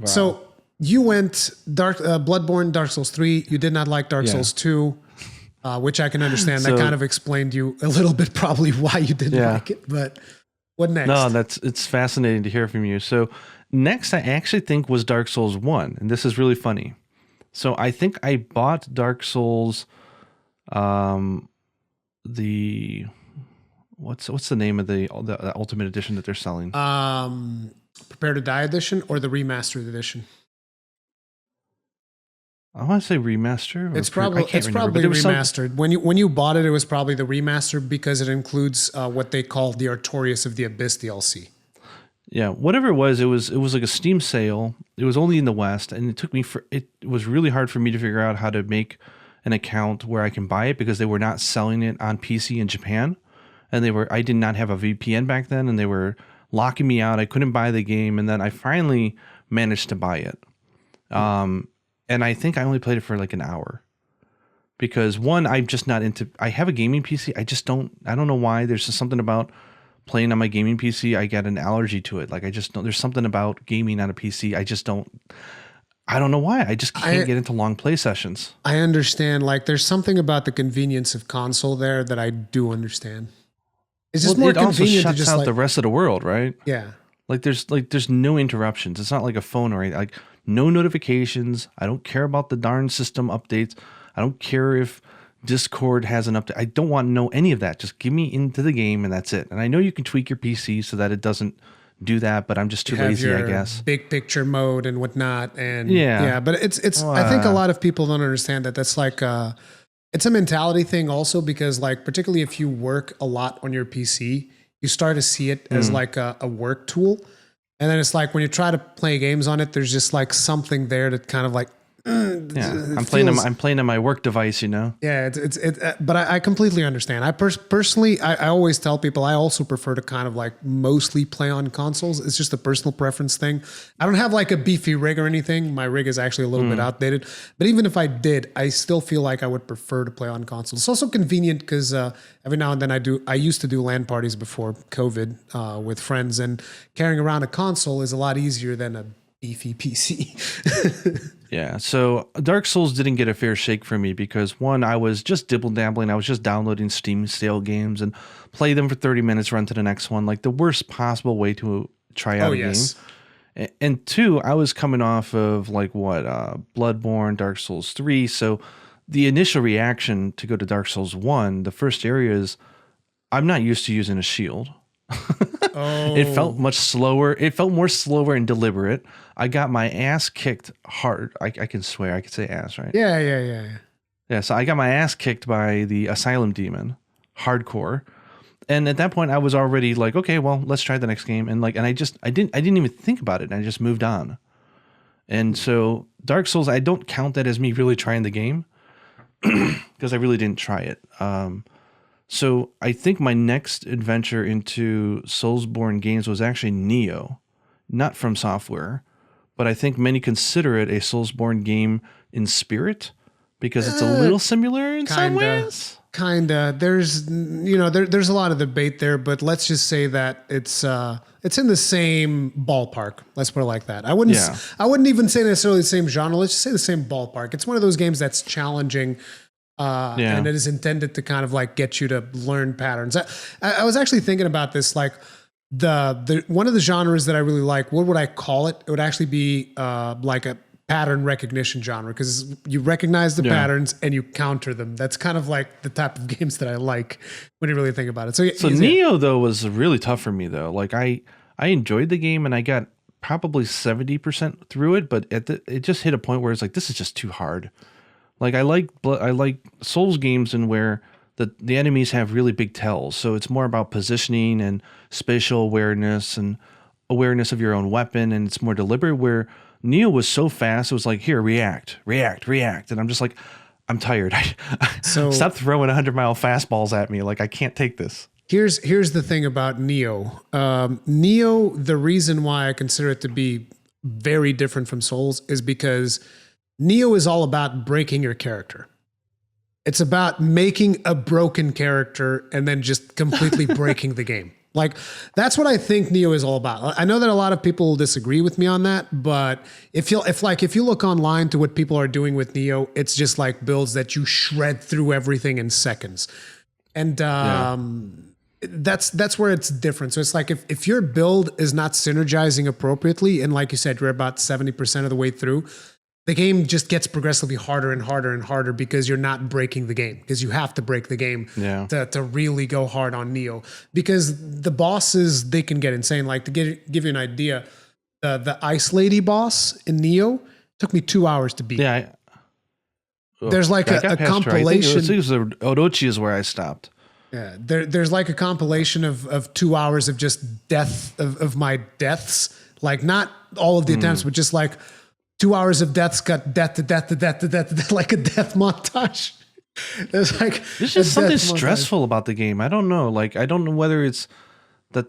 so you went Bloodborne, Dark Souls 3. You did not like Dark Souls 2, which I can understand. That kind of explained you a little bit probably why you didn't like it. But what next? No, it's fascinating to hear from you. So next, I actually think was Dark Souls 1, and this is really funny. So I think I bought Dark Souls, the what's the name of the Ultimate Edition that they're selling? Prepare to Die edition or the remastered edition? I want to say remaster. It's probably remastered. When you bought it, it was probably the remaster because it includes what they call the Artorias of the Abyss DLC. Yeah, whatever it was like a Steam sale. It was only in the West, and it was really hard for me to figure out how to make an account where I can buy it because they were not selling it on PC in Japan, and I did not have a VPN back then, and they were locking me out. I couldn't buy the game, and then I finally managed to buy it. And I think I only played it for like an hour because I'm just not into, I have a gaming PC. I don't know why. There's just something about playing on my gaming PC. I get an allergy to it. Like there's something about gaming on a PC. I don't know why. I just can't get into long play sessions. I understand. Like there's something about the convenience of console there that I do understand. It's just more convenient to just out the rest of the world, right? Yeah. Like there's no interruptions. It's not like a phone or anything. Like no notifications. I don't care about the darn system updates. I don't care if Discord has an update. I don't want to know any of that. Just give me into the game and that's it. And I know you can tweak your PC so that it doesn't do that, but I'm just too lazy, I guess. Big picture mode and whatnot. And but it's I think a lot of people don't understand that. That's like it's a mentality thing also, because like particularly if you work a lot on your PC, you start to see it as like a work tool. And then it's like when you try to play games on it, there's just like something there that kind of like, I'm playing on my work device, Yeah, but I completely understand. I personally, I always tell people I also prefer to kind of like mostly play on consoles. It's just a personal preference thing. I don't have like a beefy rig or anything. My rig is actually a little bit outdated. But even if I did, I still feel like I would prefer to play on consoles. It's also convenient because every now and then I used to do LAN parties before COVID with friends, and carrying around a console is a lot easier than a beefy PC. Yeah, so Dark Souls didn't get a fair shake for me because one, I was just dibble-dabbling. I was just downloading Steam sale games and play them for 30 minutes, run to the next one, like the worst possible way to try out a game. And two, I was coming off of like Bloodborne, Dark Souls 3. So the initial reaction to go to Dark Souls 1, the first area is I'm not used to using a shield. It felt much slower. It felt more slower and deliberate. I got my ass kicked hard. I can swear. I can say ass, right? Yeah, so I got my ass kicked by the Asylum Demon, hardcore. And at that point, I was already like, okay, well, let's try the next game. And I didn't even think about it. I just moved on. And so Dark Souls, I don't count that as me really trying the game because I really didn't try it. So I think my next adventure into Soulsborne games was actually Nioh, not from Software, but I think many consider it a Soulsborne game in spirit because it's a little similar in some ways. Kinda. There's there's a lot of debate there, but let's just say that it's in the same ballpark. Let's put it like that. I wouldn't even say necessarily the same genre. Let's just say the same ballpark. It's one of those games that's challenging. And it is intended to kind of like get you to learn patterns. I was actually thinking about this, like the one of the genres that I really like. What would I call it? It would actually be like a pattern recognition genre, because you recognize the patterns and you counter them. That's kind of like the type of games that I like when you really think about it. So Nioh though was really tough for me though. Like I enjoyed the game and I got probably 70% through it, but it just hit a point where it's like, this is just too hard. Like I like Souls games and where the enemies have really big tells. So it's more about positioning and spatial awareness and awareness of your own weapon, and it's more deliberate. Where Nioh was so fast, it was like, here, react. And I'm just like, I'm tired. So stop throwing 100-mile fastballs at me. Like, I can't take this. Here's the thing about Nioh. Nioh, the reason why I consider it to be very different from Souls is because Nioh is all about breaking your character. It's about making a broken character and then just completely breaking the game. Like, that's what I think Nioh is all about. I know that a lot of people will disagree with me on that, but if you look online to what people are doing with Nioh, it's just like builds that you shred through everything in seconds. And that's where it's different. So it's like if your build is not synergizing appropriately, and like you said, you're about 70% of the way through, the game just gets progressively harder and harder and harder because you're not breaking the game, because you have to break the game to really go hard on Nioh. Because the bosses, they can get insane. Like, to give you an idea, the Ice Lady boss in Nioh took me 2 hours to beat. Yeah. There's like a compilation. I think it was Orochi is where I stopped. Yeah, there's like a compilation of 2 hours of just death of my deaths. Like, not all of the attempts, but just like 2 hours of deaths cut death to death to death to death to death, like a death montage. There's just something stressful about the game. I don't know. Like, I don't know whether it's that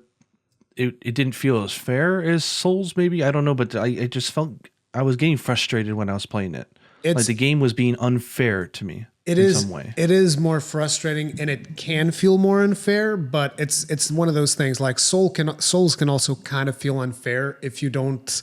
it didn't feel as fair as Souls, maybe. I don't know, but I just felt I was getting frustrated when I was playing it. Like, the game was being unfair to me in some way. It is more frustrating, and it can feel more unfair, but it's one of those things. Like, Souls can also kind of feel unfair if you don't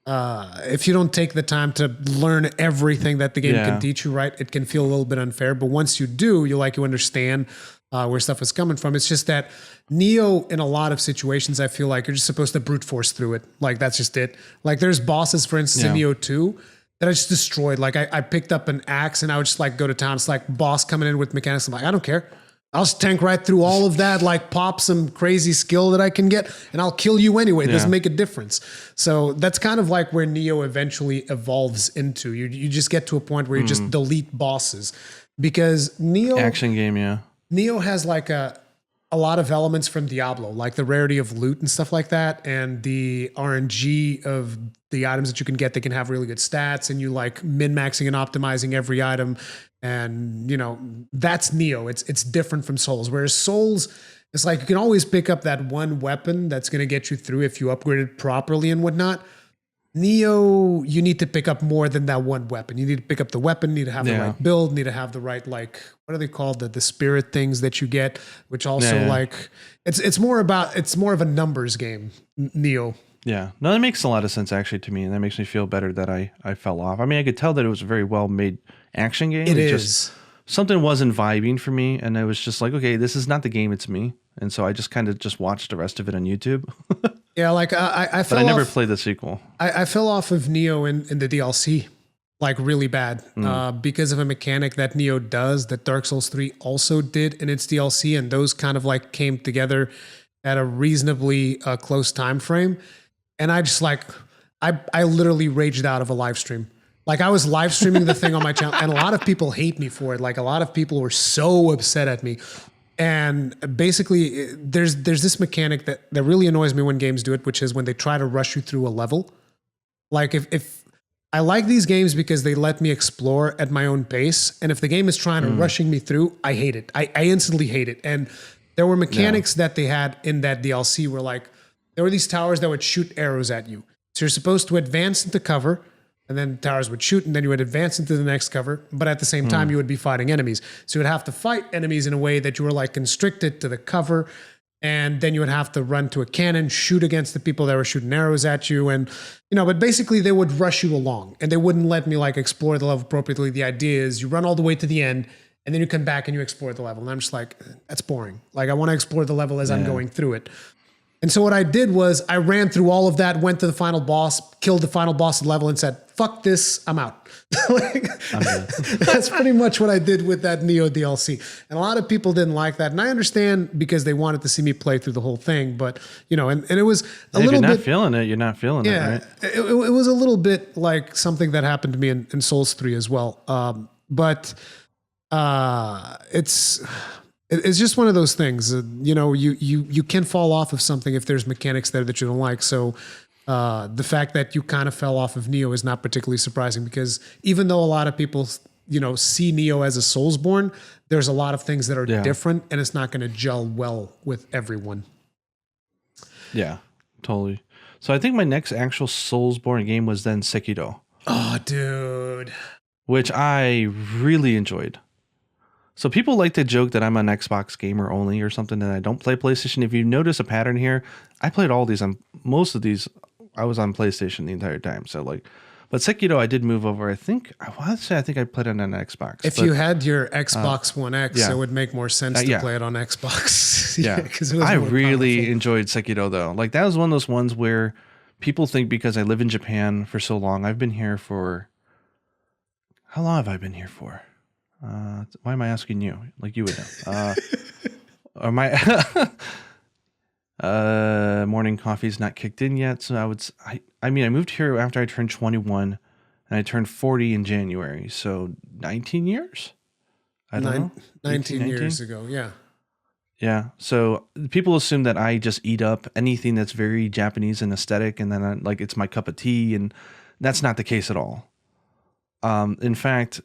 take the time to learn everything that the game can teach you, right? It can feel a little bit unfair, but once you do, you understand where stuff is coming from. It's just that Nioh, in a lot of situations, I feel like you're just supposed to brute force through it. Like, that's just it. Like, there's bosses, for instance, in Nioh 2 that I just destroyed. Like, I picked up an axe and I would just like go to town. It's like boss coming in with mechanics. I'm like, I don't care. I'll just tank right through all of that, like pop some crazy skill that I can get, and I'll kill you anyway. It doesn't make a difference. So that's kind of like where Nioh eventually evolves into. You just get to a point where you just delete bosses, because Nioh action game, Nioh has like a lot of elements from Diablo, like the rarity of loot and stuff like that, and the RNG of the items that you can get. They can have really good stats, and you like min-maxing and optimizing every item. And that's Nioh. It's different from Souls. Whereas Souls, it's like you can always pick up that one weapon that's going to get you through if you upgrade it properly and whatnot. Nioh, you need to pick up more than that one weapon. You need to pick up the weapon, need to have the right build, need to have the right, like, what are they called? The spirit things that you get, which also like it's more of a numbers game, Nioh. Yeah. No, that makes a lot of sense actually to me, and that makes me feel better that I fell off. I mean, I could tell that it was a very well made action game. It is. Just, something wasn't vibing for me, and I was just like, okay, this is not the game, it's me. And so I just kind of just watched the rest of it on YouTube. Yeah, like I fell but I never off, played the sequel. I fell off of Nioh in the DLC, like really bad, because of a mechanic that Nioh does that Dark Souls 3 also did in its DLC, and those kind of like came together at a reasonably close time frame. And I just like, I literally raged out of a live stream. Like, I was live streaming the thing on my channel, and a lot of people hate me for it. Like, a lot of people were so upset at me. And basically, there's this mechanic that really annoys me when games do it, which is when they try to rush you through a level. Like, if I like these games because they let me explore at my own pace, and if the game is trying to rushing me through, I hate it. I instantly hate it. And there were mechanics that they had in that DLC where, like, there were these towers that would shoot arrows at you. So you're supposed to advance into cover, and then towers would shoot, and then you would advance into the next cover. But at the same time, you would be fighting enemies. So you would have to fight enemies in a way that you were like constricted to the cover. And then you would have to run to a cannon, shoot against the people that were shooting arrows at you. And, but basically they would rush you along and they wouldn't let me like explore the level appropriately. The idea is you run all the way to the end and then you come back and you explore the level. And I'm just like, that's boring. Like I want to explore the level as I'm going through it. And so what I did was I ran through all of that, went to the final boss, killed the final boss of the level and said, fuck this, I'm out. That's pretty much what I did with that Nioh DLC. And a lot of people didn't like that. And I understand because they wanted to see me play through the whole thing. But, and it was a little bit. If you're not feeling it, you're not feeling it, right? It was a little bit like something that happened to me in Souls 3 as well. But it's just one of those things. You can fall off of something if there's mechanics there that you don't like. So the fact that you kind of fell off of Nioh is not particularly surprising because even though a lot of people, see Nioh as a Soulsborne, there's a lot of things that are different and it's not going to gel well with everyone. Yeah, totally. So I think my next actual Soulsborne game was then Sekiro. Oh, dude. Which I really enjoyed. So people like to joke that I'm an Xbox gamer only or something, and I don't play PlayStation. If you notice a pattern here, I played all these. Most of these, I was on PlayStation the entire time. So but Sekiro, I did move over. I think I played it on an Xbox. If you had your Xbox One X, it would make more sense to play it on Xbox. Because I really enjoyed Sekiro though. Like that was one of those ones where people think because I live in Japan for so long, I've been here for. How long have I been here for? Why am I asking you? Like you would know. Or my morning coffee's not kicked in yet. So I moved here after I turned 21 and I turned 40 in January. So 19 years? I don't know. 19 years ago. Yeah. Yeah. So people assume that I just eat up anything that's very Japanese and aesthetic. And then it's my cup of tea. And that's not the case at all. In fact,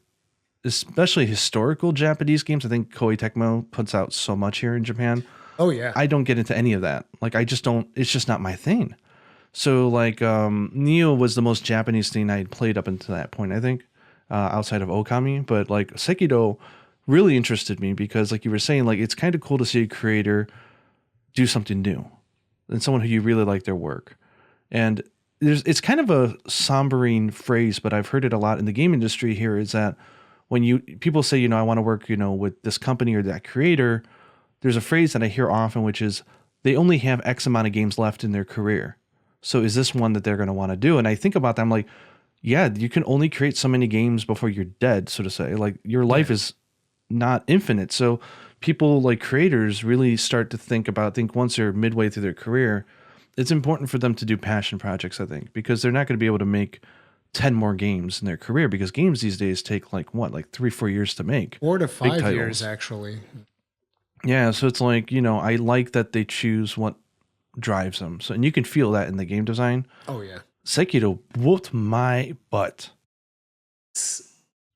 especially historical Japanese games. I think Koei Tecmo puts out so much here in Japan. Oh yeah. I don't get into any of that. Like I just don't, it's just not my thing. So Nioh was the most Japanese thing I had played up until that point, I think, outside of Okami. But Sekiro really interested me because like you were saying, it's kind of cool to see a creator do something new and someone who you really like their work. And it's kind of a sombering phrase, but I've heard it a lot in the game industry here is that when people say, I want to work, with this company or that creator, there's a phrase that I hear often, which is they only have X amount of games left in their career. So is this one that they're going to want to do? And I think about that. I'm like, yeah, you can only create so many games before you're dead, so to say. Like your life is not infinite. So people creators really start to think once they're midway through their career, it's important for them to do passion projects, I think, because they're not going to be able to make 10 more games in their career because games these days take 3-4 years to make. 4 to 5 years, actually. Yeah. So it's I like that they choose what drives them. So, and you can feel that in the game design. Oh yeah. Sekiro whooped my butt.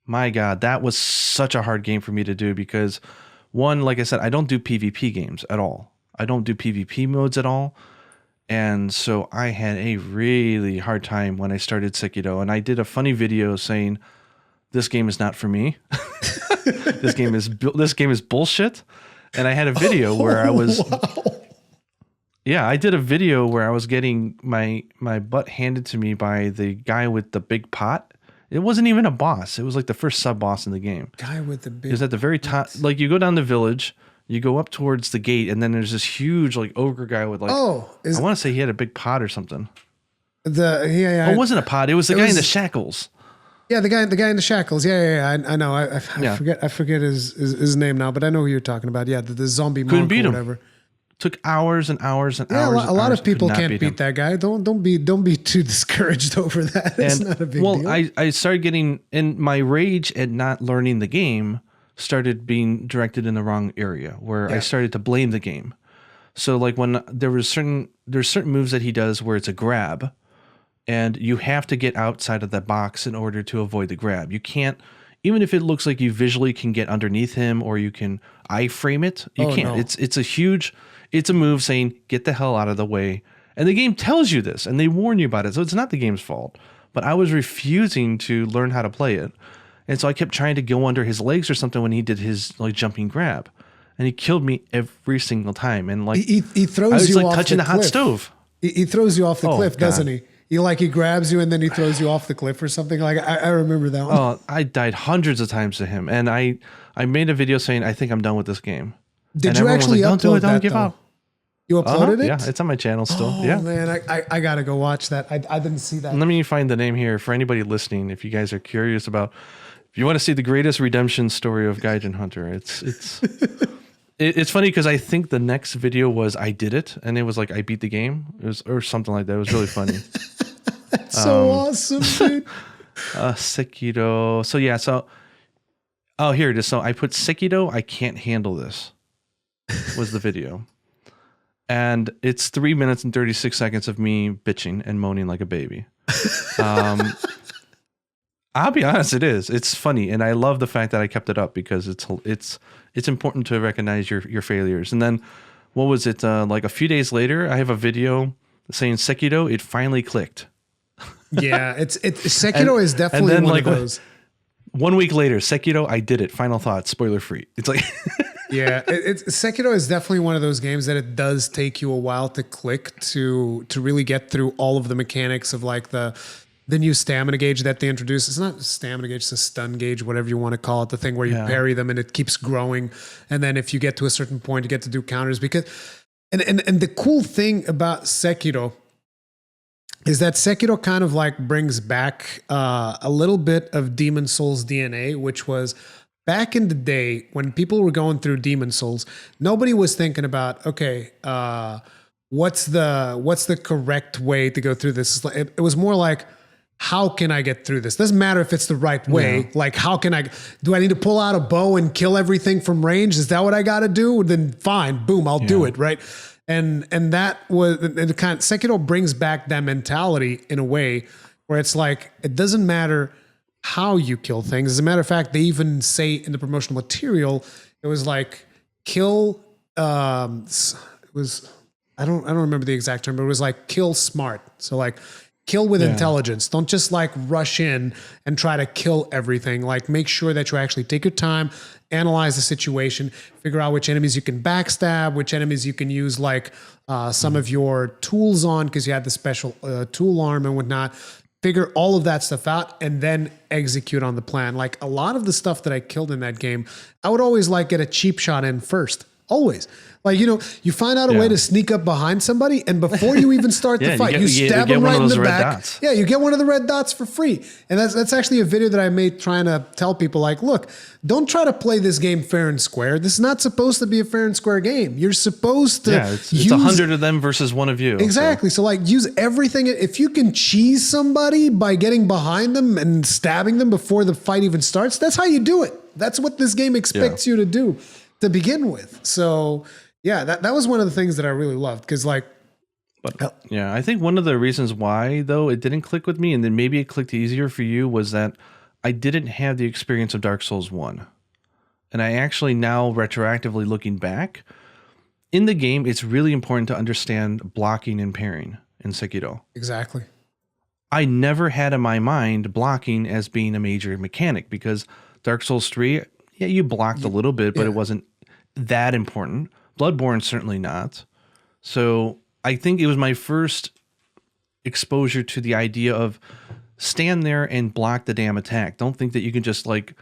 My God, that was such a hard game for me to do because one, like I said, I don't do PvP games at all. I don't do PvP modes at all. And so I had a really hard time when I started Sekiro, and I did a funny video saying, "This game is not for me. This game is bullshit." And I had a video where I was, I did a video where I was getting my butt handed to me by the guy with the big pot. It wasn't even a boss. It was the first sub boss in the game. Guy with the big. It was at the very top. You go down the village. You go up towards the gate, and then there's this huge ogre guy with I want to say he had a big pot or something. It wasn't a pot. It was the guy in the shackles. Yeah, the guy in the shackles. Yeah. I know. I forget his name now, but I know who you're talking about. Yeah, the zombie couldn't monk beat or him. whatever. Took hours and hours and hours. Yeah, a lot of people can't beat that guy. Don't be too discouraged over that. It's not a big deal. I started getting in my rage at not learning the game. Started being directed in the wrong area where I started to blame the game. So when there's certain moves that he does where it's a grab and you have to get outside of the box in order to avoid the grab. You can't, even if it looks like you visually can get underneath him or you can iframe it, you can't. No. It's a move saying, get the hell out of the way. And the game tells you this and they warn you about it. So it's not the game's fault. but I was refusing to learn how to play it. And so I kept trying to go under his legs or something when he did his like jumping grab. And he killed me every single time. And like he throws I was you like off touching the hot cliff. stove. He throws you off the cliff, God. doesn't he? He grabs you and then he throws you off the cliff or something. Like I remember that one. Oh, I died hundreds of times to him. And I made a video saying, I think I'm done with this game. Did and you everyone was actually like, upload don't do it, don't that, give though? up. You uploaded it? Yeah, it's on my channel still. Oh, yeah. man, I got to go watch that. I didn't see that. Let me find the name here for anybody listening. If you guys are curious about, if you want to see the greatest redemption story of Gaijin Hunter, it's funny because I think the next video was I did it, and it was like I beat the game, or something like that. It was really funny. That's so awesome, dude. Sekiro. So yeah, here it is. So I put Sekiro, I can't handle this. Was the video. And it's 3 minutes and 36 seconds of me bitching and moaning like a baby. I'll be honest, it is. It's funny, and I love the fact that I kept it up because it's important to recognize your failures. And then, what was it? Like a few days later, I have a video saying Sekiro. It finally clicked. Yeah, Sekiro is definitely then, one like, of those. 1 week later, Sekiro, I did it. Final thoughts, spoiler free. It's like. Yeah, Sekiro is definitely one of those games that it does take you a while to click to really get through all of the mechanics of like the new stamina gauge that they introduced. It's not stamina gauge, it's a stun gauge, whatever you want to call it, the thing where you parry them and it keeps growing. And then if you get to a certain point, you get to do counters. Because and the cool thing about Sekiro is that Sekiro kind of like brings back a little bit of Demon Souls DNA, which was back in the day when people were going through Demon Souls, nobody was thinking about, okay, what's the correct way to go through this? It was more like, how can I get through this? Doesn't matter if it's the right way. Yeah. Like, do I need to pull out a bow and kill everything from range? Is that what I got to do? Then fine, boom, I'll do it. Right. And that was the kind of Sekiro brings back that mentality in a way where it's like, it doesn't matter how you kill things. As a matter of fact, they even say in the promotional material, it was like kill. It was I don't remember the exact term, but it was like kill smart. So like kill with intelligence. Don't just like rush in and try to kill everything. Like make sure that you actually take your time, analyze the situation, figure out which enemies you can backstab, which enemies you can use like some of your tools on because you had the special tool arm and whatnot. Figure all of that stuff out and then execute on the plan. Like a lot of the stuff that I killed in that game, I would always like get a cheap shot in first. Always. Like, you find out a way to sneak up behind somebody, and before you even start the fight, you stab them right in the back. Dots. Yeah, you get one of the red dots for free. And that's actually a video that I made trying to tell people, like, look, don't try to play this game fair and square. This is not supposed to be a fair and square game. You're supposed to it's 100 of them versus one of you. Exactly. So like use everything. If you can cheese somebody by getting behind them and stabbing them before the fight even starts, that's how you do it. That's what this game expects you to do to begin with. So yeah, that was one of the things that I really loved because like, I think one of the reasons why though it didn't click with me and then maybe it clicked easier for you was that I didn't have the experience of Dark Souls 1. And I actually now retroactively looking back in the game, it's really important to understand blocking and parrying in Sekiro. Exactly. I never had in my mind blocking as being a major mechanic because Dark Souls 3, you blocked a little bit, but it wasn't that important. Bloodborne, certainly not. So I think it was my first exposure to the idea of stand there and block the damn attack. Don't think that you can just like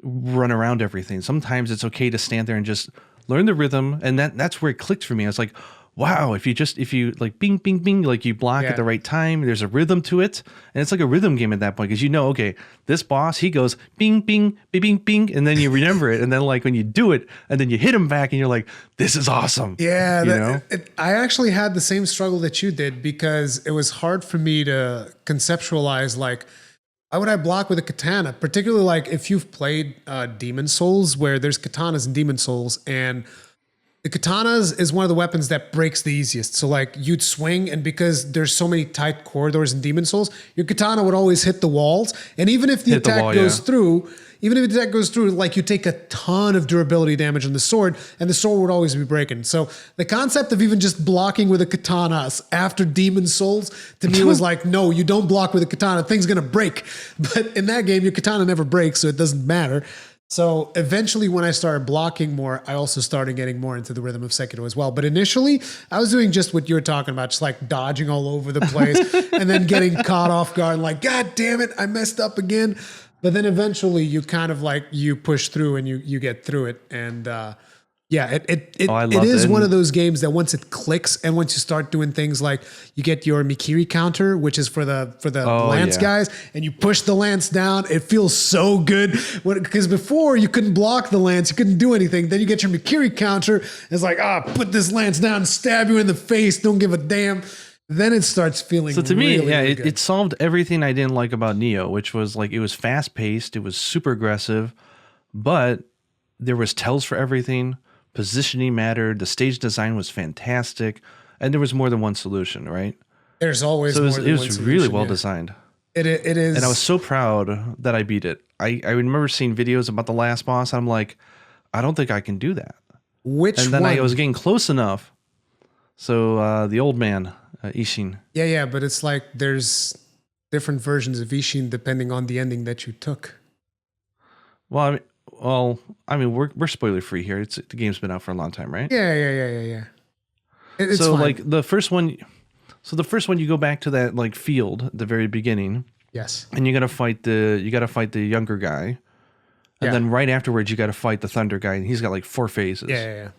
run around everything. Sometimes it's okay to stand there and just learn the rhythm. And that's where it clicked for me. I was like, wow, if you like bing, bing, bing, like you block at the right time, there's a rhythm to it. And it's like a rhythm game at that point because okay, this boss, he goes bing, bing, bing, bing, bing, and then you remember it. And then like when you do it and then you hit him back and you're like, this is awesome. Yeah. I actually had the same struggle that you did because it was hard for me to conceptualize like, why would I block with a katana? Particularly like if you've played Demon Souls where there's katanas in Demon Souls and the katanas is one of the weapons that breaks the easiest. So like you'd swing and because there's so many tight corridors in Demon Souls, your katana would always hit the walls. And even if the attack goes through, even if the attack goes through, like you take a ton of durability damage on the sword, and the sword would always be breaking. So the concept of even just blocking with a katana after Demon Souls to me was like, no, you don't block with a katana. Thing's gonna break. But in that game, your katana never breaks, so it doesn't matter. So eventually when I started blocking more, I also started getting more into the rhythm of Sekiro as well. But initially, I was doing just what you were talking about, just like dodging all over the place and then getting caught off guard and like, God damn it, I messed up again. But then eventually you kind of like, you push through and you get through it. And yeah, it is one of those games that once it clicks and once you start doing things like you get your Mikiri counter, which is for the lance guys, and you push the lance down, it feels so good. Because before you couldn't block the lance, you couldn't do anything. Then you get your Mikiri counter, it's like, put this lance down, stab you in the face, don't give a damn. Then it starts feeling. So to me, really it solved everything I didn't like about Nioh, which was like it was fast paced, it was super aggressive, but there was tells for everything. Positioning mattered. The stage design was fantastic, and there was more than one solution, right? There's always more than one solution. It was really well designed. It is, and I was so proud that I beat it. I remember seeing videos about the last boss. And I'm like, I don't think I can do that. And then I was getting close enough. So the old man, Ishin. Yeah, but it's like there's different versions of Ishin depending on the ending that you took. Well, I mean, we're spoiler free here. The game's been out for a long time, right? Yeah. It's so fine. like the first one, you go back to that like field at the very beginning. Yes. And you gotta fight the younger guy, and then right afterwards you gotta fight the Thunder guy, and he's got like 4 phases. Yeah.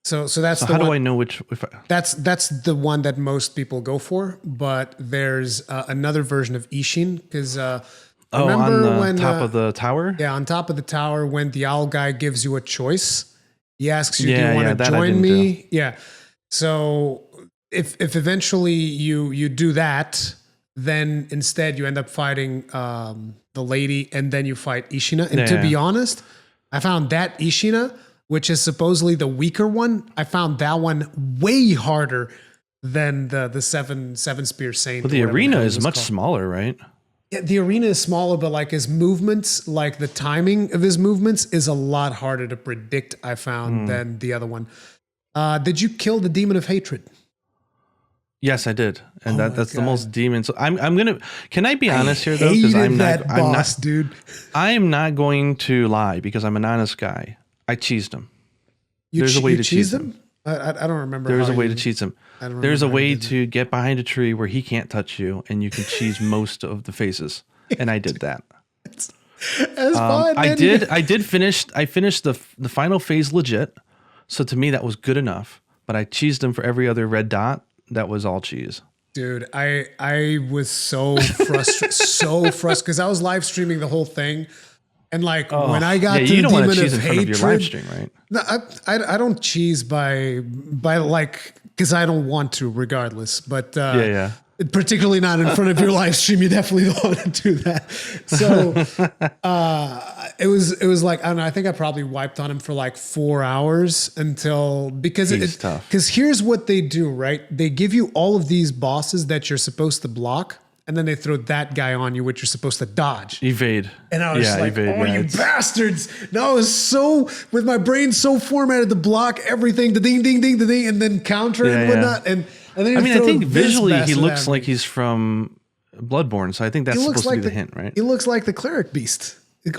So that's how do I know which? That's the one that most people go for, but there's another version of Ishin because. Remember on the top of the tower? Yeah, on top of the tower, when the owl guy gives you a choice, he asks you, do you want to join me? Yeah. So if eventually you do that, then instead you end up fighting the lady and then you fight Ishina. And to be honest, I found that Ishina, which is supposedly the weaker one, I found that one way harder than the seven spear saint. But the arena is much smaller, right? Yeah, the arena is smaller, but like his movements, like the timing of his movements is a lot harder to predict, I found, than the other one. Did you kill the demon of hatred? Yes, I did. And that's the most demon. So I'm gonna, can I be honest here though? Because I'm not, dude. I am not going to lie because I'm an honest guy. I cheesed him. There's a way to cheese him. I don't remember. There's a way to cheese him. There's a way to get behind a tree where he can't touch you, and you can cheese most of the phases. And I did that. That's fine. I finished the final phase legit. So to me, that was good enough. But I cheesed him for every other red dot. That was all cheese. Dude, I was so frustrated, because I was live streaming the whole thing. And like when I got to the demon of hatred, your live stream, right? No, I don't cheese by like, because I don't want to, regardless. But particularly not in front of your live stream, you definitely don't want to do that. So it was like, I don't know. I think I probably wiped on him for like 4 hours because here's what they do, right? They give you all of these bosses that you're supposed to block. And then they throw that guy on you, which you're supposed to dodge. Evade. And I was you bastards. No, I was so, with my brain so formatted to block everything, the ding, ding, ding, the ding, and then counter and whatnot. And then I think visually he looks like he's from Bloodborne. So I think that's supposed to be the hint, right? He looks like the Cleric Beast.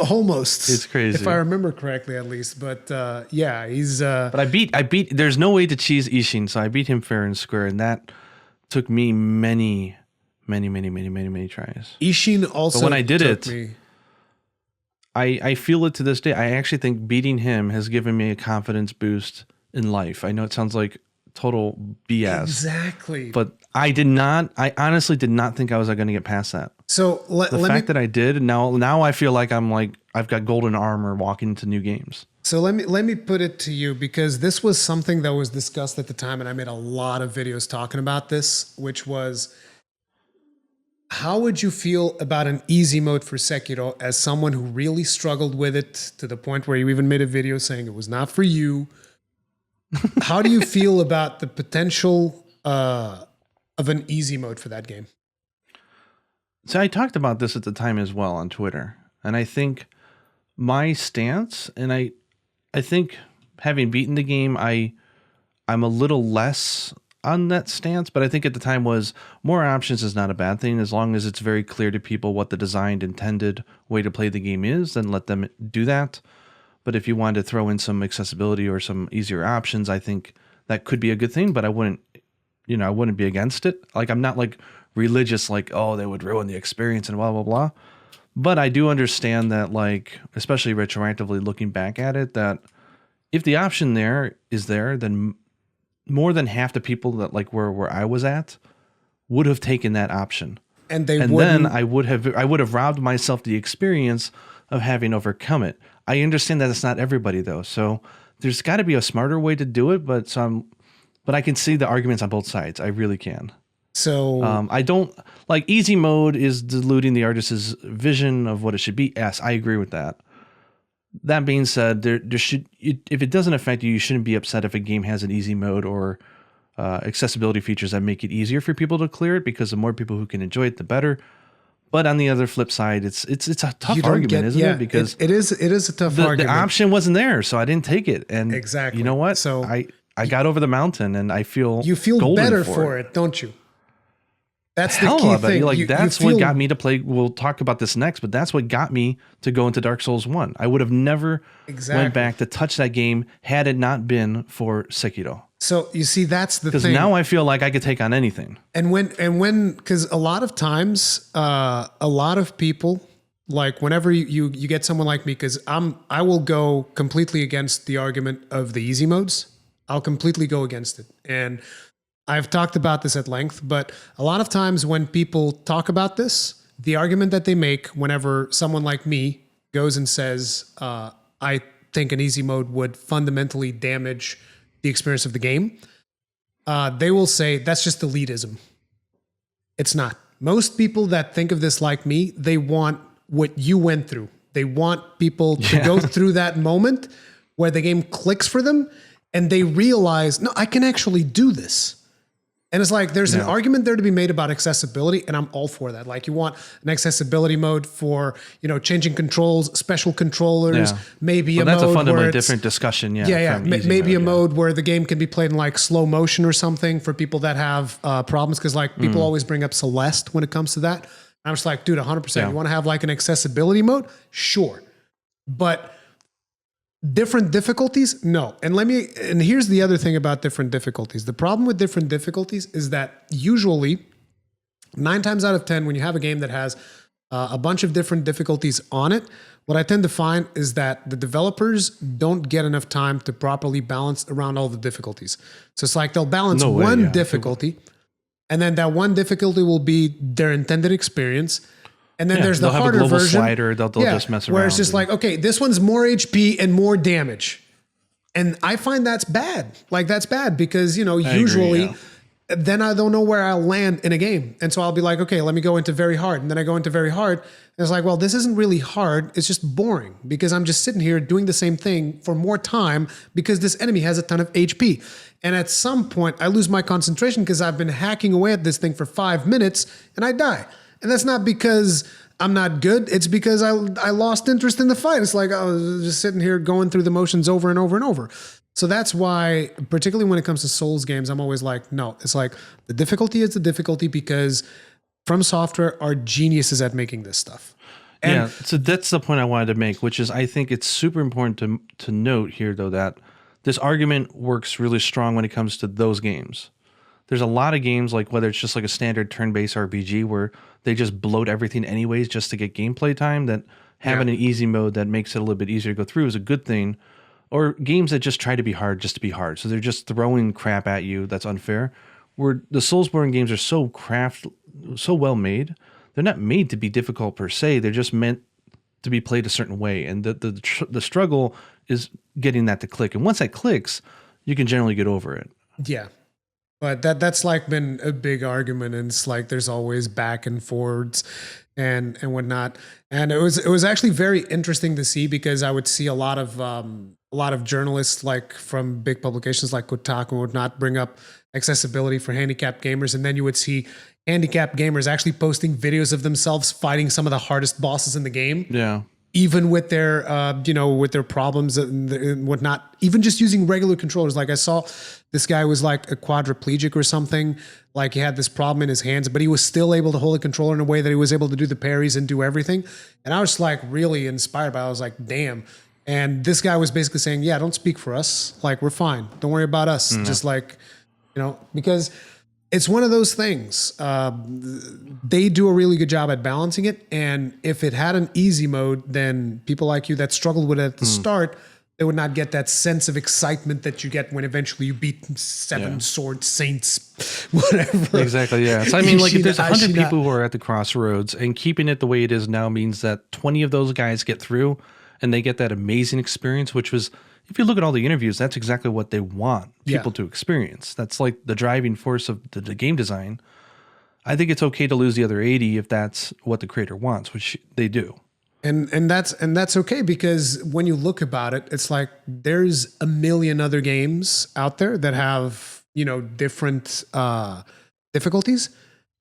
Almost. It's crazy. If I remember correctly, at least. But he's... But I beat, there's no way to cheese Ishin, so I beat him fair and square. And that took me many tries. Ishin also but when I did it, I feel it to this day. I actually think beating him has given me a confidence boost in life. I know it sounds like total BS. Exactly. But I honestly did not think I was going to get past that. So the fact that I did, now I feel like I've got golden armor walking into new games. So let me put it to you, because this was something that was discussed at the time, and I made a lot of videos talking about this, which was, how would you feel about an easy mode for Sekiro as someone who really struggled with it to the point where you even made a video saying it was not for you? How do you feel about the potential of an easy mode for that game? So I talked about this at the time as well on Twitter. And I think my stance, and I think having beaten the game, I'm a little less on that stance, but I think at the time was more options is not a bad thing as long as it's very clear to people what the designed intended way to play the game is, then let them do that. But if you wanted to throw in some accessibility or some easier options, I think that could be a good thing, but I wouldn't be against it. Like, I'm not like religious, like, oh, they would ruin the experience and blah, blah, blah. But I do understand that, like, especially retroactively looking back at it, that if the option there is there, then more than half the people that like where I was at would have taken that option. And then I would have robbed myself the experience of having overcome it. I understand that it's not everybody though. So there's got to be a smarter way to do it, but I can see the arguments on both sides. I really can. So I don't like easy mode is diluting the artist's vision of what it should be. Yes, I agree with that. That being said, there should, if it doesn't affect you, you shouldn't be upset if a game has an easy mode or accessibility features that make it easier for people to clear it, because the more people who can enjoy it, the better. But on the other flip side, it's a tough argument, isn't it? Because it is a tough argument. The option wasn't there, so I didn't take it. And exactly. You know what? So I got over the mountain, and I feel you feel better for it, don't you? That's the key thing. Like that's what got me to play. We'll talk about this next, but that's what got me to go into Dark Souls 1. I would have never went back to touch that game had it not been for Sekiro. So you see, that's the thing. Because now I feel like I could take on anything. And when, because a lot of times, a lot of people, like whenever you get someone like me, because I will go completely against the argument of the easy modes. I'll completely go against it. And I've talked about this at length, but a lot of times when people talk about this, the argument that they make whenever someone like me goes and says, I think an easy mode would fundamentally damage the experience of the game, they will say that's just elitism. It's not. Most people that think of this like me, they want what you went through. They want people to go through that moment where the game clicks for them and they realize, no, I can actually do this. And it's like, there's an argument there to be made about accessibility, and I'm all for that. Like, you want an accessibility mode for, changing controls, special controllers, maybe a mode that's a fundamentally where different discussion. Maybe a mode where the game can be played in like slow motion or something for people that have problems. Because like people always bring up Celeste when it comes to that. I'm just like, dude, 100%. You want to have like an accessibility mode? Sure. But different difficulties? No. And here's the other thing about different difficulties. The problem with different difficulties is that usually 9 times out of 10, when you have a game that has a bunch of different difficulties on it, what I tend to find is that the developers don't get enough time to properly balance around all the difficulties. So it's like they'll balance one difficulty, and then that one difficulty will be their intended experience. And then there's the harder have a global version. Slider, they'll just mess around. Where it's just like, okay, this one's more HP and more damage. And I find that's bad. Like, that's bad because, usually then I don't know where I'll land in a game. And so I'll be like, okay, let me go into very hard. And then I go into very hard. And it's like, well, this isn't really hard. It's just boring because I'm just sitting here doing the same thing for more time because this enemy has a ton of HP. And at some point I lose my concentration because I've been hacking away at this thing for 5 minutes and I die. And that's not because I'm not good. It's because I lost interest in the fight. It's like I was just sitting here going through the motions over and over and over. So that's why, particularly when it comes to Souls games, I'm always like, no, it's like the difficulty is the difficulty because From Software are geniuses at making this stuff. And so that's the point I wanted to make, which is I think it's super important to note here, though, that this argument works really strong when it comes to those games. There's a lot of games, like whether it's just like a standard turn-based RPG where they just bloat everything anyways just to get gameplay time, that having an easy mode that makes it a little bit easier to go through is a good thing. Or games that just try to be hard just to be hard. So they're just throwing crap at you that's unfair. Where the Soulsborne games are so well made, they're not made to be difficult per se. They're just meant to be played a certain way. And the struggle is getting that to click. And once that clicks, you can generally get over it. Yeah. But that's like been a big argument, and it's like there's always back and forwards and whatnot. And it was actually very interesting to see because I would see a lot of journalists like from big publications like Kotaku would not bring up accessibility for handicapped gamers, and then you would see handicapped gamers actually posting videos of themselves fighting some of the hardest bosses in the game. Yeah. even with their with their problems and whatnot, even just using regular controllers. Like I saw this guy was like a quadriplegic or something, like he had this problem in his hands, but he was still able to hold a controller in a way that he was able to do the parries and do everything. And I was like really inspired by it. I was like, damn. And this guy was basically saying, yeah, don't speak for us, like we're fine, don't worry about us. Just like, because it's one of those things. They do a really good job at balancing it. And if it had an easy mode, then people like you that struggled with it at the start, they would not get that sense of excitement that you get when eventually you beat 7 sword saints, whatever. Exactly, yeah. So I mean, like if there's 100 people who are at the crossroads, and keeping it the way it is now means that 20 of those guys get through and they get that amazing experience, which was, if you look at all the interviews, that's exactly what they want people to experience. That's like the driving force of the game design. I think it's okay to lose the other 80 if that's what the creator wants, which they do. And that's okay, because when you look about it, it's like there's a million other games out there that have, different difficulties,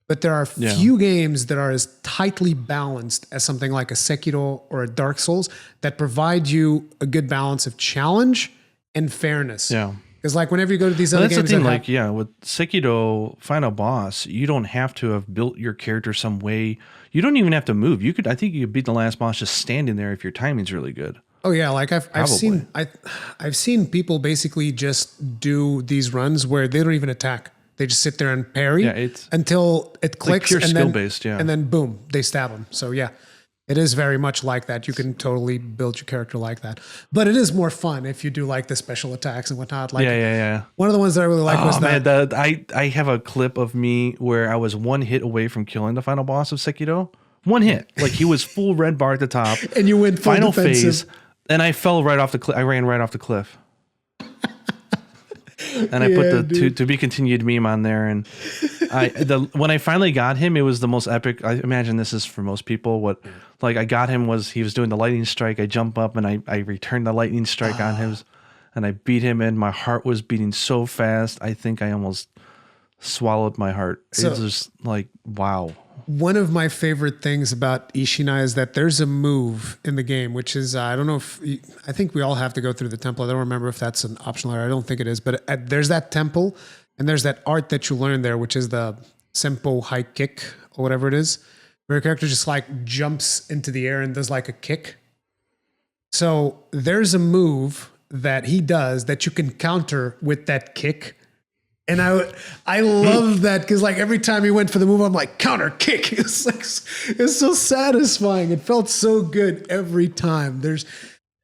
but there are few games that are as tightly balanced as something like a Sekiro or a Dark Souls that provide you a good balance of challenge and fairness. Yeah. Because like whenever you go to these other games, that's the thing. With Sekiro final boss, you don't have to have built your character some way. You don't even have to move. I think you could beat the last boss just standing there if your timing's really good. Oh yeah, like I've seen people basically just do these runs where they don't even attack. They just sit there and parry until it clicks, like pure and skill then based, and then boom, they stab them. So yeah. It is very much like that. You can totally build your character like that. But it is more fun if you do like the special attacks and whatnot. Like one of the ones that I really like was that. Man, I have a clip of me where I was one hit away from killing the final boss of Sekiro. One hit. Like he was full red bar at the top. And you went full final defensive. phase. And I fell right off the cliff. I ran right off the cliff. And I put the to be continued meme on there, and when I finally got him, it was the most epic. I imagine this is for most people. I got him he was doing the lightning strike. I jump up and I returned the lightning strike on him, and I beat him. And my heart was beating so fast, I think I almost swallowed my heart. It was just like, wow. One of my favorite things about Ishinai is that there's a move in the game, which is, I don't know I think we all have to go through the temple. I don't remember if that's an optional area. I don't think it is, but there's that temple and there's that art that you learn there, which is the Senpo high kick or whatever it is, where your character just like jumps into the air and does like a kick. So there's a move that he does that you can counter with that kick. And I love that, because like every time he went for the move, I'm like, counter kick. It's like, it's so satisfying. It felt so good every time. The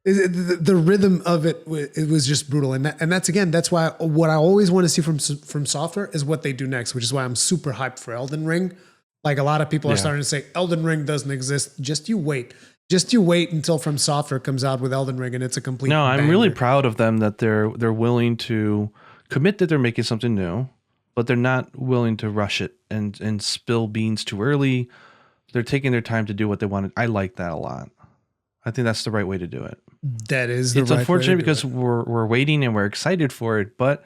rhythm of it was just brutal. And that's why what I always want to see from software is what they do next, which is why I'm super hyped for Elden Ring. Like a lot of people are starting to say Elden Ring doesn't exist. Just you wait until From Software comes out with Elden Ring and it's a complete banger. I'm really proud of them that they're willing to commit that they're making something new, but they're not willing to rush it and spill beans too early. They're taking their time to do what they want. I like that a lot. I think that's the right way to do it. That is the right way. It's unfortunate because we're waiting and we're excited for it, but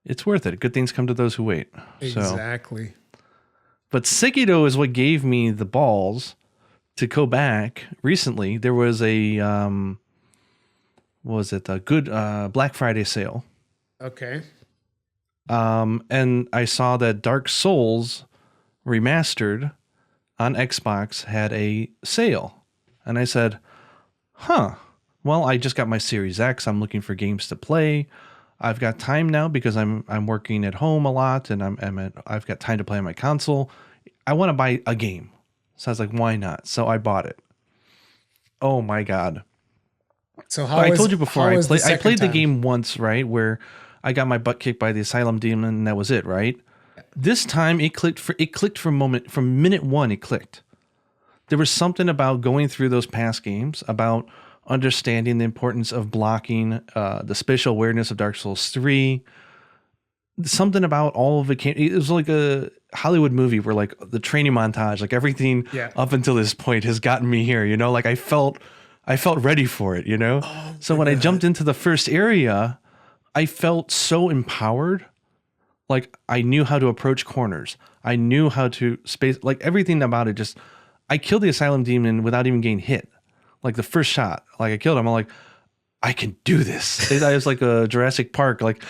it's worth it. Good things come to those who wait. Exactly. But Sekiro is what gave me the balls to go back recently. There was a good Black Friday sale. Okay. And I saw that Dark Souls Remastered on Xbox had a sale. And I said, well, I just got my Series X. I'm looking for games to play. I've got time now because I'm working at home a lot, and I've got time to play on my console. I want to buy a game. So I was like, why not? So I bought it. Oh my God. So I told you before, I played the game once, right? Where I got my butt kicked by the Asylum Demon, and that was it, right? This time it clicked for a moment. From minute one, it clicked. There was something about going through those past games, about understanding the importance of blocking, the spatial awareness of Dark Souls 3. Something about all of it it was like a Hollywood movie where like the training montage, like everything up until this point has gotten me here, like I felt ready for it, So when I jumped into the first area, I felt so empowered. Like I knew how to approach corners. I knew how to space, like everything about it. I killed the Asylum Demon without even getting hit. Like the first shot, like I killed him. I'm like, I can do this. I was like a Jurassic Park, like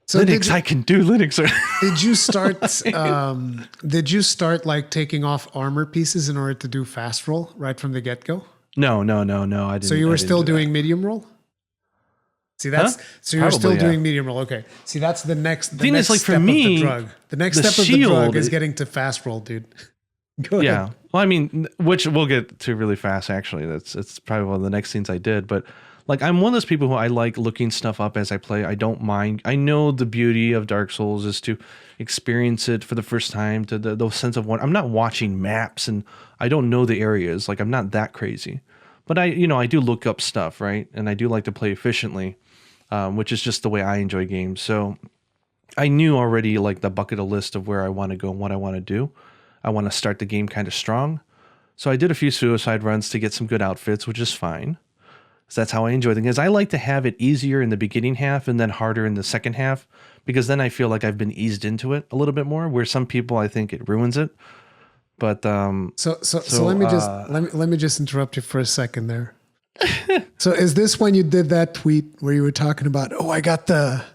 So Linux. I can do Linux. did you start? Did you start like taking off armor pieces in order to do fast roll right from the get go? No. I didn't. So you were I didn't still do doing medium roll. See, that's Huh? so you're still Probably, yeah. doing medium roll. Okay. See, that's the next. The Thing next is, like, for step me, of the drug. The next the step of the drug shield- is getting to fast roll, dude. Go that. ahead. Yeah. Well, I mean, which we'll get to really fast. Actually, it's probably one of the next things I did. But like, I'm one of those people who I like looking stuff up as I play. I don't mind. I know the beauty of Dark Souls is to experience it for the first time, to the sense of what I'm not watching maps and I don't know the areas. Like, I'm not that crazy. But I do look up stuff, right? And I do like to play efficiently, which is just the way I enjoy games. So I knew already like the bucket list of where I want to go and what I want to do. I want to start the game kind of strong. So I did a few suicide runs to get some good outfits, which is fine. So that's how I enjoy things. I like to have it easier in the beginning half and then harder in the second half, because then I feel like I've been eased into it a little bit more, where some people, I think it ruins it. But So let me just interrupt you for a second there. So is this when you did that tweet where you were talking about, oh, I got the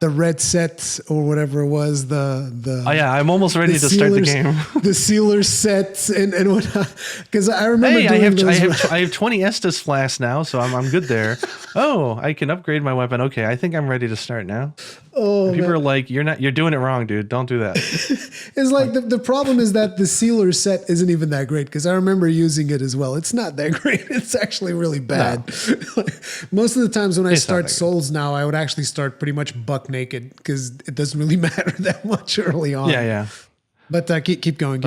red set or whatever it was, oh yeah, I'm almost ready to start the game. The sealer sets and whatnot. Because I remember Hey, doing I have 20 Estus flasks now, so I'm good there. Oh, I can upgrade my weapon. Okay, I think I'm ready to start now. Oh, and people man. are like, you're doing it wrong, dude. Don't do that. It's like the problem is that the sealer set isn't even that great, because I remember using it as well. It's not that great. It's actually really bad. No. Most of the times when I start Souls now, I would actually start pretty much buck naked, because it doesn't really matter that much early on. Yeah. But keep going.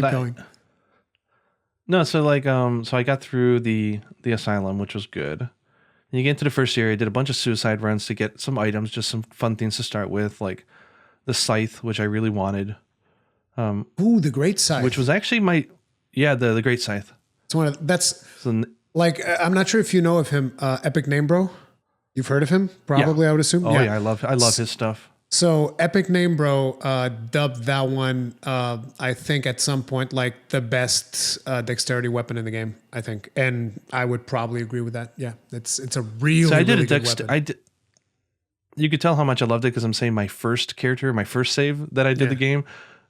No, so like so I got through the asylum, which was good. And you get into the first area, did a bunch of suicide runs to get some items, just some fun things to start with, like the scythe, which I really wanted. Ooh, the great scythe. Which was actually the great scythe. It's one of that's So, like, I'm not sure if you know of him, Epic Name Bro. You've heard of him, probably. Yeah. I would assume. Oh yeah, I love his stuff. So Epic Name Bro dubbed that one, I think at some point, like the best dexterity weapon in the game, I think. And I would probably agree with that. Yeah, it's a really, So I did really a good weapon. You could tell how much I loved it because I'm saying my first save that I did the game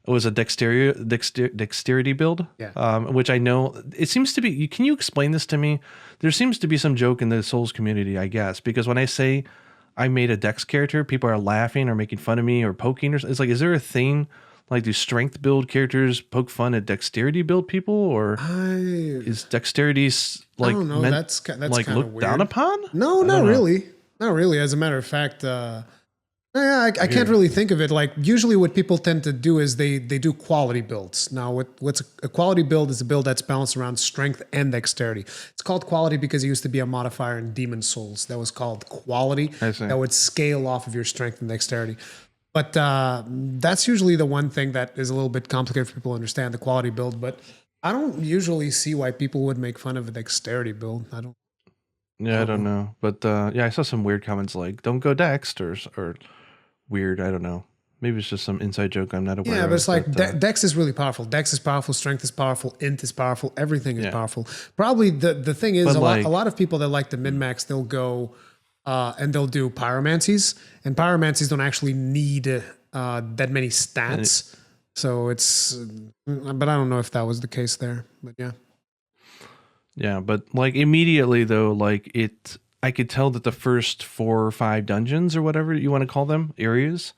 was a dexterity build. Yeah. Which I know it seems to be. Can you explain this to me? There seems to be some joke in the Souls community, I guess, because when I say I made a dex character, people are laughing or making fun of me or poking. It's like, is there a thing like, do strength build characters poke fun at dexterity build people, or is dexterity like I don't know. That's like kind of looked weird. down upon? No, not really. Not really. As a matter of fact, I can't really think of it. Like, usually what people tend to do is they do quality builds. Now, what's a quality build is a build that's balanced around strength and dexterity. It's called quality because it used to be a modifier in Demon Souls that was called quality, I see. that would scale off of your strength and dexterity. But that's usually the one thing that is a little bit complicated for people to understand, the quality build. But I don't usually see why people would make fun of a dexterity build. I don't know. But I saw some weird comments like, don't go dext or weird. I don't know. Maybe it's just some inside joke I'm not aware of. Yeah, but it's like Dex is really powerful. Dex is powerful. Strength is powerful. Int is powerful. Everything is powerful. Probably the thing is, a lot of people that like to min-max, they'll go and they'll do pyromancies. And pyromancies don't actually need that many stats. So it's... But I don't know if that was the case there. But yeah. Yeah, but like immediately though, like I could tell that the first 4 or 5 dungeons or whatever you want to call them, areas,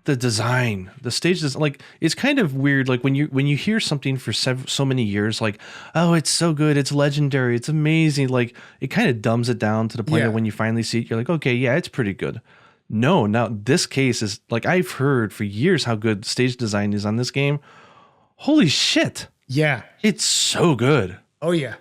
the design, the stage design, like it's kind of weird. Like when you hear something for so many years, like, oh, it's so good, it's legendary, it's amazing. Like it kind of dumbs it down to the point that when you finally see it, you're like, okay, yeah, it's pretty good. No, now this case is like, I've heard for years how good stage design is on this game. Holy shit. Yeah. It's so good. Oh yeah.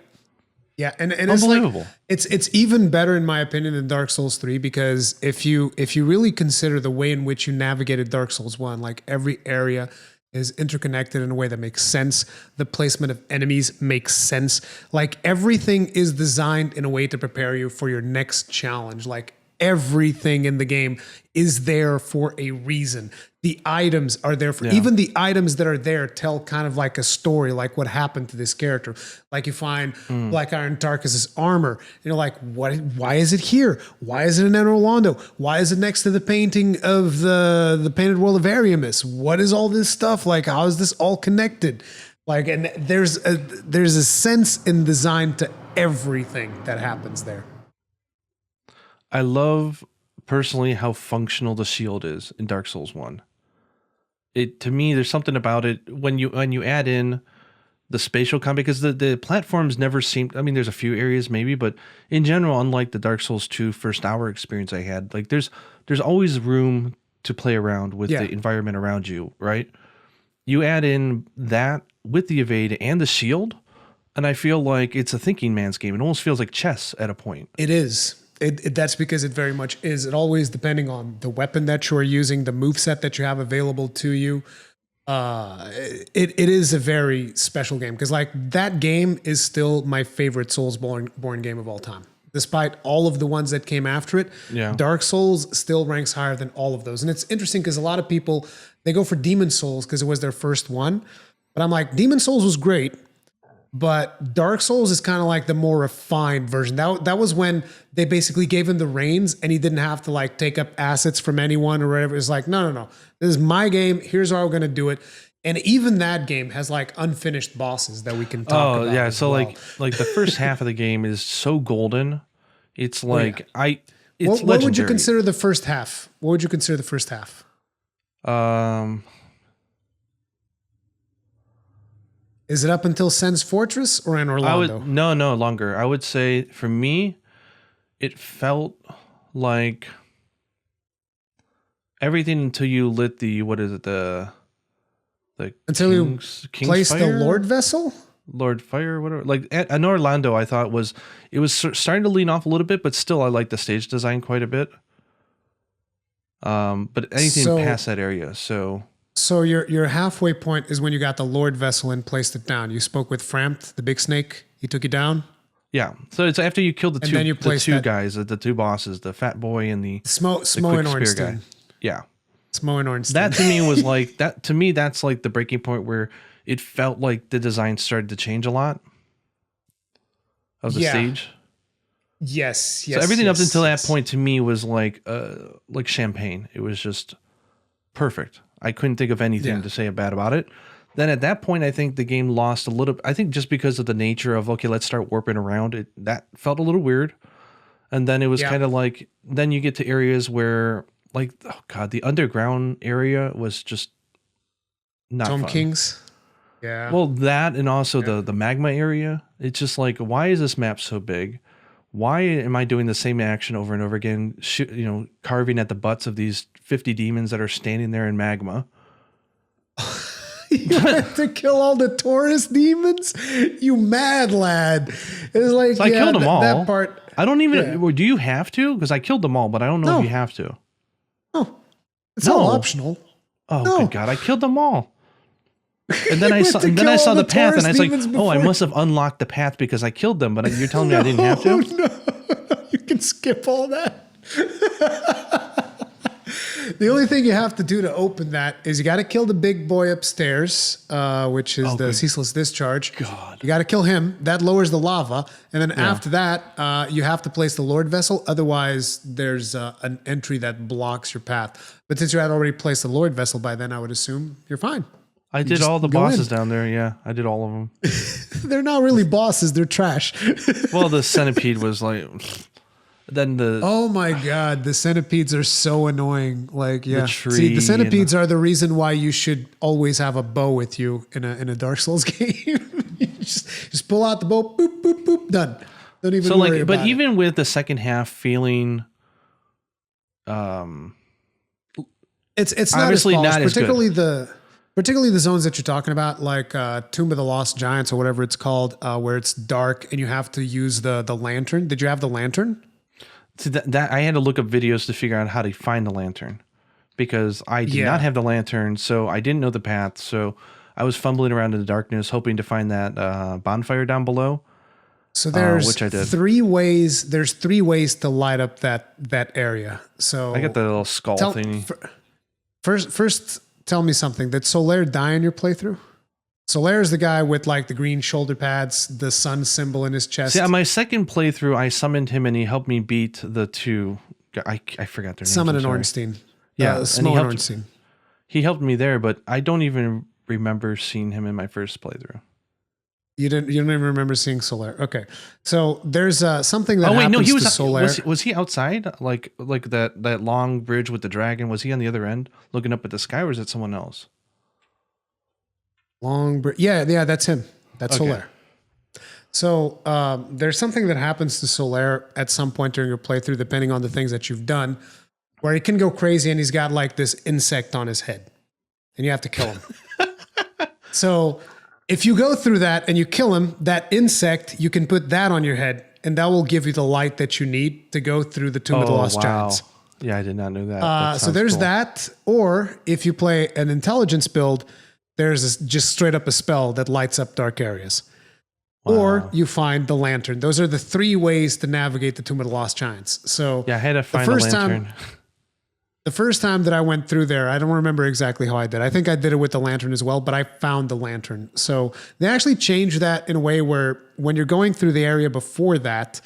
Yeah, and unbelievable. It's even better in my opinion than Dark Souls 3, because if you really consider the way in which you navigated Dark Souls 1, like every area is interconnected in a way that makes sense. The placement of enemies makes sense. Like everything is designed in a way to prepare you for your next challenge. Like everything in the game is there for a reason. The items are there for even the items that are there tell kind of like a story, like what happened to this character. Like you find Black Iron Tarkus's armor, and you're like, what? Why is it here? Why is it in Orlando? Why is it next to the painting of the painted world of Ariamis? What is all this stuff? Like, how is this all connected? Like, and there's a sense in design to everything that happens there. I love personally how functional the shield is in Dark Souls 1. It, to me, there's something about it when you add in the spatial combat, because the platforms never seem, I mean, there's a few areas maybe, but in general, unlike the Dark Souls 2 first hour experience I had, like there's always room to play around with the environment around you, right? You add in that with the evade and the shield, and I feel like it's a thinking man's game. It almost feels like chess at a point. It is. That's because it very much is. It always, depending on the weapon that you are using, the moveset that you have available to you, it is a very special game. Because like that game is still my favorite Soulsborne game of all time. Despite all of the ones that came after it, Dark Souls still ranks higher than all of those. And it's interesting because a lot of people, they go for Demon Souls because it was their first one. But I'm like, Demon Souls was great, but Dark Souls is kind of like the more refined version. That was when they basically gave him the reins and he didn't have to like take up assets from anyone or whatever. It's like, no. This is my game. Here's how we're going to do it. And even that game has like unfinished bosses that we can talk about. Oh, yeah. So well. like the first half of the game is so golden. It's like, it's what would you consider the first half? What would you consider the first half? Is it up until Sen's Fortress or in Orlando? No, longer. I would say for me, it felt like everything until you lit the, what is it, until you placed the Lord Vessel? Lord Fire, whatever. Like in Orlando, I thought it was starting to lean off a little bit, but still I like the stage design quite a bit. But anything past that area, So your halfway point is when you got the Lord Vessel and placed it down. You spoke with Frampt, the big snake. He took you down? Yeah. So it's after you killed the two guys, the two bosses, the fat boy and the Smo and Ornstein. Yeah. Smo and Ornstein. That to me was like that. To me, that's like the breaking point where it felt like the design started to change a lot of the stage. Yes. So everything up until that point to me was like champagne. It was just perfect. I couldn't think of anything to say bad about it. Then at that point, I think the game lost a little. I think just because of the nature of, okay, let's start warping around, that felt a little weird. And then it was kind of like, then you get to areas where, like, oh God, the underground area was just not Tom fun. Kings? Yeah. Well, that and also the magma area. It's just like, why is this map so big? Why am I doing the same action over and over again, carving at the butts of these 50 demons that are standing there in magma? You have to kill all the tourist demons? You mad lad. It's like, so I killed them all. That part. I don't even, do you have to? Because I killed them all, but I don't know if you have to. No. It's all optional. Oh, good God. I killed them all. And then I saw the path and I was like, I must have unlocked the path because I killed them, but you're telling me I didn't have to? No. You can skip all that. The only thing you have to do to open that is you got to kill the big boy upstairs, which is the ceaseless discharge. God. You got to kill him. That lowers the lava. And then after that, you have to place the Lord Vessel. Otherwise, there's an entry that blocks your path. But since you had already placed the Lord Vessel by then, I would assume you're fine. I did all the bosses down there. Yeah, I did all of them. They're not really bosses. They're trash. Well, the centipede was like... Then oh my God, the centipedes are so annoying. Like, see, the centipedes are the reason why you should always have a bow with you in a Dark Souls game. You just pull out the bow, boop, boop, boop, done. Don't even worry about it. But even with the second half feeling, it's not obviously as polished, not as particularly the zones that you're talking about, like Tomb of the Lost Giants or whatever it's called, where it's dark and you have to use the lantern. Did you have the lantern? See, that I had to look up videos to figure out how to find the lantern because I did not have the lantern, so I didn't know the path. So I was fumbling around in the darkness, hoping to find that bonfire down below. So there's which I did. 3 ways. There's 3 ways to light up that area. So I got the little skull thingy. First, tell me something. Did Solaire die in your playthrough? Solaire is the guy with like the green shoulder pads, the sun symbol in his chest. See, on my second playthrough, I summoned him and he helped me beat the 2. I forgot their names. Summon and Ornstein. Yeah, and Ornstein. He helped me there, but I don't even remember seeing him in my first playthrough. You don't even remember seeing Solaire. Okay. So there's something that happens he was to Solaire. Was he outside? Like that long bridge with the dragon? Was he on the other end looking up at the sky, or is it someone else? Long bridge. Yeah, that's him. That's Okay. Solaire. So there's something that happens to Solaire at some point during your playthrough, depending on the things that you've done, where he can go crazy and he's got like this insect on his head and you have to kill him. So if you go through that and you kill him, that insect, you can put that on your head and that will give you the light that you need to go through the Tomb of the Lost Giants. Yeah, I did not know that. So there's cool. that. Or if you play an intelligence build, there's just straight up a spell that lights up dark areas. Wow. Or you find the lantern. Those are the 3 ways to navigate the Tomb of the Lost Giants. So yeah, I had to find the lantern. The first time that I went through there, I don't remember exactly how I did. I think I did it with the lantern as well, but I found the lantern. So they actually changed that in a way where when you're going through the area before that,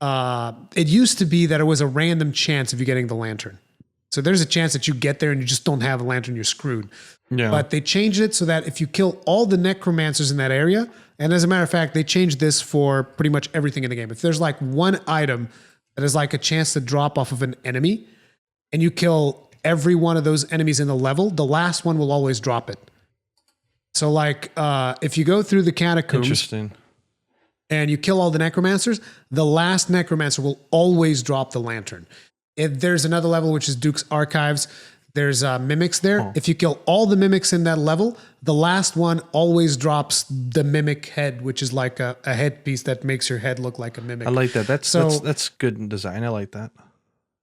it used to be that it was a random chance of you getting the lantern. So there's a chance that you get there and you just don't have a lantern, you're screwed. Yeah. But they changed it so that if you kill all the necromancers in that area, and as a matter of fact, they changed this for pretty much everything in the game. If there's like one item that is like a chance to drop off of an enemy, and you kill every one of those enemies in the level, the last one will always drop it. So like if you go through the catacombs Interesting. and you kill all the necromancers, the last necromancer will always drop the lantern. If there's another level, which is Duke's Archives, there's mimics there. Oh. If you kill all the mimics in that level, the last one always drops the mimic head, which is like a headpiece that makes your head look like a mimic. I like that. So- That's good in design. I like that.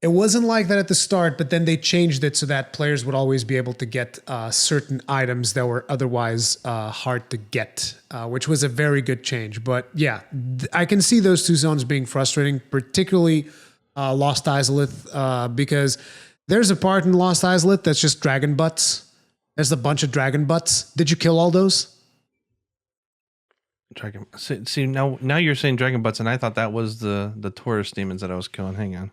It wasn't like that at the start, but then they changed it so that players would always be able to get certain items that were otherwise hard to get, which was a very good change. But yeah, I can see those 2 zones being frustrating, particularly Lost Izalith, because there's a part in Lost Izalith that's just dragon butts. There's a bunch of dragon butts. Did you kill all those? Dragon. See now you're saying dragon butts, and I thought that was the Taurus demons that I was killing. Hang on.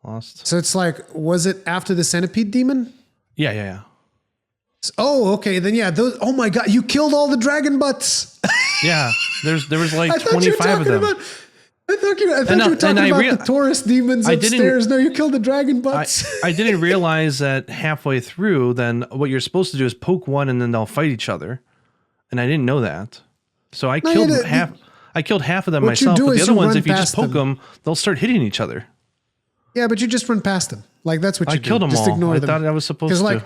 Lost. So it's like, was it after the centipede demon? Yeah. Oh, okay. Then yeah, those. Oh my god, you killed all the dragon butts. Yeah, there was like I thought you were 25 of them. I thought you were talking about the Taurus demons upstairs. No, you killed the dragon butts. I didn't realize that halfway through, then what you're supposed to do is poke one and then they'll fight each other. And I didn't know that. So I killed half. I killed half of them myself. But the other ones, if you just poke them, they'll start hitting each other. Yeah, but you just run past them. Like that's what you do. I killed them just all. Ignore I them. thought I was supposed to. Like,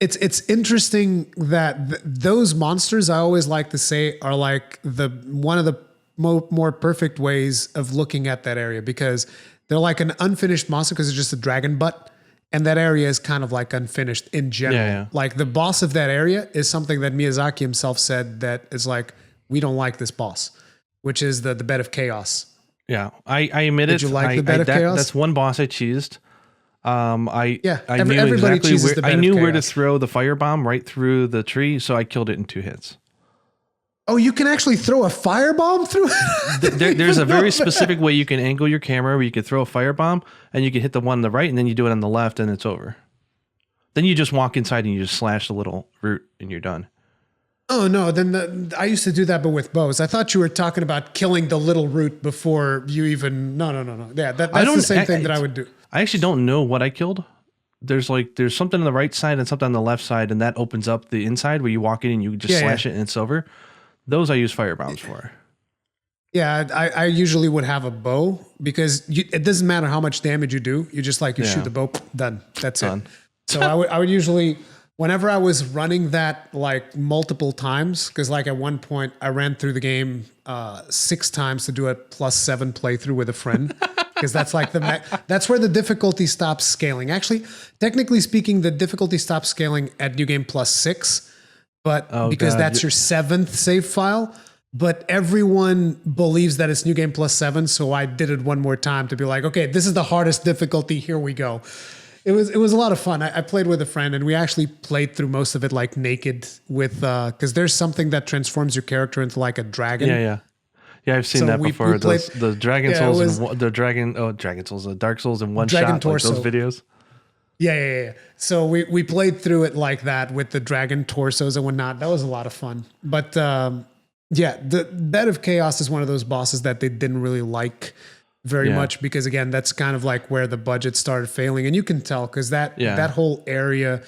it's interesting that those monsters, I always like to say, are like one of the more perfect ways of looking at that area, because they're like an unfinished monster because it's just a dragon butt, and that area is kind of like unfinished in general. Yeah. Like the boss of that area is something that Miyazaki himself said that is like, we don't like this boss, which is the Bed of Chaos. Yeah, I admit it. Did you like the Bed of Chaos? That's one boss I cheesed. I knew everybody exactly cheeses the Bed of where to Chaos. throw the firebomb right through the tree, so I killed it in 2 hits. Oh, you can actually throw a firebomb through it? There's a very specific way you can angle your camera where you can throw a firebomb and you can hit the one on the right and then you do it on the left and it's over. Then you just walk inside and you just slash the little root and you're done. Oh no, then I used to do that, but with bows. I thought you were talking about killing the little root before you even. No. Yeah, that's the same thing that I would do. I actually don't know what I killed. There's something on the right side and something on the left side, and that opens up the inside where you walk in and you just slash it and it's over. Those I use firebombs for. Yeah, I usually would have a bow because it doesn't matter how much damage you do. You just shoot the bow, done. That's it. So I would usually, whenever I was running that like multiple times, because like at one point I ran through the game 6 times to do a +7 playthrough with a friend. Because that's like that's where the difficulty stops scaling. Actually, technically speaking, the difficulty stops scaling at New Game +6, but because that's your 7th save file. but everyone believes that it's New Game Plus 7. So I did it one more time to be like, okay, this is the hardest difficulty. Here we go. It was a lot of fun. I played with a friend and we actually played through most of it like naked with, cause there's something that transforms your character into like a dragon. Yeah, I've seen that before. The Dragon Souls and the Dark Souls in one Dragon shot, torso. like those videos. Yeah. So we played through it like that with the dragon torsos and whatnot. That was a lot of fun. But the Bed of Chaos is one of those bosses that they didn't really like very much because, again, that's kind of like where the budget started failing. And you can tell because that whole area,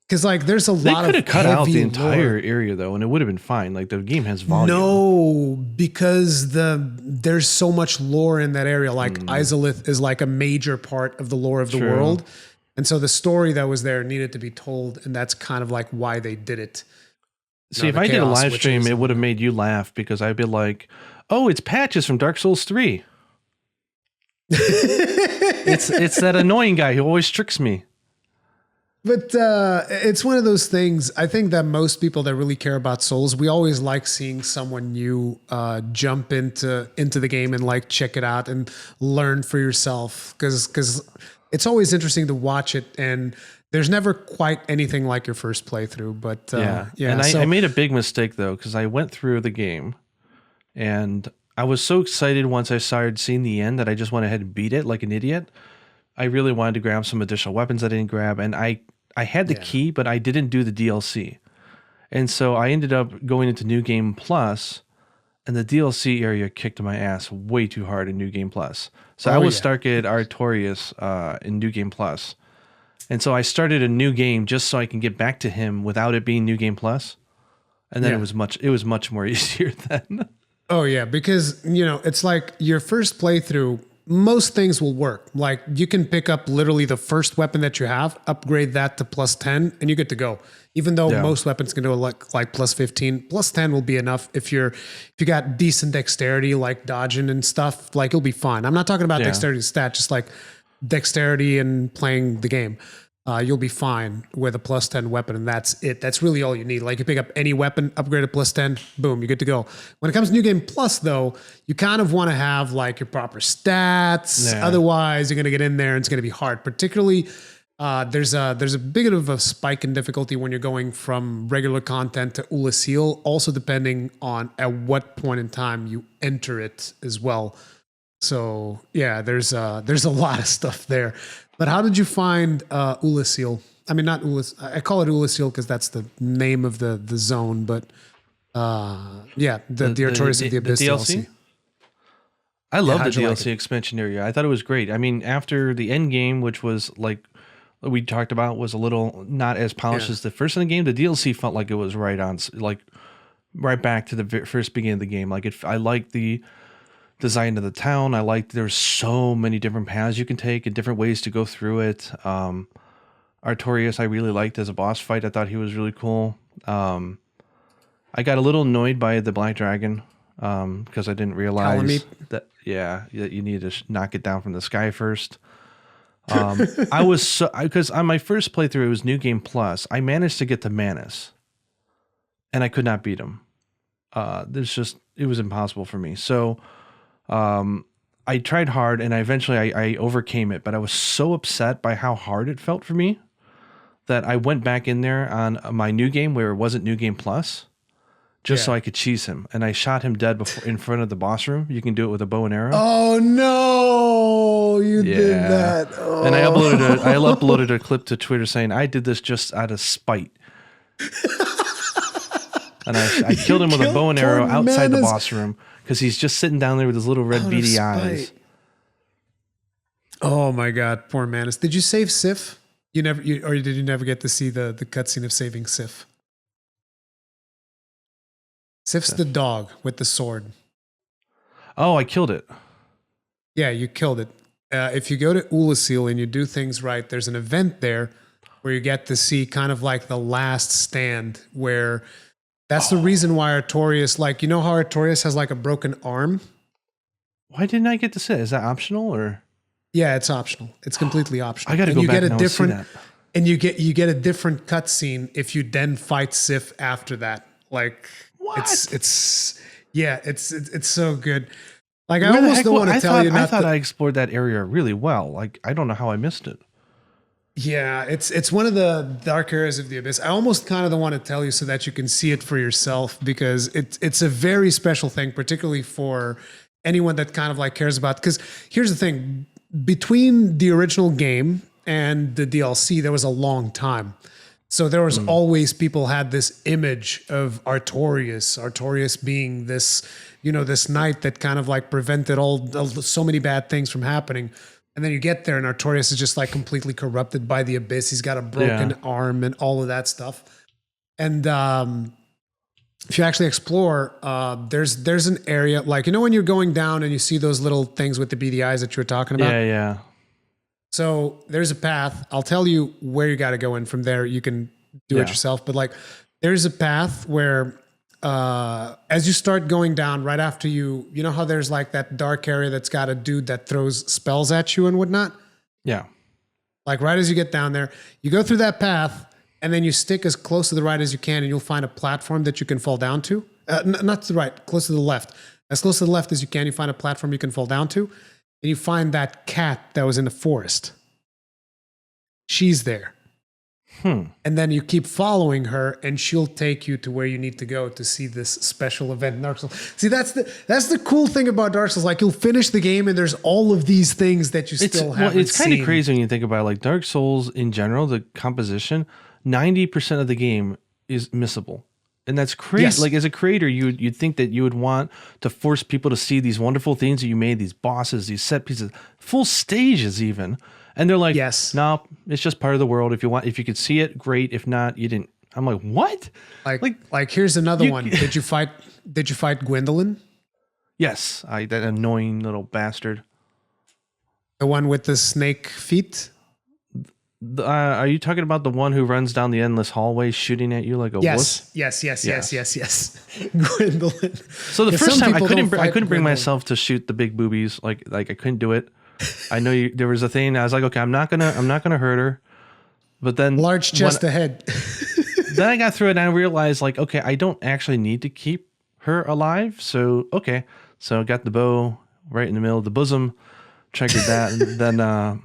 because like there's a lot of They could have cut out the entire area though, and it would have been fine. Like the game has volume. No, because there's so much lore in that area. Like Izalith is like a major part of the lore of the world. And so the story that was there needed to be told, and that's kind of like why they did it. See, if I did a live stream, it would have made you laugh because I'd be like, "Oh, it's patches from Dark Souls 3." it's that annoying guy who always tricks me. But it's one of those things. I think that most people that really care about Souls, we always like seeing someone new jump into the game and like check it out and learn for yourself because it's always interesting to watch it, and there's never quite anything like your first playthrough. But And I made a big mistake though because I went through the game, and I was so excited once I started seeing the end that I just went ahead and beat it like an idiot. I really wanted to grab some additional weapons I didn't grab, and I had the key, but I didn't do the DLC. And so I ended up going into New Game Plus, and the DLC area kicked my ass way too hard in New Game Plus. So I was Starkid Artorias in New Game Plus. And so I started a new game just so I can get back to him without it being New Game Plus. And then it was much more easier then. Oh yeah, because it's like your first playthrough, most things will work. Like you can pick up literally the first weapon that you have, upgrade that to plus 10, and you're good to go. Even though most weapons can go like plus 15, plus 10 will be enough if you got decent dexterity, like dodging and stuff, like you'll be fine. I'm not talking about dexterity stat, just like dexterity and playing the game. You'll be fine with a plus 10 weapon, and that's it. That's really all you need. Like you pick up any weapon, upgrade it plus 10, boom, you're good to go. When it comes to New Game Plus, though, you kind of want to have like your proper stats. Yeah. Otherwise, you're going to get in there and it's going to be hard. Particularly, there's a bit of a spike in difficulty when you're going from regular content to Ulasil, also depending on at what point in time you enter it as well. So yeah, there's a lot of stuff there. But how did you find Ulasil? I mean, not Ulasil. I call it Ulasil because that's the name of the zone. But the Artorias of the Abyss DLC. I love the DLC expansion area. I thought it was great. I mean, after the end game, which was like we talked about, was a little not as polished as the first in the game. The DLC felt like it was right on, like right back to the first beginning of the game. Like I liked the design of the town. I liked there's so many different paths you can take and different ways to go through it. Artorias I really liked as a boss fight. I thought he was really cool. I got a little annoyed by the Black Dragon because I didn't realize that you need to knock it down from the sky first. I was because on my first playthrough it was New Game Plus. I managed to get to Manus, and I could not beat him. It was impossible for me. So I tried hard, and I overcame it. But I was so upset by how hard it felt for me that I went back in there on my new game where it wasn't New Game Plus, just so I could cheese him. And I shot him dead in front of the boss room. You can do it with a bow and arrow. Oh no, you did that. Oh. And I uploaded a clip to Twitter saying I did this just out of spite. And I killed him with a bow and arrow outside the boss room because he's just sitting down there with his little red beady eyes. Oh my God, poor Manus. Did you save Sif? Or did you never get to see the cutscene of saving Sif? Sif's the dog with the sword. Oh, I killed it. Yeah, you killed it. If you go to Ulasil and you do things right, there's an event there where you get to see kind of like the last stand where that's the reason why Artorias, like, you know how Artorias has like a broken arm? Why didn't I get to see it? Is that optional or? Yeah, it's optional. It's completely optional. I got to go back and see that. And you get a different cutscene if you then fight Sif after that. Like, what? Yeah, it's so good. Like I Where the almost heck? don't want to tell you. I Not thought to, I explored that area really well. Like I don't know how I missed it. Yeah, it's one of the dark areas of the abyss. I almost kind of don't want to tell you so that you can see it for yourself because it's a very special thing, particularly for anyone that kind of like cares about. Because here's the thing: between the original game and the DLC, there was a long time. So there was always people had this image of Artorias being this, this knight that kind of like prevented so many bad things from happening. And then you get there and Artorias is just like completely corrupted by the abyss. He's got a broken arm and all of that stuff. And if you actually explore, there's an area like, when you're going down and you see those little things with the beady eyes that you were talking about. Yeah. So there's a path. I'll tell you where you got to go in. From there, you can do it yourself. But like, there's a path where, as you start going down, right after you know how there's like that dark area that's got a dude that throws spells at you and whatnot. Yeah. Like right as you get down there, you go through that path, and then you stick as close to the right as you can, and you'll find a platform that you can fall down to. Not to the right, close to the left. As close to the left as you can, you find a platform you can fall down to. And you find that cat that was in the forest. She's there. And then you keep following her, and she'll take you to where you need to go to see this special event in Dark Souls. See, that's the cool thing about Dark Souls. Like, you'll finish the game, and there's all of these things that you still haven't seen. It's kind of crazy when you think about it. Like, Dark Souls in general, the composition, 90% of the game is missable. And that's crazy. Yes. Like as a creator, you'd think that you would want to force people to see these wonderful things that you made, these bosses, these set pieces, full stages even. And they're like, yes, no, it's just part of the world. If you could see it, great. If not, you didn't. I'm like, what? Like here's another one. Did you fight Gwendolyn? Yes, that annoying little bastard. The one with the snake feet? Are you talking about the one who runs down the endless hallway shooting at you like a wuss? Yes. Gwendolyn. So the first time I couldn't bring myself to shoot the big boobies. Like I couldn't do it. I know there was a thing. I was like, okay, I'm not gonna hurt her. But then large chest ahead. Then I got through it and I realized like, okay, I don't actually need to keep her alive. So okay, so I got the bow right in the middle of the bosom, triggered that, and then.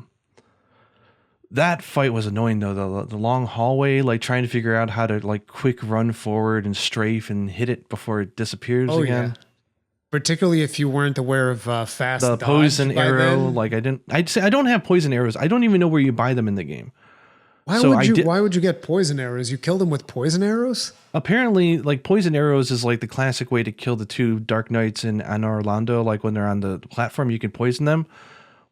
That fight was annoying though. The long hallway, like trying to figure out how to like quick run forward and strafe and hit it before it disappears again. Yeah. Particularly if you weren't aware of fast the poison arrow. Then. Like I'd say I don't have poison arrows. I don't even know where you buy them in the game. Why would you get poison arrows? You kill them with poison arrows? Apparently, like poison arrows is like the classic way to kill the two Dark Knights in Orlando. Like when they're on the platform, you can poison them.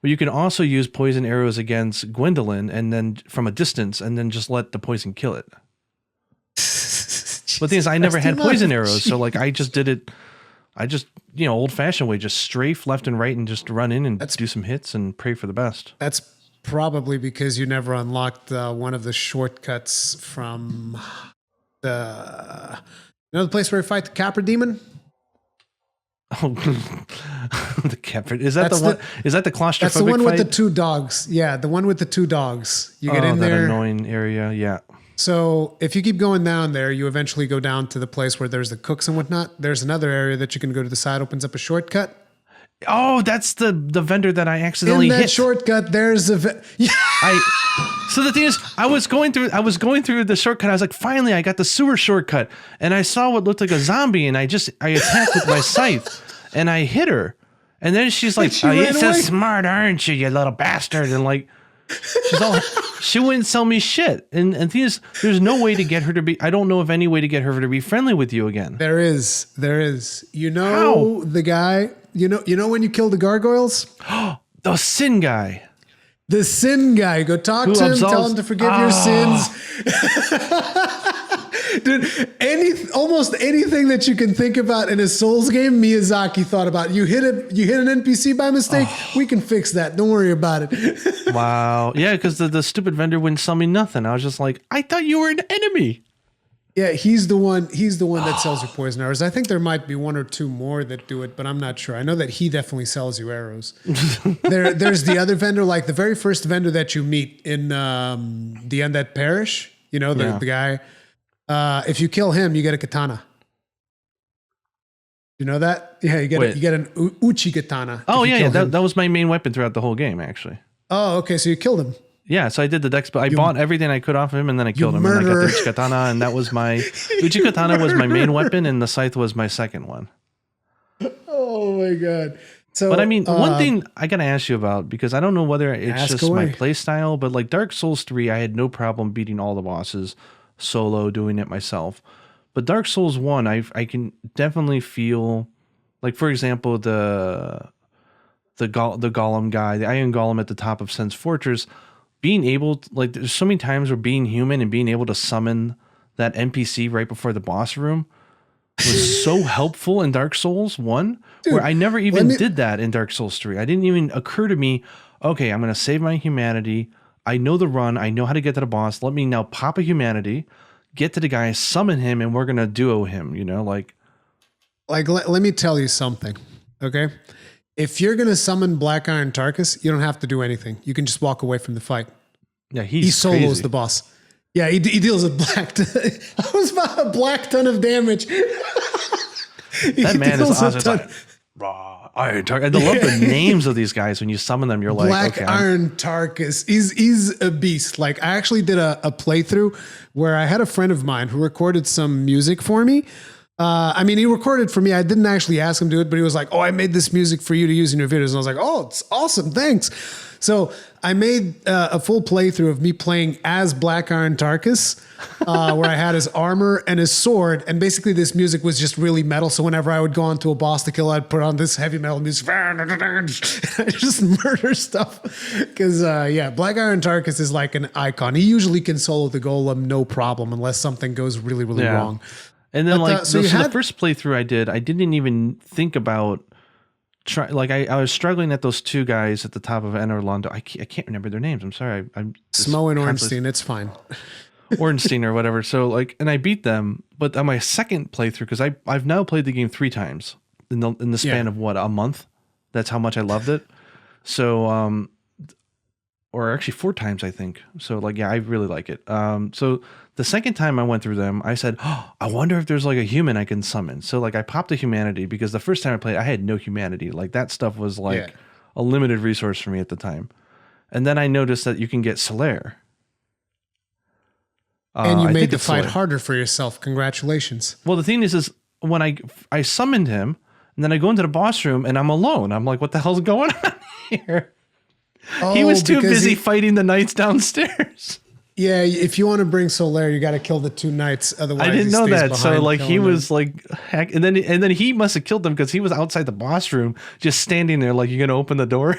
But you can also use poison arrows against Gwendolyn and then from a distance and then just let the poison kill it. But the thing is, I never had poison arrows. So like I just did it. I just, old fashioned way, just strafe left and right and just run in and do some hits and pray for the best. That's probably because you never unlocked one of the shortcuts from the place where you fight the Capra Demon? Oh, the Capra. Is that the one? Is that the claustrophobic That's the one fight? with the two dogs. Yeah, the one with the two dogs. You get in there. That annoying area. Yeah. So if you keep going down there, you eventually go down to the place where there's the cooks and whatnot. There's another area that you can go to the side, opens up a shortcut. Oh, that's the vendor that I accidentally hit. In that shortcut, there's a. So the thing is, I was going through the shortcut. I was like, finally, I got the sewer shortcut, and I saw what looked like a zombie, and I attacked with my scythe, and I hit her, and then she's like, "Oh, you're so smart, aren't you, you little bastard?" And like, she wouldn't sell me shit, and the thing is, there's no way to get her to be. I don't know of any way to get her to be friendly with you again. There is. How? The guy. You know when you kill the gargoyles? The sin guy. The sin guy. Go talk to him. Tell him to forgive your sins. Dude, almost anything that you can think about in a Souls game, Miyazaki thought about. You hit an NPC by mistake. We can fix that. Don't worry about it. Wow. Yeah, because the stupid vendor wouldn't sell me nothing. I was just like, I thought you were an enemy. Yeah, he's the one that sells you poison arrows. I think there might be one or two more that do it, but I'm not sure. I know that he definitely sells you arrows. There's the other vendor, like the very first vendor that you meet in the Undead Parish. The guy. If you kill him, you get a katana. You know that? Yeah, you get an uchi katana. Oh yeah, that was my main weapon throughout the whole game, actually. Oh, okay, so you killed him. Yeah, so I did the dex, but I bought everything I could off of him, and then I killed him. And I got the Uchikatana, and that was my Uchikatana was my main weapon, and the scythe was my second one. Oh my god! So, but I mean, one thing I gotta ask you about, because I don't know whether it's just my play style, but like Dark Souls 3, I had no problem beating all the bosses solo, doing it myself. But Dark Souls 1, I can definitely feel, like for example, the golem guy, the iron golem at the top of Sen's Fortress. Being able to, like, there's so many times where being human and being able to summon that NPC right before the boss room was so helpful in Dark Souls 1, where I never even did that in Dark Souls 3. I didn't even occur to me, okay, I'm going to save my humanity. I know the run. I know how to get to the boss. Let me now pop a humanity, get to the guy, summon him, and we're going to duo him, you know, like let me tell you something, okay? If you're going to summon Black Iron Tarkus, you don't have to do anything. You can just walk away from the fight. Yeah, he solos crazy. The boss. Yeah, he deals a I was about a black ton of damage. That man is awesome. Like, raw Iron Tarkus. I love the names of these guys. When you summon them, you're like, Black Iron Tarkus. He's a beast. Like, I actually did a playthrough where I had a friend of mine who recorded some music for me. I mean, he recorded for me. I didn't actually ask him to do it, but he was like, "Oh, I made this music for you to use in your videos." And I was like, "Oh, it's awesome. Thanks." So I made a full playthrough of me playing as Black Iron Tarkus, where I had his armor and his sword. And basically this music was just really metal. So whenever I would go onto a boss to kill, I'd put on this heavy metal music. I just murder stuff. Because, Black Iron Tarkus is like an icon. He usually can solo the golem, no problem, unless something goes really, really wrong. And then, the first playthrough I did, I didn't even think about I was struggling at those two guys at the top of Enerlondo. I can't remember their names. I'm sorry. I'm Smo and Ornstein. It's fine. Ornstein or whatever. So and I beat them, but on my second playthrough, because I've now played the game 3 times in the span of a month. That's how much I loved it. So or actually 4 times, I think. So I really like it. So the second time I went through them, I said, "Oh, I wonder if there's like a human I can summon." So I popped a humanity, because the first time I played, I had no humanity. Like that stuff was a limited resource for me at the time. And then I noticed that you can get Solaire. And you made the fight harder for yourself. Congratulations. Well, the thing is when I summoned him, and then I go into the boss room and I'm alone. I'm like, what the hell's going on here? Oh, he was too busy fighting the knights downstairs. Yeah, if you want to bring Solaire, you got to kill the 2 knights. Otherwise, I didn't know that. So he was heck, and then he must have killed them, because he was outside the boss room, just standing there like, "You're gonna open the door?"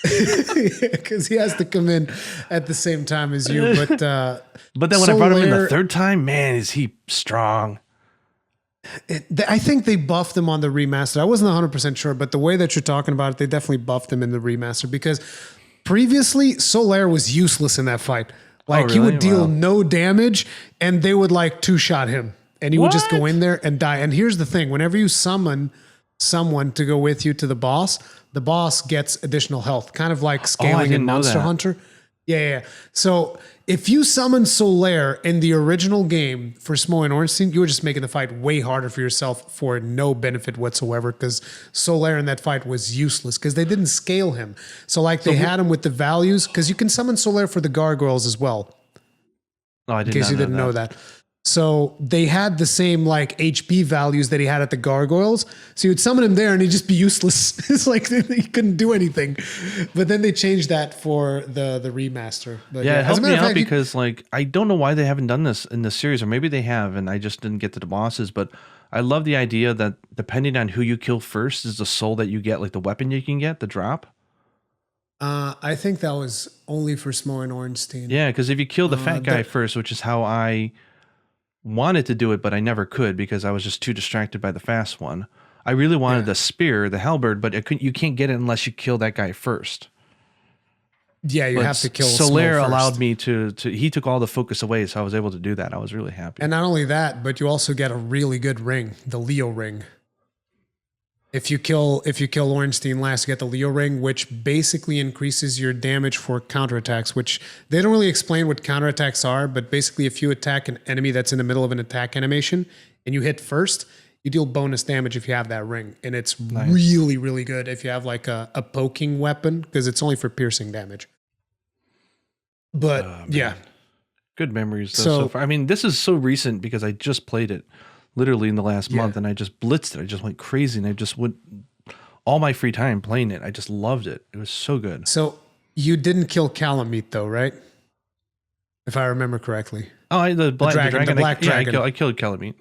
Because he has to come in at the same time as you. But then when Solaire, I brought him in the third time, man, is he strong? I think they buffed him on the remaster. I wasn't 100% sure, but the way that you're talking about it, they definitely buffed him in the remaster, because previously Solaire was useless in that fight. He would deal no damage, and they would 2-shot him, and he would just go in there and die. And here's the thing: whenever you summon someone to go with you to the boss gets additional health, kind of like scaling in Monster Hunter. Yeah. So if you summon Solaire in the original game for Smo and Ornstein, you were just making the fight way harder for yourself for no benefit whatsoever, because Solaire in that fight was useless because they didn't scale him. So they had him with the values, because you can summon Solaire for the gargoyles as well. Oh, I didn't know that. In case you didn't know that. So they had the same HP values that he had at the gargoyles. So you would summon him there and he'd just be useless. It's he couldn't do anything. But then they changed that for the remaster. But it helped me out, because I don't know why they haven't done this in the series, or maybe they have and I just didn't get to the bosses. But I love the idea that depending on who you kill first is the soul that you get, the weapon you can get, the drop. I think that was only for Smo and Ornstein. Yeah, because if you kill the fat guy first, which is how I wanted to do it, but I never could because I was just too distracted by the fast one. I really wanted the spear, the halberd, but you can't get it unless you kill that guy first. Yeah, you have to kill Solaire allowed me to he took all the focus away, so I was able to do that. I was really happy. And not only that, but you also get a really good ring, the Leo ring. If you kill Ornstein last, you get the Leo ring, which basically increases your damage for counterattacks, which they don't really explain what counterattacks are, but basically if you attack an enemy that's in the middle of an attack animation and you hit first, you deal bonus damage if you have that ring, and it's really, really good if you have like a poking weapon because it's only for piercing damage. But yeah, good memories so far. I mean, this is so recent because I just played it literally in the last month, and I just blitzed it. I just went crazy, and I just went all my free time playing it. I just loved it. It was so good. So you didn't kill Calamite though, right? If I remember correctly. Oh, the black dragon. The black dragon. I killed Calamite.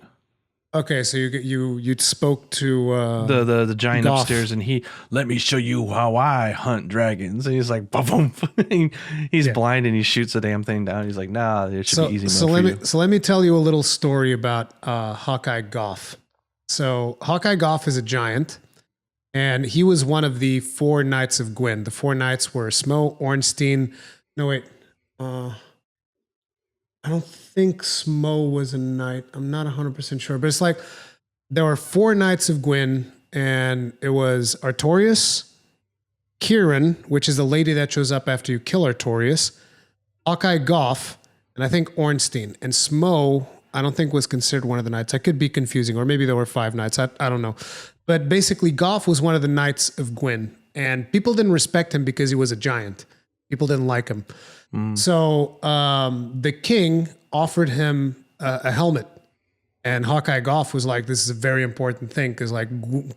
Okay, so you spoke to the giant Goff upstairs, and he let me show you how I hunt dragons. And he's like, boom, boom. He's blind, and he shoots the damn thing down. He's like, nah, it should be easy. So let me tell you a little story about Hawkeye Goff. So Hawkeye Goff is a giant, and he was one of the 4 Knights of Gwyn. The 4 Knights were Smo, Ornstein. No wait, I don't think Smo was a knight. I'm not 100% sure, but it's like there were 4 Knights of Gwyn, and it was Artorias, Kieran, which is the lady that shows up after you kill Artorias, Hawkeye Goff, and I think Ornstein. And Smo, I don't think was considered one of the knights. I could be confusing, or maybe there were 5 knights. I don't know. But basically, Goff was one of the Knights of Gwyn, and people didn't respect him because he was a giant. People didn't like him. So the king offered him a helmet, and Hawkeye Goff was like, this is a very important thing because like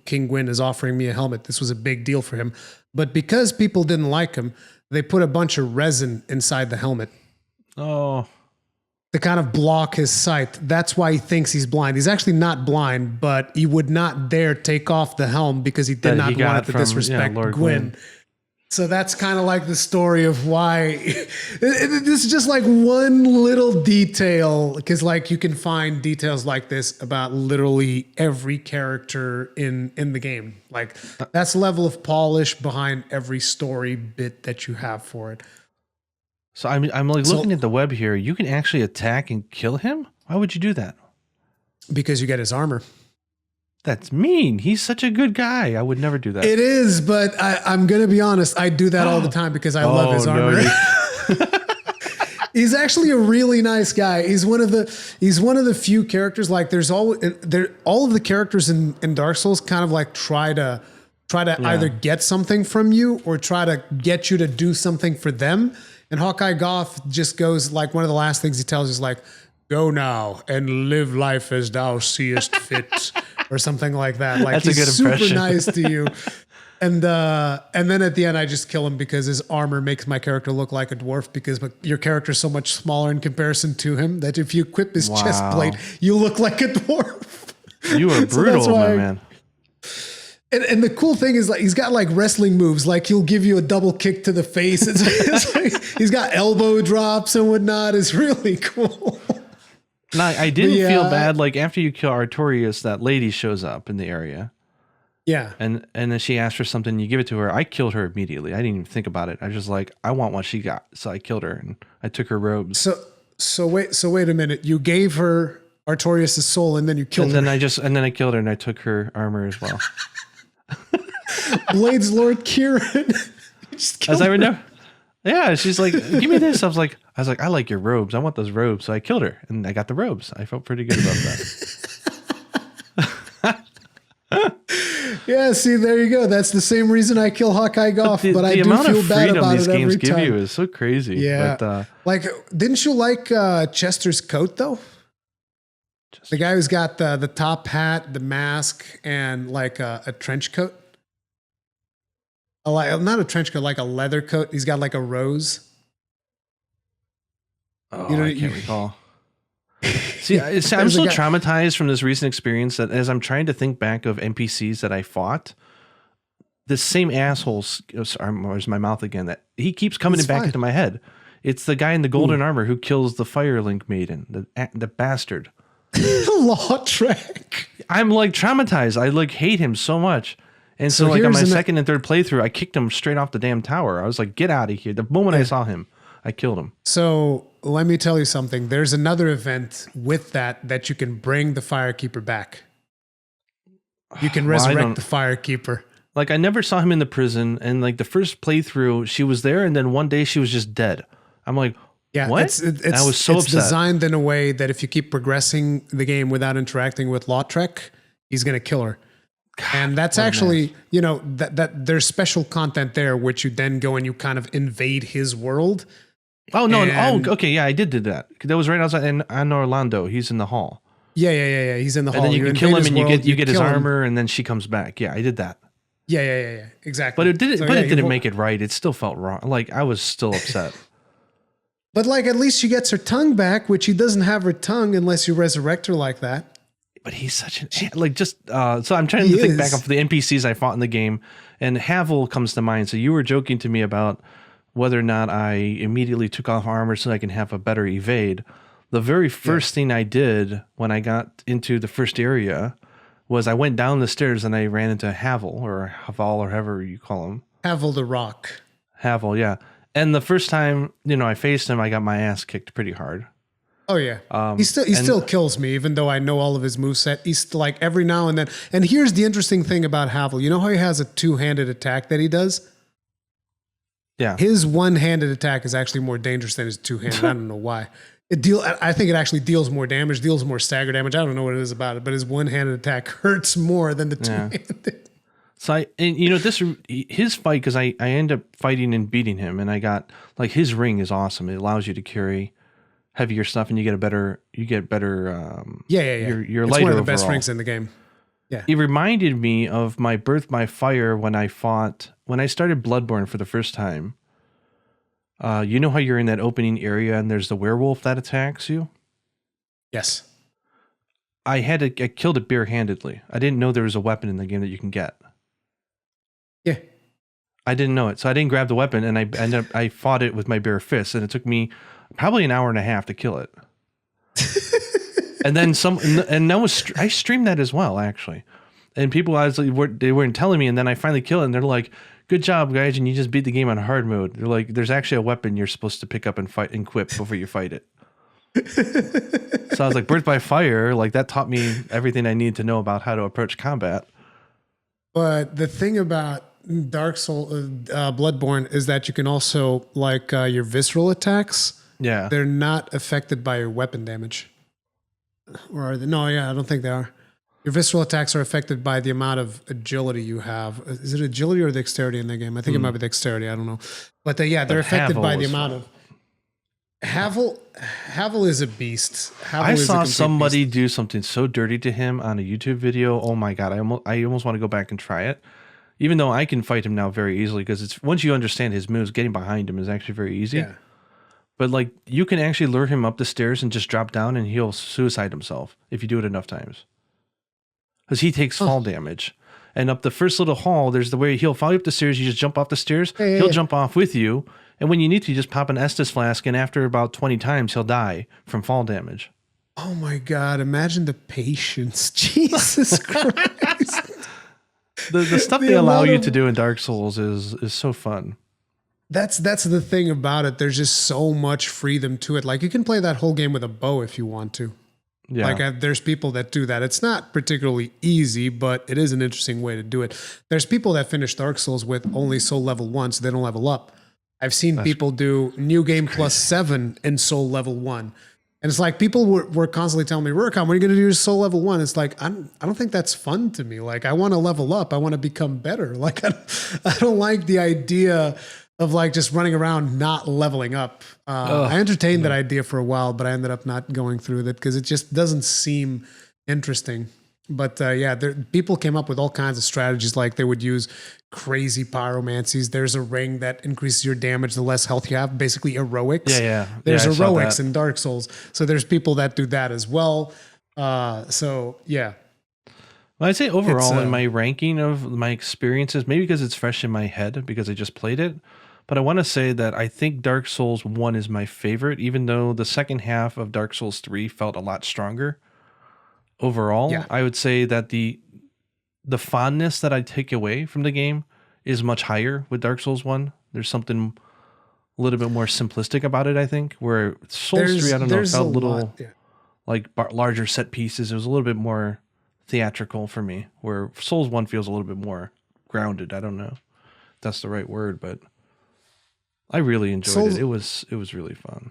King Gwyn is offering me a helmet. This was a big deal for him. But because people didn't like him, they put a bunch of resin inside the helmet. Oh. To kind of block his sight. That's why he thinks he's blind. He's actually not blind, but he would not dare take off the helm because he did not want to disrespect Gwyn. So that's kind of like the story of why this is just like one little detail, because like you can find details like this about literally every character in the game. Like that's the level of polish behind every story bit that you have for it. So I'm like looking at the web here. You can actually attack and kill him? Why would you do that? Because you get his armor. That's mean. He's such a good guy. I would never do that. It is, but I'm going to be honest. I do that all the time because I love his armor. No, he's actually a really nice guy. He's one of the few characters. Like there's all of the characters in Dark Souls kind of like try to either get something from you or try to get you to do something for them. And Hawkeye Goff just goes like, one of the last things he tells is like, go now and live life as thou seest fit. Or something like that. Like that's he's super nice to you. And then at the end, I just kill him because his armor makes my character look like a dwarf because your character is so much smaller in comparison to him that if you equip his chest plate, you look like a dwarf. You are brutal, my man. And the cool thing is like he's got like wrestling moves. Like he'll give you a double kick to the face. It's like, he's got elbow drops and whatnot. It's really cool. No, I didn't feel bad. Like after you kill Artorias, that lady shows up in the area. Yeah. And then she asked for something, you give it to her. I killed her immediately. I didn't even think about it. I was just like, I want what she got. So I killed her and I took her robes. So wait a minute. You gave her Artorias' soul and then you killed her. And then I killed her and I took her armor as well. Blades Lord Kieran. As I remember. Yeah, she's like, give me this. I was like, I like your robes. I want those robes. So I killed her and I got the robes. I felt pretty good about that. Yeah, see, there you go. That's the same reason I kill Hawkeye Goff, but I do feel bad about it every time. Give you is so crazy. Yeah, but, like, didn't you like Chester's coat though? The guy who's got the top hat, the mask, and like a trench coat. Not a trench coat, like a leather coat. He's got like a rose. Oh, I can't recall. See, I'm so traumatized from this recent experience that as I'm trying to think back of NPCs that I fought, the same assholes, where's my mouth again, that he keeps coming back into my head. It's the guy in the golden armor who kills the Firelink maiden, the bastard. Lautrec. I'm like traumatized. I like hate him so much. And so like on my second and third playthrough, I kicked him straight off the damn tower. I was like, get out of here. The moment I saw him, I killed him. So let me tell you something. There's another event with that you can bring the Firekeeper back. You can resurrect the Firekeeper. Like I never saw him in the prison. And like the first playthrough, she was there. And then one day she was just dead. I'm like, what? I was so upset. It's designed in a way that if you keep progressing the game without interacting with Lautrec, he's going to kill her. And that's what a actually, that there's special content there, which you then go and you kind of invade his world. Oh, no. Okay. Yeah, I did that. That was right outside in Orlando. He's in the hall. Yeah. He's in the hall. And then you can kill him and you get his him. armor and then she comes back. Yeah, I did that. Yeah. Exactly. But it didn't make it right. It still felt wrong. Like I was still upset. But like at least she gets her tongue back, which she doesn't have her tongue unless you resurrect her like that. But he's such so I'm trying to think back of the NPCs I fought in the game, and Havel comes to mind. So you were joking to me about whether or not I immediately took off armor so I can have a better evade. The very first thing I did when I got into the first area was I went down the stairs and I ran into Havel or however you call him. Havel the Rock. Havel, yeah. And the first time, I faced him, I got my ass kicked pretty hard. Oh yeah, he still kills me, even though I know all of his moveset. He's like every now and then. And here's the interesting thing about Havel. You know how he has a two-handed attack that he does? Yeah. His one-handed attack is actually more dangerous than his two-handed. I don't know why. I think it actually deals more damage, deals more stagger damage. I don't know what it is about it, but his one-handed attack hurts more than the two-handed. So his fight, because I end up fighting and beating him, and I got like his ring is awesome. It allows you to carry heavier stuff, and you get better. You're It's lighter one of the best overall. rings in the game. Yeah. It reminded me of my Birth by Fire when I started Bloodborne for the first time. You know how you're in that opening area and there's the werewolf that attacks you? Yes. I killed it barehandedly. I didn't know there was a weapon in the game that you can get. Yeah. I didn't know it. So I didn't grab the weapon, and I fought it with my bare fists, and it took me probably an hour and a half to kill it. And then I streamed that as well, actually. And people they weren't telling me, and then I finally killed it, and they're like, "Good job, guys, and you just beat the game on hard mode." They're like, "There's actually a weapon you're supposed to pick up and fight and equip before you fight it." So I was like, Birth by Fire, like that taught me everything I needed to know about how to approach combat. But the thing about Dark Soul, Bloodborne is that you can also your visceral attacks. Yeah, they're not affected by your weapon damage. Or are they? No, yeah, I don't think they are. Your visceral attacks are affected by the amount of agility you have. Is it agility or dexterity in the game? I think it might be dexterity. I don't know. But they're affected by the amount of. Havel is a beast. I saw somebody do something so dirty to him on a YouTube video. Oh my God. I almost want to go back and try it. Even though I can fight him now very easily, because once you understand his moves, getting behind him is actually very easy. Yeah. But like you can actually lure him up the stairs and just drop down and he'll suicide himself if you do it enough times. Because he takes fall damage. And up the first little hall, there's the way he'll follow you up the stairs. You just jump off the stairs. He'll jump off with you. And when you need to, you just pop an Estus flask. And after about 20 times, he'll die from fall damage. Oh my God. Imagine the patience. Jesus Christ. The stuff they allow you to do in Dark Souls is so fun. That's the thing about it. There's just so much freedom to it. Like you can play that whole game with a bow if you want to. Yeah. Like there's people that do that. It's not particularly easy, but it is an interesting way to do it. There's people that finish Dark Souls with only soul level 1, so they don't level up. I've seen people do new game plus 7 in soul level 1. And it's like people were constantly telling me, Rurikhan, when are you going to do soul level 1? It's like, I don't think that's fun to me. Like I want to level up. I want to become better. Like I don't like the idea of like just running around not leveling up. I entertained that idea for a while, but I ended up not going through with it because it just doesn't seem interesting. But people came up with all kinds of strategies. Like they would use crazy pyromancies. There's a ring that increases your damage the less health you have, basically heroics. Yeah. There's heroics in Dark Souls. So there's people that do that as well. So yeah. Well, I'd say overall in my ranking of my experiences, maybe because it's fresh in my head because I just played it, but I want to say that I think Dark Souls 1 is my favorite, even though the second half of Dark Souls 3 felt a lot stronger. Overall, I would say that the fondness that I take away from the game is much higher with Dark Souls 1. There's something a little bit more simplistic about it, I think, where Souls 3, I don't know, felt a little larger set pieces. It was a little bit more theatrical for me, where Souls 1 feels a little bit more grounded. I don't know if that's the right word, but I really enjoyed it. It was really fun.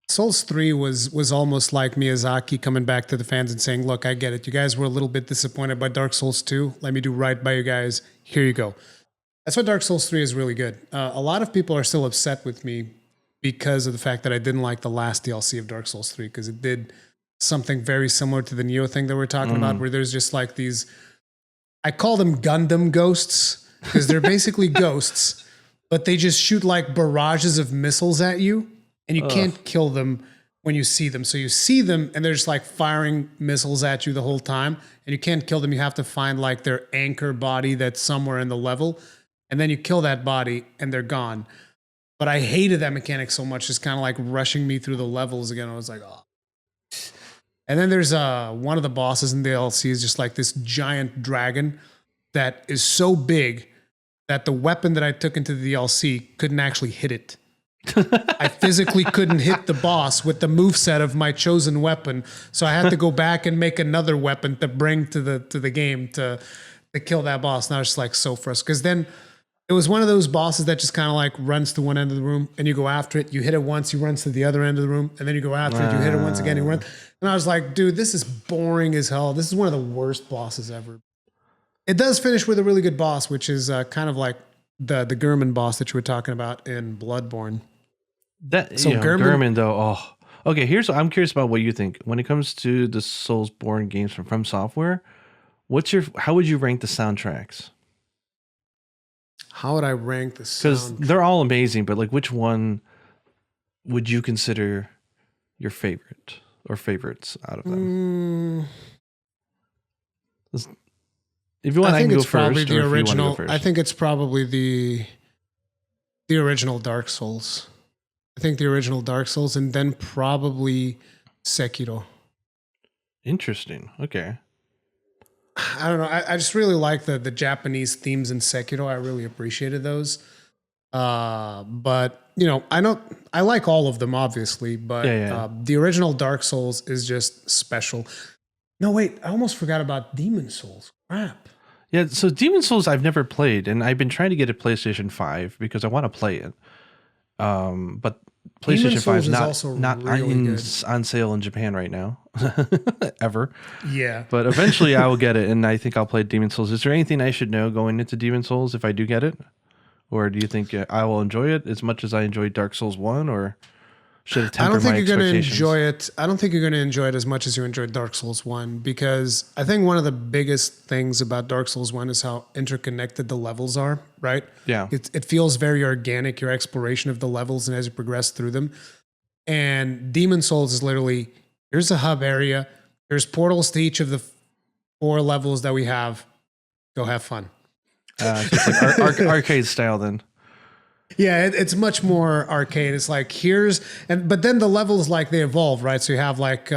Souls 3 was almost like Miyazaki coming back to the fans and saying, "Look, I get it. You guys were a little bit disappointed by Dark Souls 2. Let me do right by you guys. Here you go." That's why Dark Souls 3 is really good. A lot of people are still upset with me because of the fact that I didn't like the last DLC of Dark Souls 3 because it did something very similar to the Nioh thing that we're talking about, where there's just like these, I call them Gundam ghosts because they're basically ghosts, but they just shoot like barrages of missiles at you and you can't kill them when you see them. So you see them and they're just like firing missiles at you the whole time and you can't kill them. You have to find like their anchor body that's somewhere in the level and then you kill that body and they're gone. But I hated that mechanic so much, just kind of like rushing me through the levels again. I was like, oh. And then there's one of the bosses in the DLC is just like this giant dragon that is so big that the weapon that I took into the DLC couldn't actually hit it. I physically couldn't hit the boss with the moveset of my chosen weapon. So I had to go back and make another weapon to bring to the game to kill that boss. And I was just like so frustrated. Because then it was one of those bosses that just kind of like runs to one end of the room and you go after it. You hit it once, he runs to the other end of the room, and then you go after it, you hit it once again, he runs. And I was like, dude, this is boring as hell. This is one of the worst bosses ever. It does finish with a really good boss, which is kind of like the Gurman boss that you were talking about in Bloodborne. So Gurman though, okay. I'm curious about what you think when it comes to the Soulsborne games from Software. How would you rank the soundtracks? How would I rank the Because they're all amazing, but like, which one would you consider your favorite or favorites out of them? If you want, I can go first. The original. I think it's probably the original Dark Souls. I think the original Dark Souls, and then probably Sekiro. Interesting. Okay. I don't know. I just really like the Japanese themes in Sekiro. I really appreciated those. But you know, I like all of them, obviously. But the original Dark Souls is just special. No, wait. I almost forgot about Demon Souls. Crap. Yeah. So Demon Souls, I've never played, and I've been trying to get a PlayStation 5 because I want to play it. But PlayStation 5 is not really on sale in Japan right now, ever. Yeah. But eventually I will get it, and I think I'll play Demon Souls. Is there anything I should know going into Demon Souls if I do get it? Or do you think I will enjoy it as much as I enjoyed Dark Souls 1, or should it temper my expectations? I don't think you're going to enjoy it as much as you enjoyed Dark Souls 1, because I think one of the biggest things about Dark Souls 1 is how interconnected the levels are, right? Yeah. It feels very organic, your exploration of the levels and as you progress through them. And Demon Souls is literally, here's a hub area, there's portals to each of the 4 levels that we have. Go have fun. So it's like arcade style then. Yeah, it's much more arcade. It's like but then the levels, like, they evolve, right? So you have like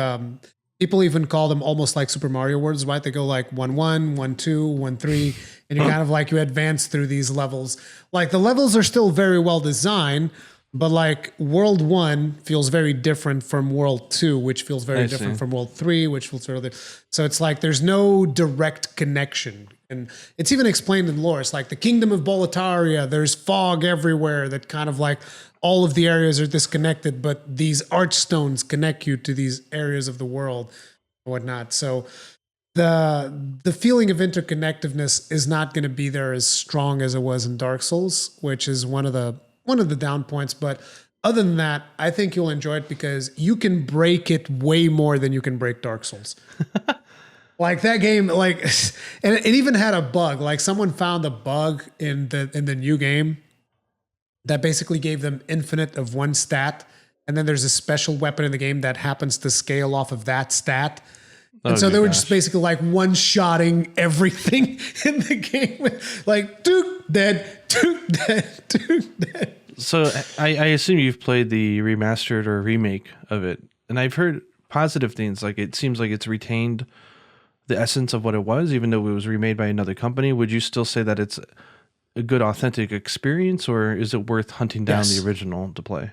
people even call them almost like Super Mario Worlds, right? They go like 1-1, 1-2, 1-3, and you kind of like you advance through these levels. Like the levels are still very well designed, but like World 1 feels very different from World 2, which feels very different from World 3, which feels very different. So it's like there's no direct connection. And it's even explained in lore. It's like the Kingdom of Boletaria, there's fog everywhere that kind of like all of the areas are disconnected, but these archstones connect you to these areas of the world and whatnot. So the feeling of interconnectiveness is not going to be there as strong as it was in Dark Souls, which is one of the down points. But other than that, I think you'll enjoy it because you can break it way more than you can break Dark Souls. Like that game, like, and it even had a bug. Like someone found a bug in the new game that basically gave them infinite of one stat, and then there's a special weapon in the game that happens to scale off of that stat. And so they were just basically like one-shotting everything in the game, like Duke dead, Duke dead, Duke dead. So I assume you've played the remastered or remake of it, and I've heard positive things. Like it seems like it's retained the essence of what it was, even though it was remade by another company. Would you still say that it's a good, authentic experience, or is it worth hunting down the original to play?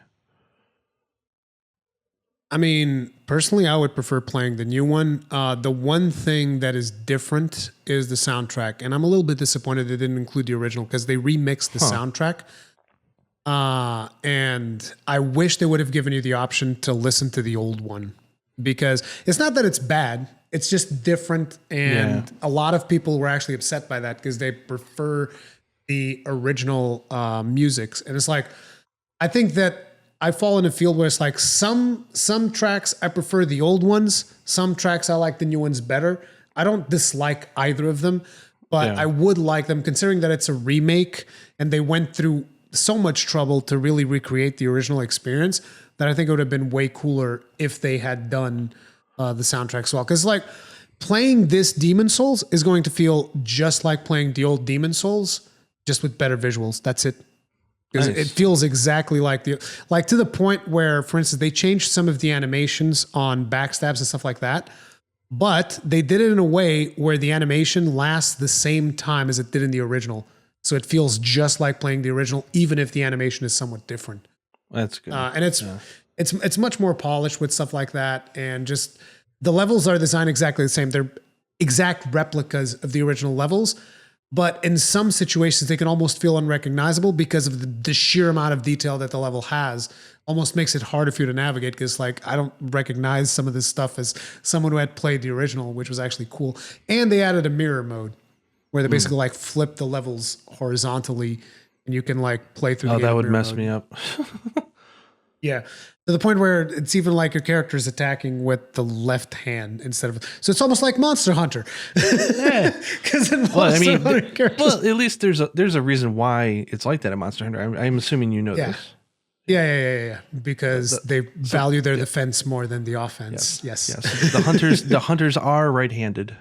I mean, personally, I would prefer playing the new one. The one thing that is different is the soundtrack, and I'm a little bit disappointed they didn't include the original because they remixed the soundtrack. And I wish they would have given you the option to listen to the old one, because it's not that it's bad. It's just different. And a lot of people were actually upset by that because they prefer the original musics. And it's like, I think that I fall in a field where it's like some tracks I prefer the old ones. Some tracks I like the new ones better. I don't dislike either of them, but I would like them, considering that it's a remake and they went through so much trouble to really recreate the original experience, that I think it would have been way cooler if they had done the soundtrack as well. Because like playing this Demon Souls is going to feel just like playing the old Demon Souls, just with better visuals. That's it. Because it feels exactly like to the point where, for instance, they changed some of the animations on backstabs and stuff like that, but they did it in a way where the animation lasts the same time as it did in the original. So it feels just like playing the original, even if the animation is somewhat different. That's good. And it's much more polished with stuff like that. And just the levels are designed exactly the same. They're exact replicas of the original levels. But in some situations, they can almost feel unrecognizable because of the sheer amount of detail that the level has. Almost makes it harder for you to navigate, because like I don't recognize some of this stuff as someone who had played the original, which was actually cool. And they added a mirror mode where they basically like flip the levels horizontally and you can like play through the game. Oh, that would mess me up. Yeah. To the point where it's even like your character is attacking with the left hand instead of... So it's almost like Monster Hunter. Yeah. Because well, at least there's a reason why it's like that in Monster Hunter. I'm assuming you know this. Yeah. Because they value their defense more than the offense. Yes. The hunters are right-handed,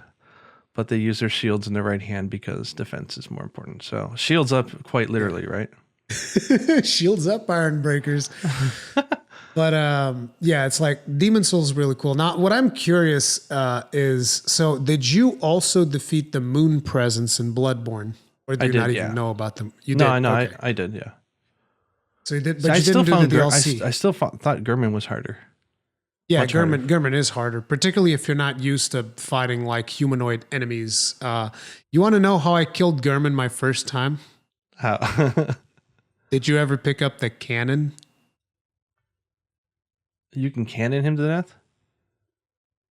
but they use their shields in their right hand because defense is more important. So shields up, quite literally, right? Shields up, Iron Breakers. But it's like Demon Souls is really cool. Now, what I'm curious is, so did you also defeat the Moon Presence in Bloodborne, or did you not even know about them? You did. Okay. I did. Yeah. So you did, but you didn't do the DLC. I still thought Gurman was harder. Yeah, Gurman is harder, particularly if you're not used to fighting like humanoid enemies. You want to know how I killed Gurman my first time? How? Did you ever pick up the cannon? You can cannon him to death?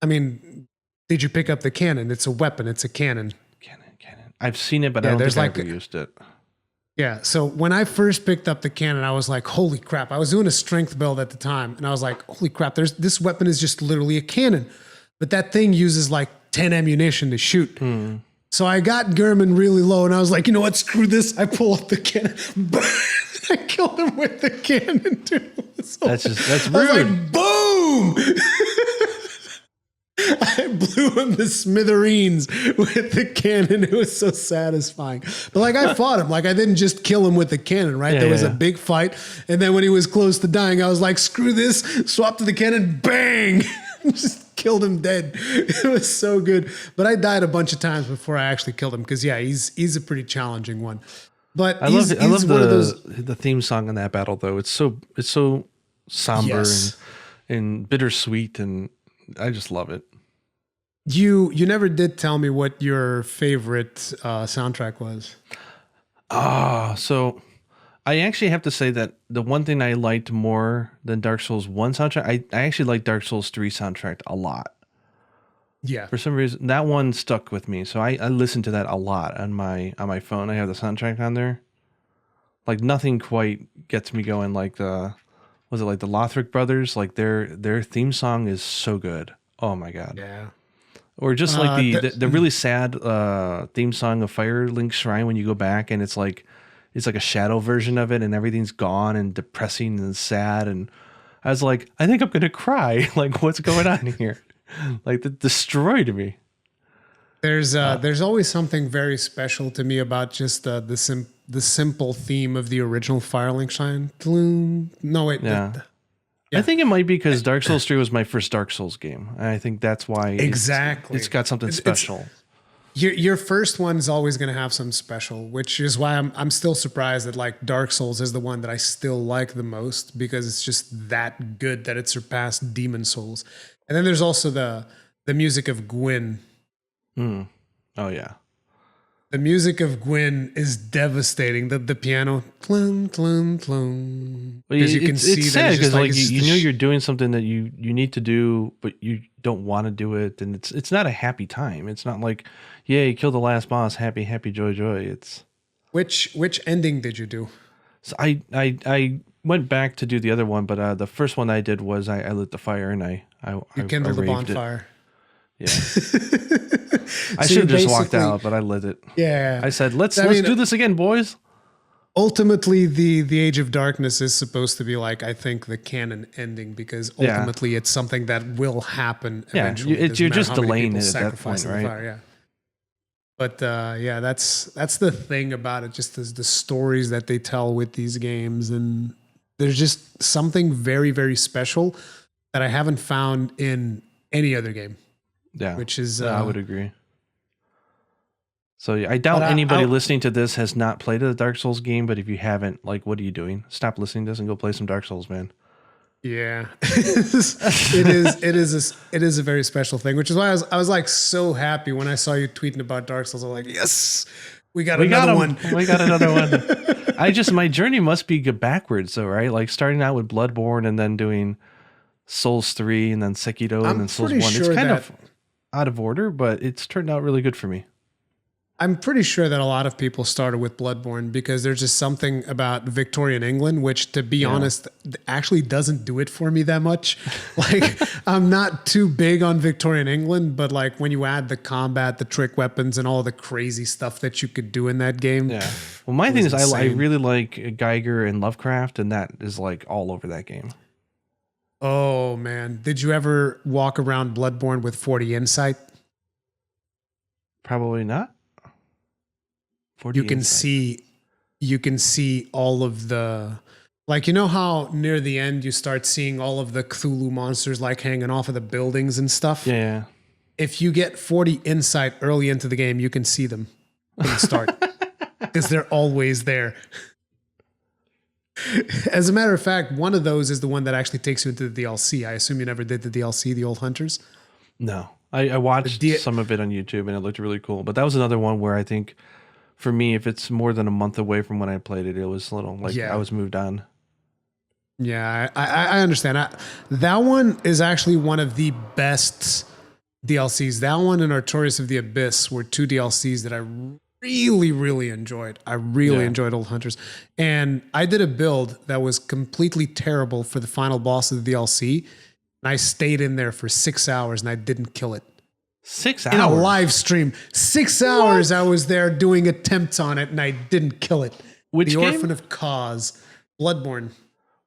I mean, did you pick up the cannon? It's a weapon. It's a cannon. Cannon. I've seen it, but I don't think I ever used it. Yeah, so when I first picked up the cannon, I was like, holy crap. I was doing a strength build at the time, and I was like, holy crap, this weapon is just literally a cannon. But that thing uses like 10 ammunition to shoot. So I got Gurman really low, and I was like, you know what, screw this. I pull up the cannon. I killed him with the cannon, too. That's rude. I was like, boom! I blew him to smithereens with the cannon. It was so satisfying. But like I fought him. Like I didn't just kill him with the cannon, right? There was a big fight. And then when he was close to dying, I was like, screw this. Swap to the cannon. Bang! Just killed him dead. It was so good. But I died a bunch of times before I actually killed him, because he's a pretty challenging one. But I love the theme song in that battle, though. It's so somber and bittersweet, and I just love it. You never did tell me what your favorite soundtrack was. So I actually have to say that the one thing I liked more than Dark Souls 1 soundtrack, I actually like Dark Souls 3 soundtrack a lot. Yeah. For some reason, that one stuck with me. So I listened to that a lot on my phone. I have the soundtrack on there. Like nothing quite gets me going like the Lothric brothers? Like their theme song is so good. Oh my God. Yeah. Or just like the really sad theme song of Firelink Shrine when you go back and it's like a shadow version of it and everything's gone and depressing and sad, and I was like, I think I'm gonna cry. Like, what's going on here? Like, that destroyed me. There's always something very special to me about just the simple theme of the original Firelink Shrine. No, wait. Yeah. I think it might be because Dark Souls 3 was my first Dark Souls game. And I think that's why it's got something special. Your first one is always going to have some special, which is why I'm still surprised that like Dark Souls is the one that I still like the most, because it's just that good that it surpassed Demon Souls. And then there's also the music of Gwyn. Oh yeah. The music of Gwyn is devastating. The piano, plum, plum, plum. Because you can see it's that sad because like it's you know you're doing something that you need to do, but you don't want to do it, and it's not a happy time. It's not like, yeah, you killed the last boss, happy, happy, joy, joy. It's Which ending did you do? so I went back to do the other one, but the first one I did was I lit the fire and You kindled the raved it. bonfire. Yeah, I should have just walked out, but I lit it. Yeah. I said, let's do this again, boys. Ultimately, the Age of Darkness is supposed to be like, I think, the canon ending, because ultimately it's something that will happen eventually. You're just delaying it at that point, right? Yeah. But yeah, that's the thing about it. Just the stories that they tell with these games, and there's just something very, very special that I haven't found in any other game. Yeah, which is I would agree. So yeah, I doubt anybody listening to this has not played a Dark Souls game. But if you haven't, like, what are you doing? Stop listening to this and go play some Dark Souls, man. Yeah, it is a very special thing. Which is why I was like so happy when I saw you tweeting about Dark Souls. I was like, yes, we got another one. We got another one. My journey must be backwards, though, right? Like starting out with Bloodborne and then doing Souls 3 and then Sekiro and then Souls 1. It's kind of out of order, but it's turned out really good for me. I'm pretty sure that a lot of people started with Bloodborne because there's just something about Victorian England, which, to be honest, actually doesn't do it for me that much. Like, I'm not too big on Victorian England, but like when you add the combat, the trick weapons, and all the crazy stuff that you could do in that game. Yeah. Well, my thing is I really like Geiger and Lovecraft, and that is like all over that game. Oh, man. Did you ever walk around Bloodborne with 40 insight? Probably not. You can see all of the, like, you know how near the end you start seeing all of the Cthulhu monsters like hanging off of the buildings and stuff? Yeah. If you get 40 insight early into the game, you can see them from the start because they're always there. As a matter of fact, one of those is the one that actually takes you into the DLC. I assume you never did the DLC, the Old Hunters? No. I watched some of it on YouTube and it looked really cool. But that was another one where I think, for me, if it's more than a month away from when I played it, it was a little like I was moved on. Yeah, I understand. That one is actually one of the best DLCs. That one and Artorias of the Abyss were two DLCs that I really, really enjoyed. I really enjoyed Old Hunters. And I did a build that was completely terrible for the final boss of the DLC. And I stayed in there for 6 hours and I didn't kill it. 6 hours? In a live stream. 6 hours I was there doing attempts on it and I didn't kill it. Which The game? Orphan of Cause. Bloodborne.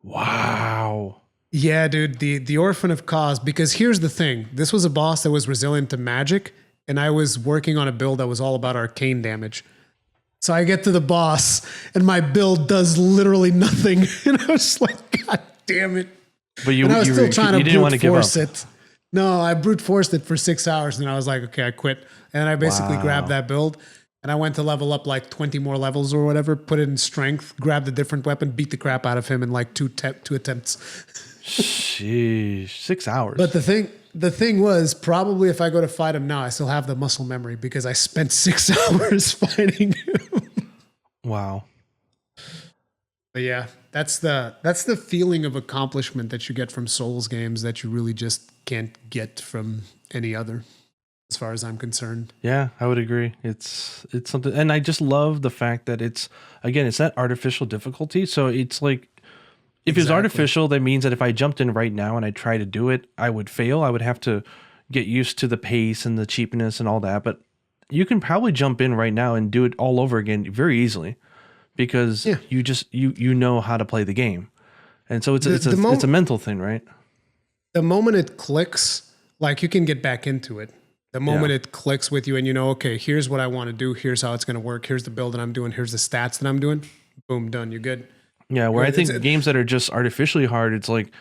Wow. Yeah, dude. The Orphan of Cause. Because here's the thing. This was a boss that was resilient to magic. And I was working on a build that was all about arcane damage. So I get to the boss and my build does literally nothing. And I was like, God damn it. But you I was still trying to didn't want to give up. it. No, I brute forced it for 6 hours and I was like, okay, I quit. And I basically grabbed that build and I went to level up like 20 more levels or whatever, put it in strength, grabbed a different weapon, beat the crap out of him in like two attempts. Sheesh, 6 hours. But the thing was, probably if I go to fight him now, I still have the muscle memory because I spent 6 hours fighting him. Wow. But yeah, that's the feeling of accomplishment that you get from Souls games that you really just can't get from any other, as far as I'm concerned. Yeah, I would agree. It's something, and I just love the fact that it's that artificial difficulty. So it's like, if it's artificial, that means that if I jumped in right now and I try to do it, I would fail. I would have to get used to the pace and the cheapness and all that. But you can probably jump in right now and do it all over again very easily, because you know how to play the game. And so it's a mental thing, right? The moment it clicks, like, you can get back into it. The moment it clicks with you and you know, okay, here's what I want to do. Here's how it's going to work. Here's the build that I'm doing. Here's the stats that I'm doing. Boom, done. You're good. Yeah, where I think games that are just artificially hard, it's like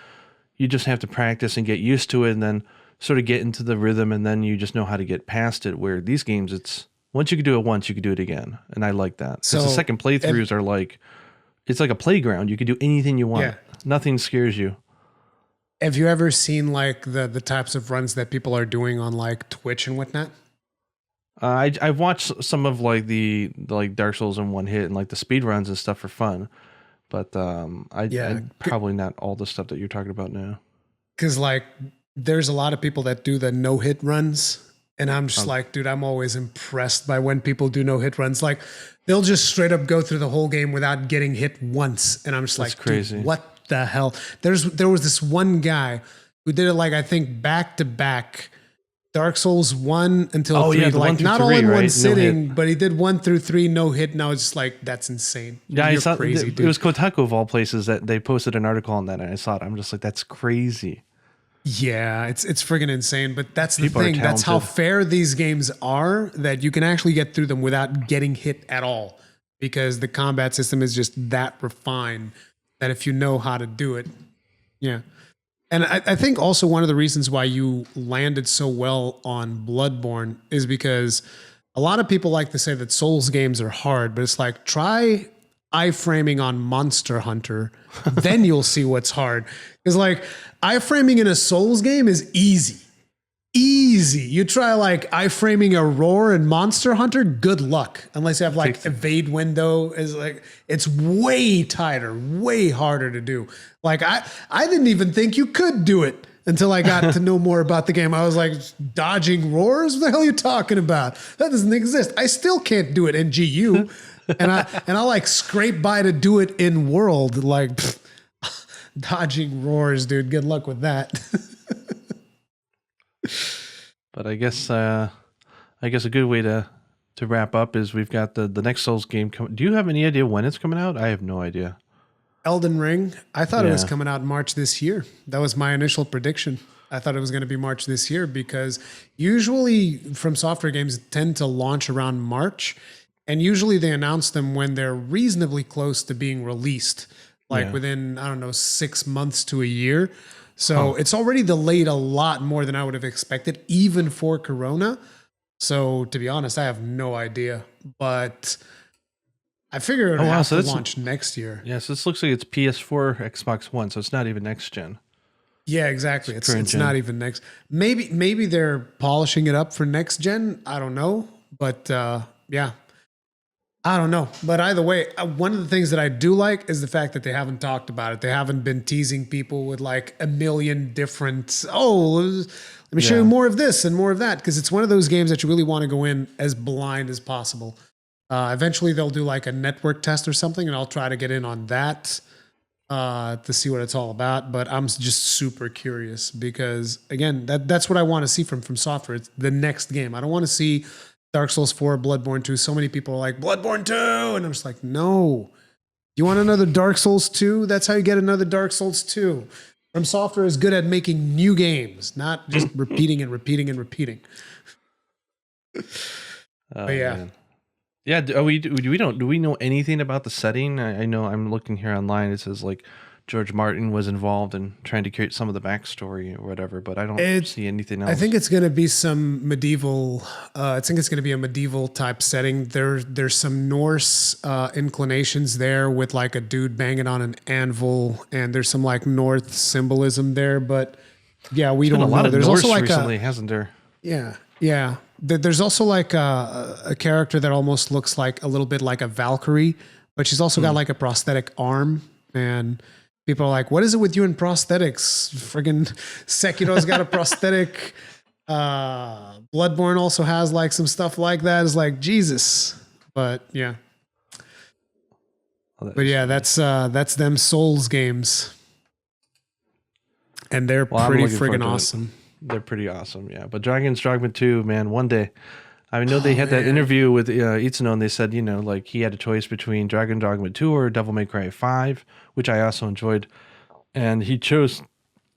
you just have to practice and get used to it and then sort of get into the rhythm and then you just know how to get past it. Where these games, it's once you can do it once, you can do it again. And I like that. So the second playthroughs are like, it's like a playground. You can do anything you want. Yeah. Nothing scares you. Have you ever seen like the types of runs that people are doing on like Twitch and whatnot? I've watched some of like the like Dark Souls in one hit and like the speed runs and stuff for fun, but Yeah, I probably not all the stuff that you're talking about now. because like there's a lot of people that do the no hit runs, and I'm just Oh, like, dude, I'm always impressed by when people do no hit runs. Like they'll just straight up go through the whole game without getting hit once, and I'm just that's like, crazy. dude, what the hell? There was this one guy who did it like I think back to back. Dark Souls 1 until Oh 3, yeah, the like one through not three, all in right? one No sitting, hit. but he did 1 through 3 no hit, and I was just like, that's insane. Yeah, I You're saw crazy, it dude. was Kotaku of all places that they posted an article on that, and I saw it. I'm just like, that's crazy. Yeah, it's friggin' insane. But that's the People are thing. That's how talented. fair these games are, that you can actually get through them without getting hit at all, because the combat system is just that refined that if you know how to do it, yeah. And I think also one of the reasons why you landed so well on Bloodborne is because a lot of people like to say that Souls games are hard, but it's like try iframing on Monster Hunter, then you'll see what's hard. Because like iframing in a Souls game is easy. Easy. You try like iframing a roar in Monster Hunter, good luck. Unless you have like Takes- evade window, is like it's way tighter, way harder to do. Like I didn't even think you could do it until I got to know more about the game. I was like, dodging roars? What the hell are you talking about? That doesn't exist. I still can't do it in GU. And I like scrape by to do it in world. Like pfft, dodging roars, dude. Good luck with that. But I guess a good way to wrap up is we've got the next Souls game coming. Do you have any idea when it's coming out? I have no idea. Elden Ring, I thought it was Yeah. coming out in March this year. That was my initial prediction. I thought it was going to be March this year because usually from software games tend to launch around March, and usually they announce them when they're reasonably close to being released, like Yeah. within, I don't know, 6 months to a year. So it's already delayed a lot more than I would have expected, even for Corona. So to be honest, I have no idea, but I figure it would Oh, wow, have so to that's- launch next year. Yes, this looks like it's PS4, Xbox One, so it's not even next gen. Yeah, exactly. It's current not gen. even next. Maybe they're polishing it up for next gen. I don't know, but yeah, I don't know. But either way, one of the things that I do like is the fact that they haven't talked about it. They haven't been teasing people with like a million different. Oh, let me show Yeah. you more of this and more of that, because it's one of those games that you really want to go in as blind as possible. Eventually, they'll do like a network test or something, and I'll try to get in on that to see what it's all about. But I'm just super curious because again, that's what I want to see from software. It's the next game. I don't want to see Dark Souls 4, Bloodborne 2. So many people are like Bloodborne 2, and I'm just like, no. You want another Dark Souls 2? That's how you get another Dark Souls 2. From Software is good at making new games, not just repeating and repeating and repeating. Oh, But yeah. man. Yeah, do we know anything about the setting? I know I'm looking here online. It says like George Martin was involved in trying to create some of the backstory or whatever, but I don't see anything else. I think it's going to be some medieval. I think it's going to be a medieval type setting. There's some Norse inclinations there with like a dude banging on an anvil, and there's some like North symbolism there. But yeah, we been don't a lot know. of There's Norse also like recently, hasn't there? yeah. There's also like a character that almost looks like a little bit like a Valkyrie, but she's also got like a prosthetic arm. And people are like, "What is it with you and prosthetics?" Friggin' Sekiro's got a prosthetic. Bloodborne also has like some stuff like that. It's like Jesus, but yeah. Oh, But yeah, that's them Souls games, and they're Well, I'm pretty looking forward friggin' to it. awesome. They're pretty awesome, yeah. But Dragon's Dogma 2, man, one day. I know they Oh, had that man. interview with Itsuno, and they said, like he had a choice between Dragon Dogma 2 or Devil May Cry 5, which I also enjoyed. And he chose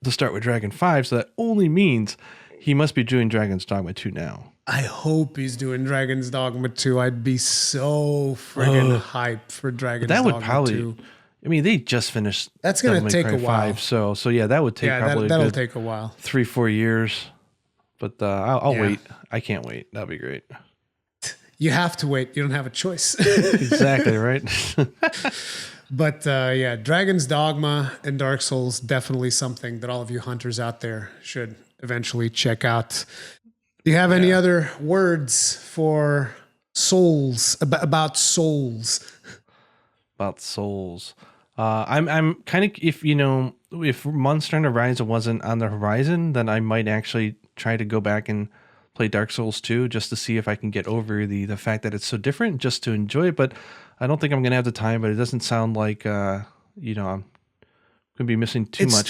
to start with Dragon 5, so that only means he must be doing Dragon's Dogma 2 now. I hope he's doing Dragon's Dogma 2. I'd be so friggin' hyped for Dragon's That would Dogma probably 2. I mean, they just finished That's gonna Devil May take Cry a while. 5, so yeah, that would take Yeah, probably a that'll good take a while. 3-4 years. But I'll Yeah. wait. I can't wait. That'll be great. You have to wait. You don't have a choice. Exactly, right? But yeah, Dragon's Dogma and Dark Souls, definitely something that all of you hunters out there should eventually check out. Do you have any other words for souls about souls? About souls. I'm kind of, if Monster Hunter Rise wasn't on the horizon, then I might actually try to go back and play Dark Souls 2 just to see if I can get over the fact that it's so different, just to enjoy it. But I don't think I'm going to have the time, but it doesn't sound like, I'm going to be missing too much.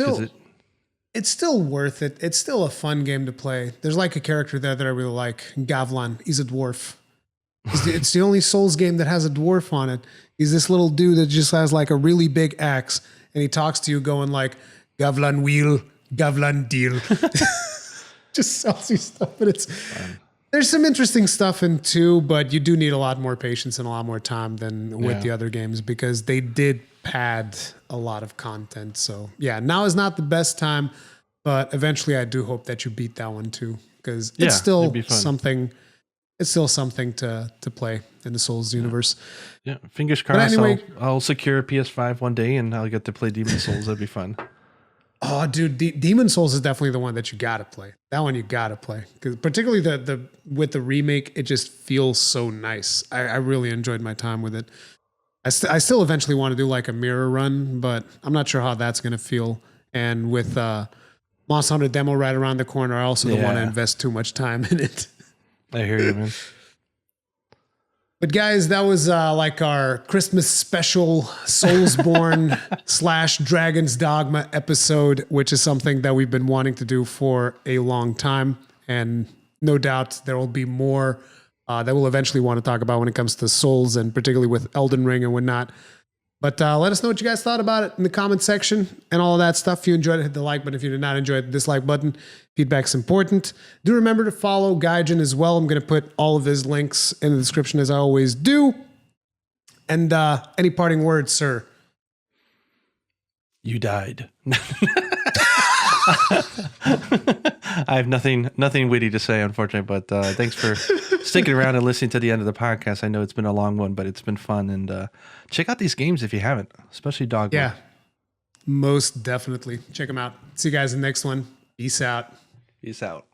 It's still worth it. It's still a fun game to play. There's like a character there that I really like, Gavlan. He's a dwarf. It's the only Souls game that has a dwarf on it. He's this little dude that just has like a really big axe, and he talks to you going like, Gavlan wheel, Gavlan deal. Just sells you stuff, but there's some interesting stuff in 2, but you do need a lot more patience and a lot more time than with the other games, because they did pad a lot of content. So yeah, now is not the best time, but eventually I do hope that you beat that one too, because it's still something. It's still something to play in the Souls universe. Yeah, fingers crossed. Anyway, I'll secure a PS5 one day and I'll get to play Demon Souls. That'd be fun. Oh, dude, Demon Souls is definitely the one that you gotta play. That one you gotta play, because particularly the with the remake, it just feels so nice. I really enjoyed my time with it. I still eventually want to do like a mirror run, but I'm not sure how that's gonna feel. And with Monster Hunter demo right around the corner, I also don't want to invest too much time in it. I hear you, man. But guys, that was like our Christmas special Soulsborne / Dragon's Dogma episode, which is something that we've been wanting to do for a long time. And no doubt there will be more that we'll eventually want to talk about when it comes to Souls, and particularly with Elden Ring and whatnot. But let us know what you guys thought about it in the comment section and all of that stuff. If you enjoyed it, hit the like button. If you did not enjoy it, the dislike button. Feedback's important. Do remember to follow Gaijin as well. I'm going to put all of his links in the description, as I always do. And any parting words, sir? You died. I have nothing witty to say, unfortunately, but thanks for sticking around and listening to the end of the podcast. I know it's been a long one, but it's been fun. And check out these games if you haven't, especially Dogma. Yeah, most definitely. Check them out. See you guys in the next one. Peace out. Peace out.